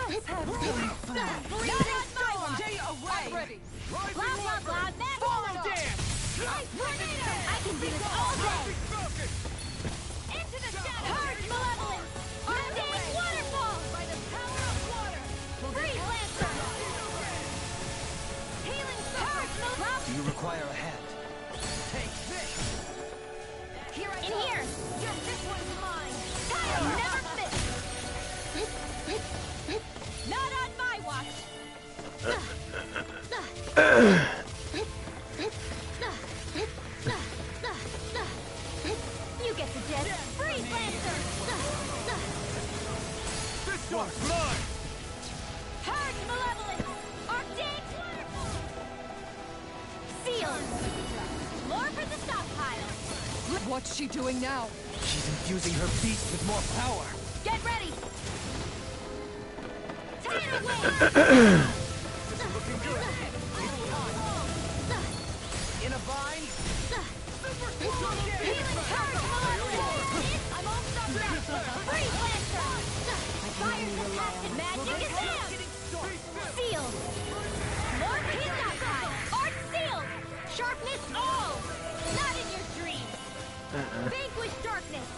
Let's have some fun! Not on my watch! I'm ready. Blah blah blah, that's Follow Dan! I can do this all day! Into the shadow! Purge malevolence! Arcane waterfall! By the power of water! Freeze Lancer! Healing purge malevolence! Do you require a hand? Take this! Here I go! In here! This one's mine! I'll never miss! Not on my watch! You get the jet! Freeze Lancer! This one's mine! Purge malevolence! Arcane waterfall! Seal! More for the stockpile! What's she doing now? She's infusing her beast with more power. Get ready! Tie it away! Looking good! In a bind? Healing purge malevolence! I'm all stuck up! Freeze Lancer! Fire's the passive magic is in! Seal! More for the stockpile! Art sealed! Sharpness all! Not in your dreams! Vanquish darkness!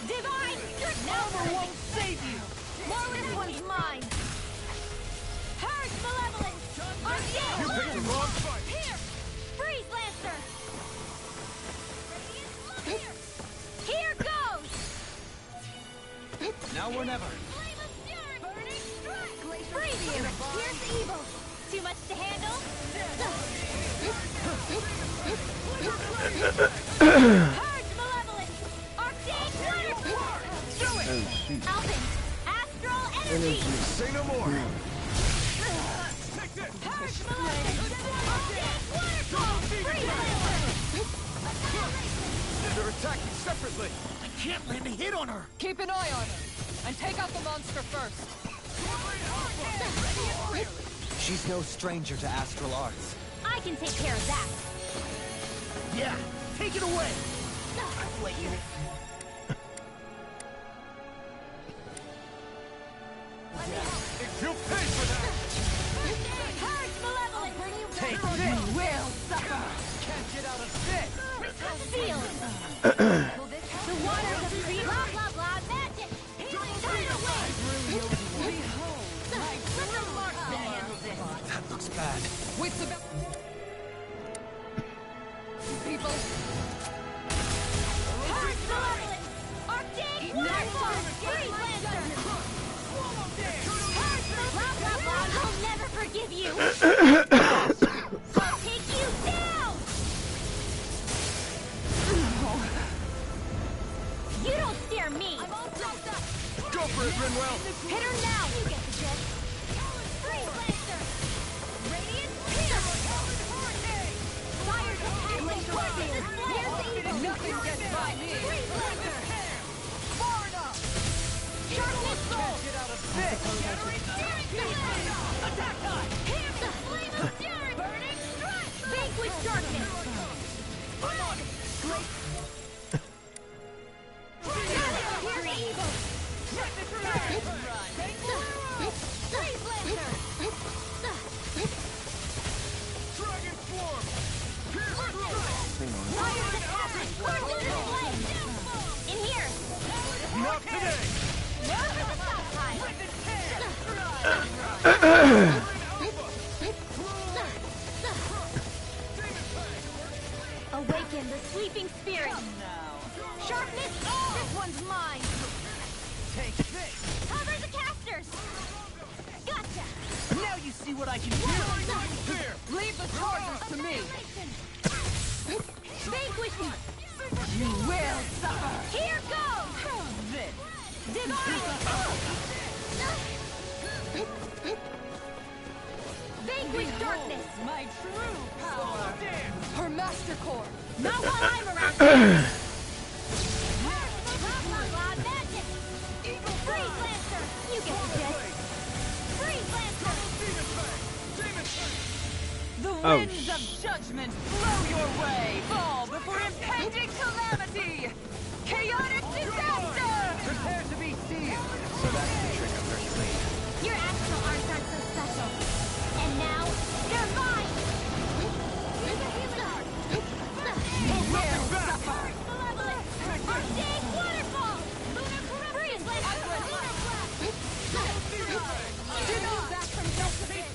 Divine strength! Armor won't save you! More this one's mine! Purge malevolence! You picked the wrong fight! Here! Freeze Lancer! Here goes! Now or never! Flame of fury! Burning strike! Freeze you! Here's evil! Too much to handle? Purge malevolence! Arcane waterfall! Do it! Oh shoot! Alvin! Astral energy! Say no more! Take this! Purge malevolence! Arcane waterfall! Freeze Lancer! They're attacking separately! I can't land a hit on her! Keep an eye on her. And take out the monster first. She's no stranger to astral arts. I can take care of that! Yeah! Take it away! I'll let you. If you pay for that! Purge malevolence! Take You this! will suffer! Can't get out of this! Sealed! The waters of free blah blah blah magic! Healing tide away! Let the marksman handle this! That looks bad. Wits about... People, Purge malevolence! Arcane waterfall! Freeze Lancer! Purge blah blah blah! I'll never forgive you! I'll take you down! You don't scare me! I'm all dressed up! Go for it, Rinwell! Hit her now! You get the jet! Freeze Lancer! Radiant Spear! Fire to pass and here's evil! nothing gets by me. Freeze Lancer! Far enough! Sharpness soul! Get out of Awaken the sleeping spirit. Sharpness. This one's mine. Take this. Cover the casters. Gotcha. Now you see what I can do. Leave the charges to me. Vanquishing. You will suffer. Here goes. This. Divine. Vanquish darkness. My true power. Her master core. Not while I'm around. Blah, blah, blah, magic. Freeze Lancer. You get the gist. Freeze Lancer. The winds of judgment blow your way. Fall before impending calamity. Chaotic disaster. Prepare to be sealed. So that's the trick up her sleeve. Your astral arts aren't so special. And now, they're mine! You will suffer. Archaic waterfall! Lunar Freeze Lancer! Get me back from justice!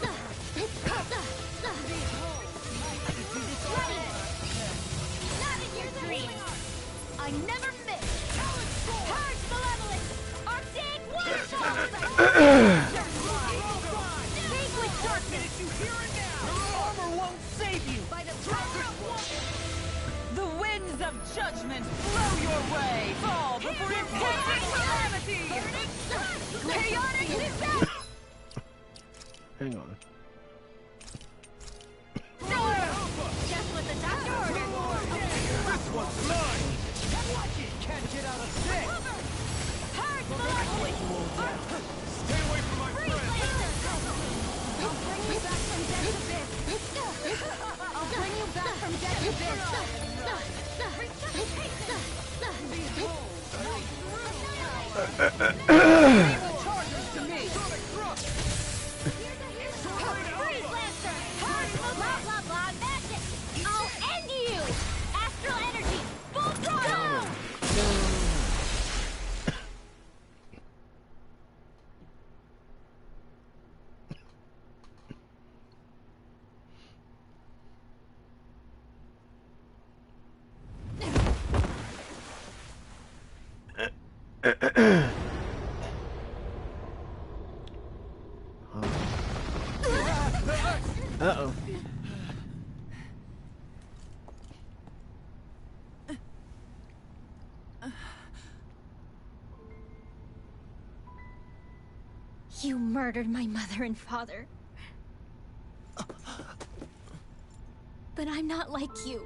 Not in your dreams! I never miss! Purge Malevolence! Archaic waterfall! Vanquish darkness! Armor won't save you. By the power of one! The winds of judgment blow your way. Fall before impending calamity. Chaotic disaster. Hang on. Just what the doctor ordered! This one's mine. Watch it. Can't get out of this. Purge Malevolence! Stay away from my Freeze friend. Lancer! I'll bring you back from death's abyss! I'll bring you back from death's abyss! To me. Freeze Lancer! Blah, blah, blah, magic! I'll end you! Astral energy! Full throttle! Uh-oh. You murdered my mother and father. But I'm not like you.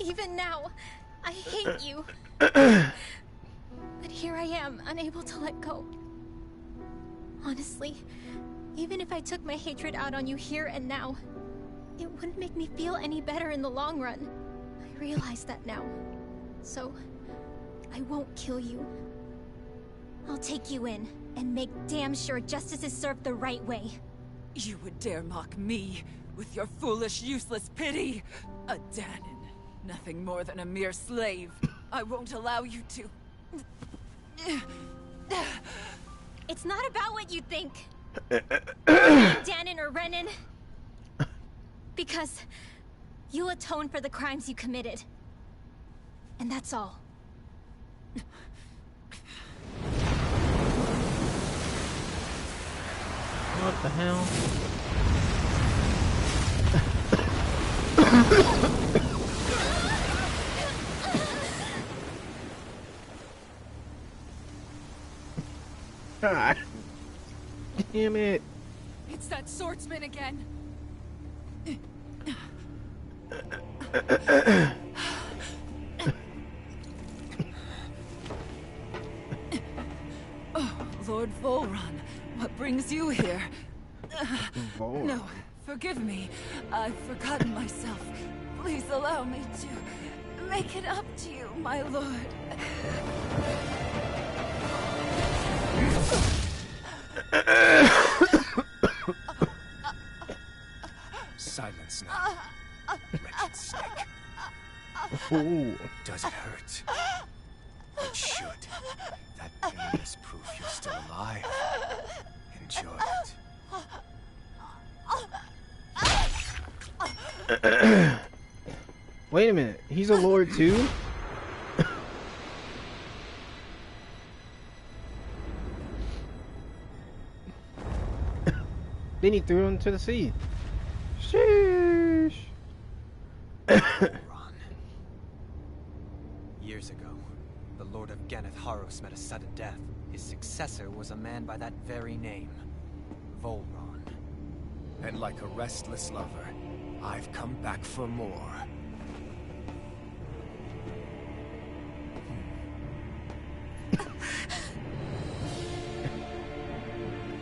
Even now, I hate you. But here I am, unable to let go. Honestly, even if I took my hatred out on you here and now, it wouldn't make me feel any better in the long run. I realize that now. So, I won't kill you. I'll take you in and make damn sure justice is served the right way. You would dare mock me with your foolish, useless pity? A Danon, nothing more than a mere slave. I won't allow you to. It's not about what you think. Danon or Renan. Because you'll atone for the crimes you committed. And that's all. What the hell? God. Damn it. It's that swordsman again. Oh, Lord Volron, what brings you here? No, forgive me. I've forgotten myself. Please allow me to make it up to you, my lord. Silence now, wretched snake. Ooh. Does it hurt? It should. That pain is proof you're still alive. Enjoy it. Wait a minute, he's a lord too? Then he threw him into the sea. Sheesh. Years ago, the Lord of Ganeth Haros met a sudden death. His successor was a man by that very name, Volron. And like a restless lover, I've come back for more.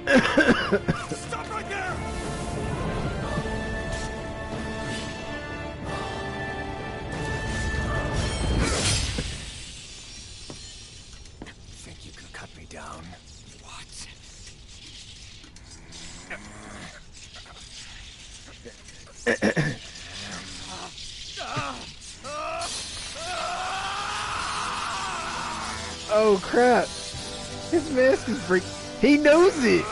Stop right there! Think you can cut me down? What? Oh crap! His mask is breaking. He knows it!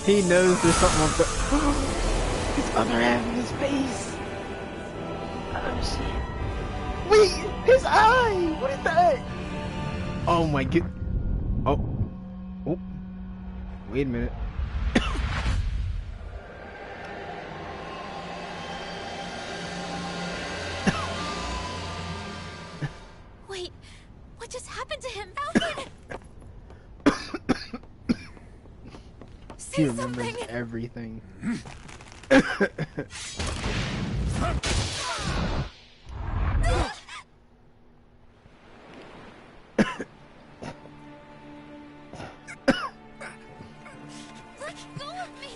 He knows there's something on the his other half of his face! Oh shit. Wait! His eye! What is that? Oh my god. Oh. Oh. Wait a minute. Wait, what just happened to him? Alfred! He Say remembers something! everything. Let go of me!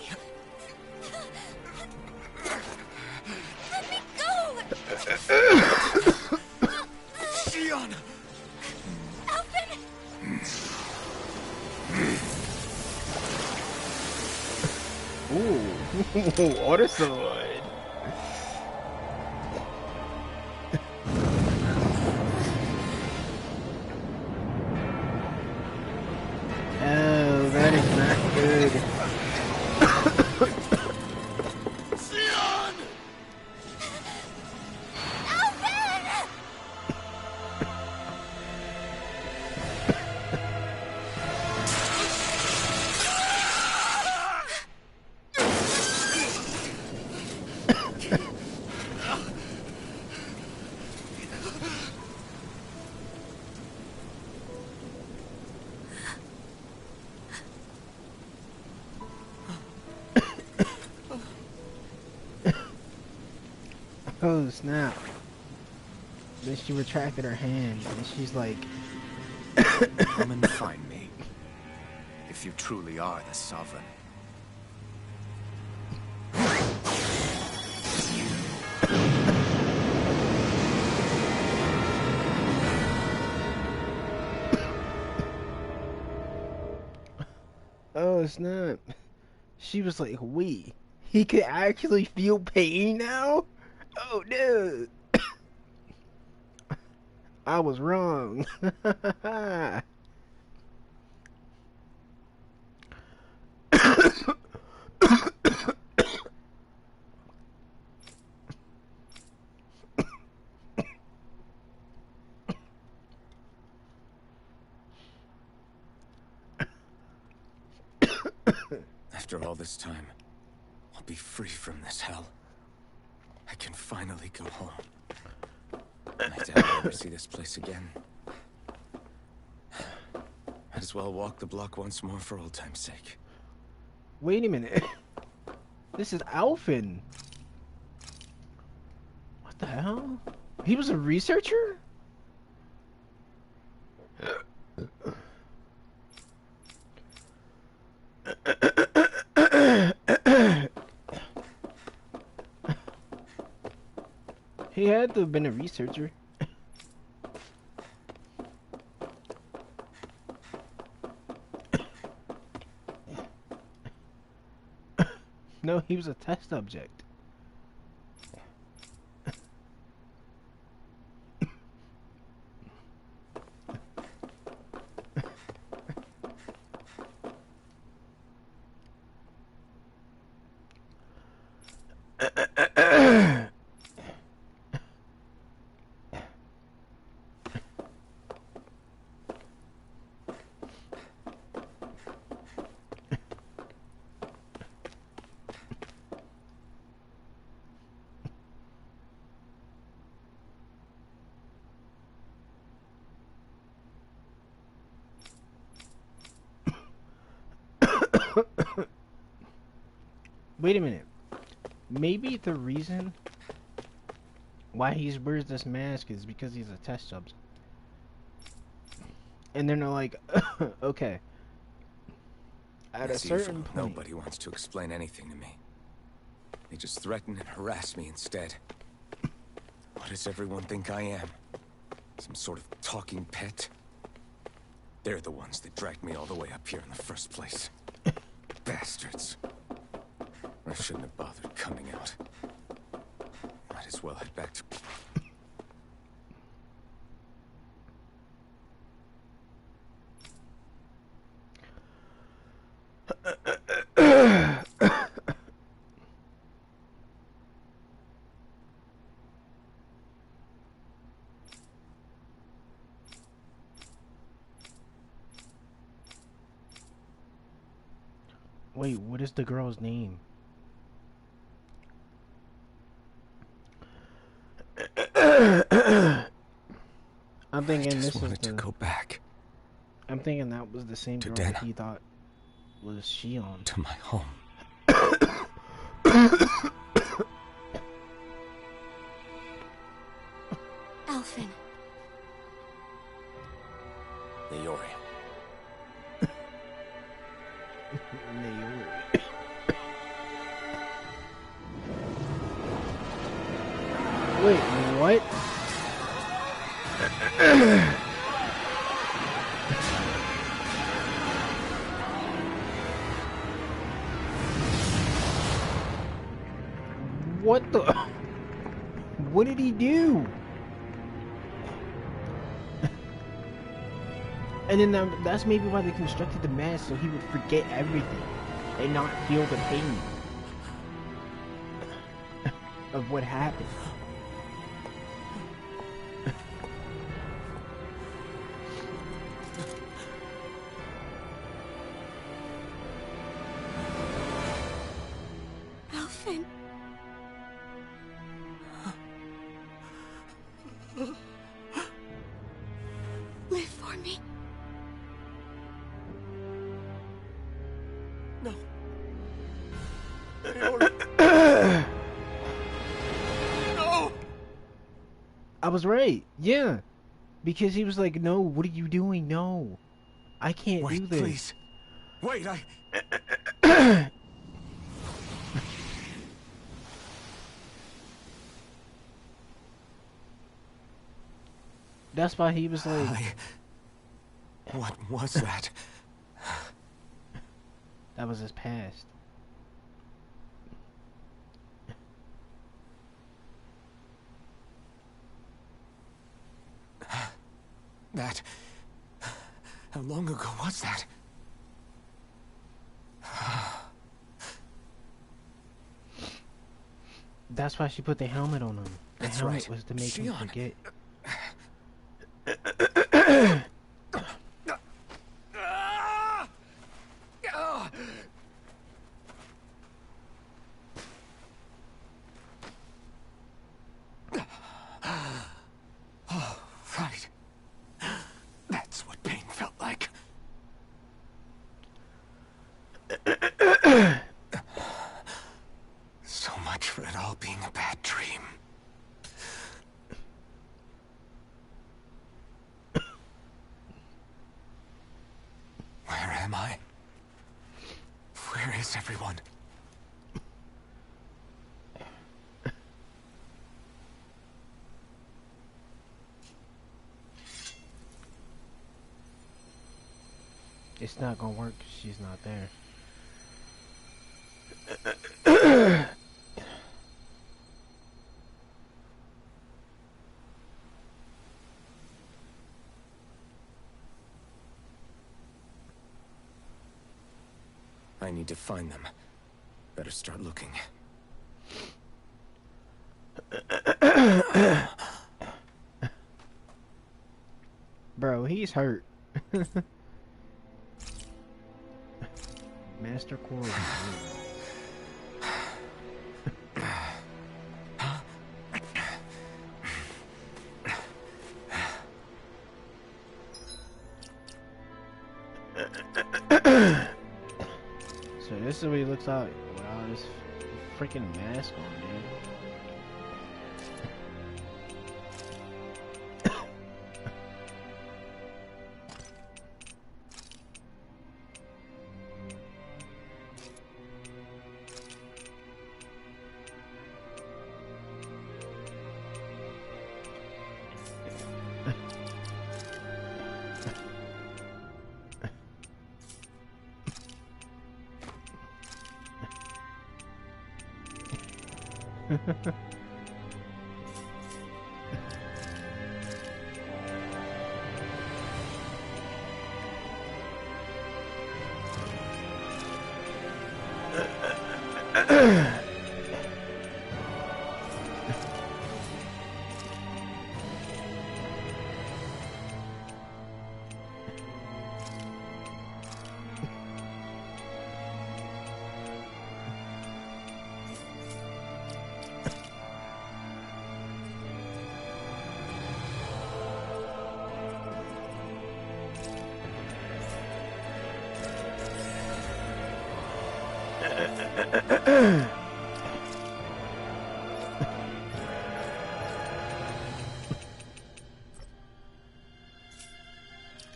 Let me go! Xion! Alfred! Ooh. Water sword. Oh, that is not good. Xion! Alfred! Oh snap. Then she retracted her hand and she's like, Come and find me. If you truly are the Sovereign. oh snap. She was like, wait, he could actually feel pain now? Oh no. I was wrong. After all this time, I'll be free from this hell. I can finally go home. I doubt I'll ever see this place again. Might as well walk the block once more for old time's sake. Wait a minute. This is Alfin. What the hell? He was a researcher? He had to have been a researcher. No, he was a test subject. Wait a minute. Maybe the reason why he wears this mask is because he's a test subject. And then they're like, okay. At a certain point, nobody wants to explain anything to me. They just threaten and harass me instead. What does everyone think I am? Some sort of talking pet? They're the ones that dragged me all the way up here in the first place. Bastards. I shouldn't have bothered coming out. Might as well head back to... wait, what is the girl's name? I'm thinking this is to go back. I'm thinking that was the same girl that he thought was Shion. To my home. Alphen. Naori. Naori. Wait, what? What the? What did he do? And then that's maybe why they constructed the mask, so he would forget everything and not feel the pain of what happened. Alphen. Live for me. No. No. I was right. Yeah. Because he was like, no, what are you doing? No. I can't do this. Please. Wait, That's why he was like... What was that? That was his past. That... How long ago was that? That's why she put the helmet on him. The That's helmet right. was to make him forget. Oh, right. That's what pain felt like. So much for it all being a bad dream. Where am I? Where is everyone? It's not gonna work 'cause she's not there. I need to find them. Better start looking. Bro, he's hurt. Master Core. So this This is what he looks like without his freaking mask on, dude.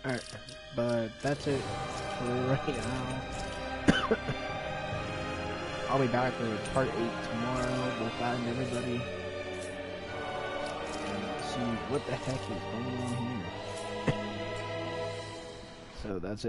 Alright, but that's it for right now. I'll be back with part 8 tomorrow. We'll find everybody and see what the heck is going on here. So that's it.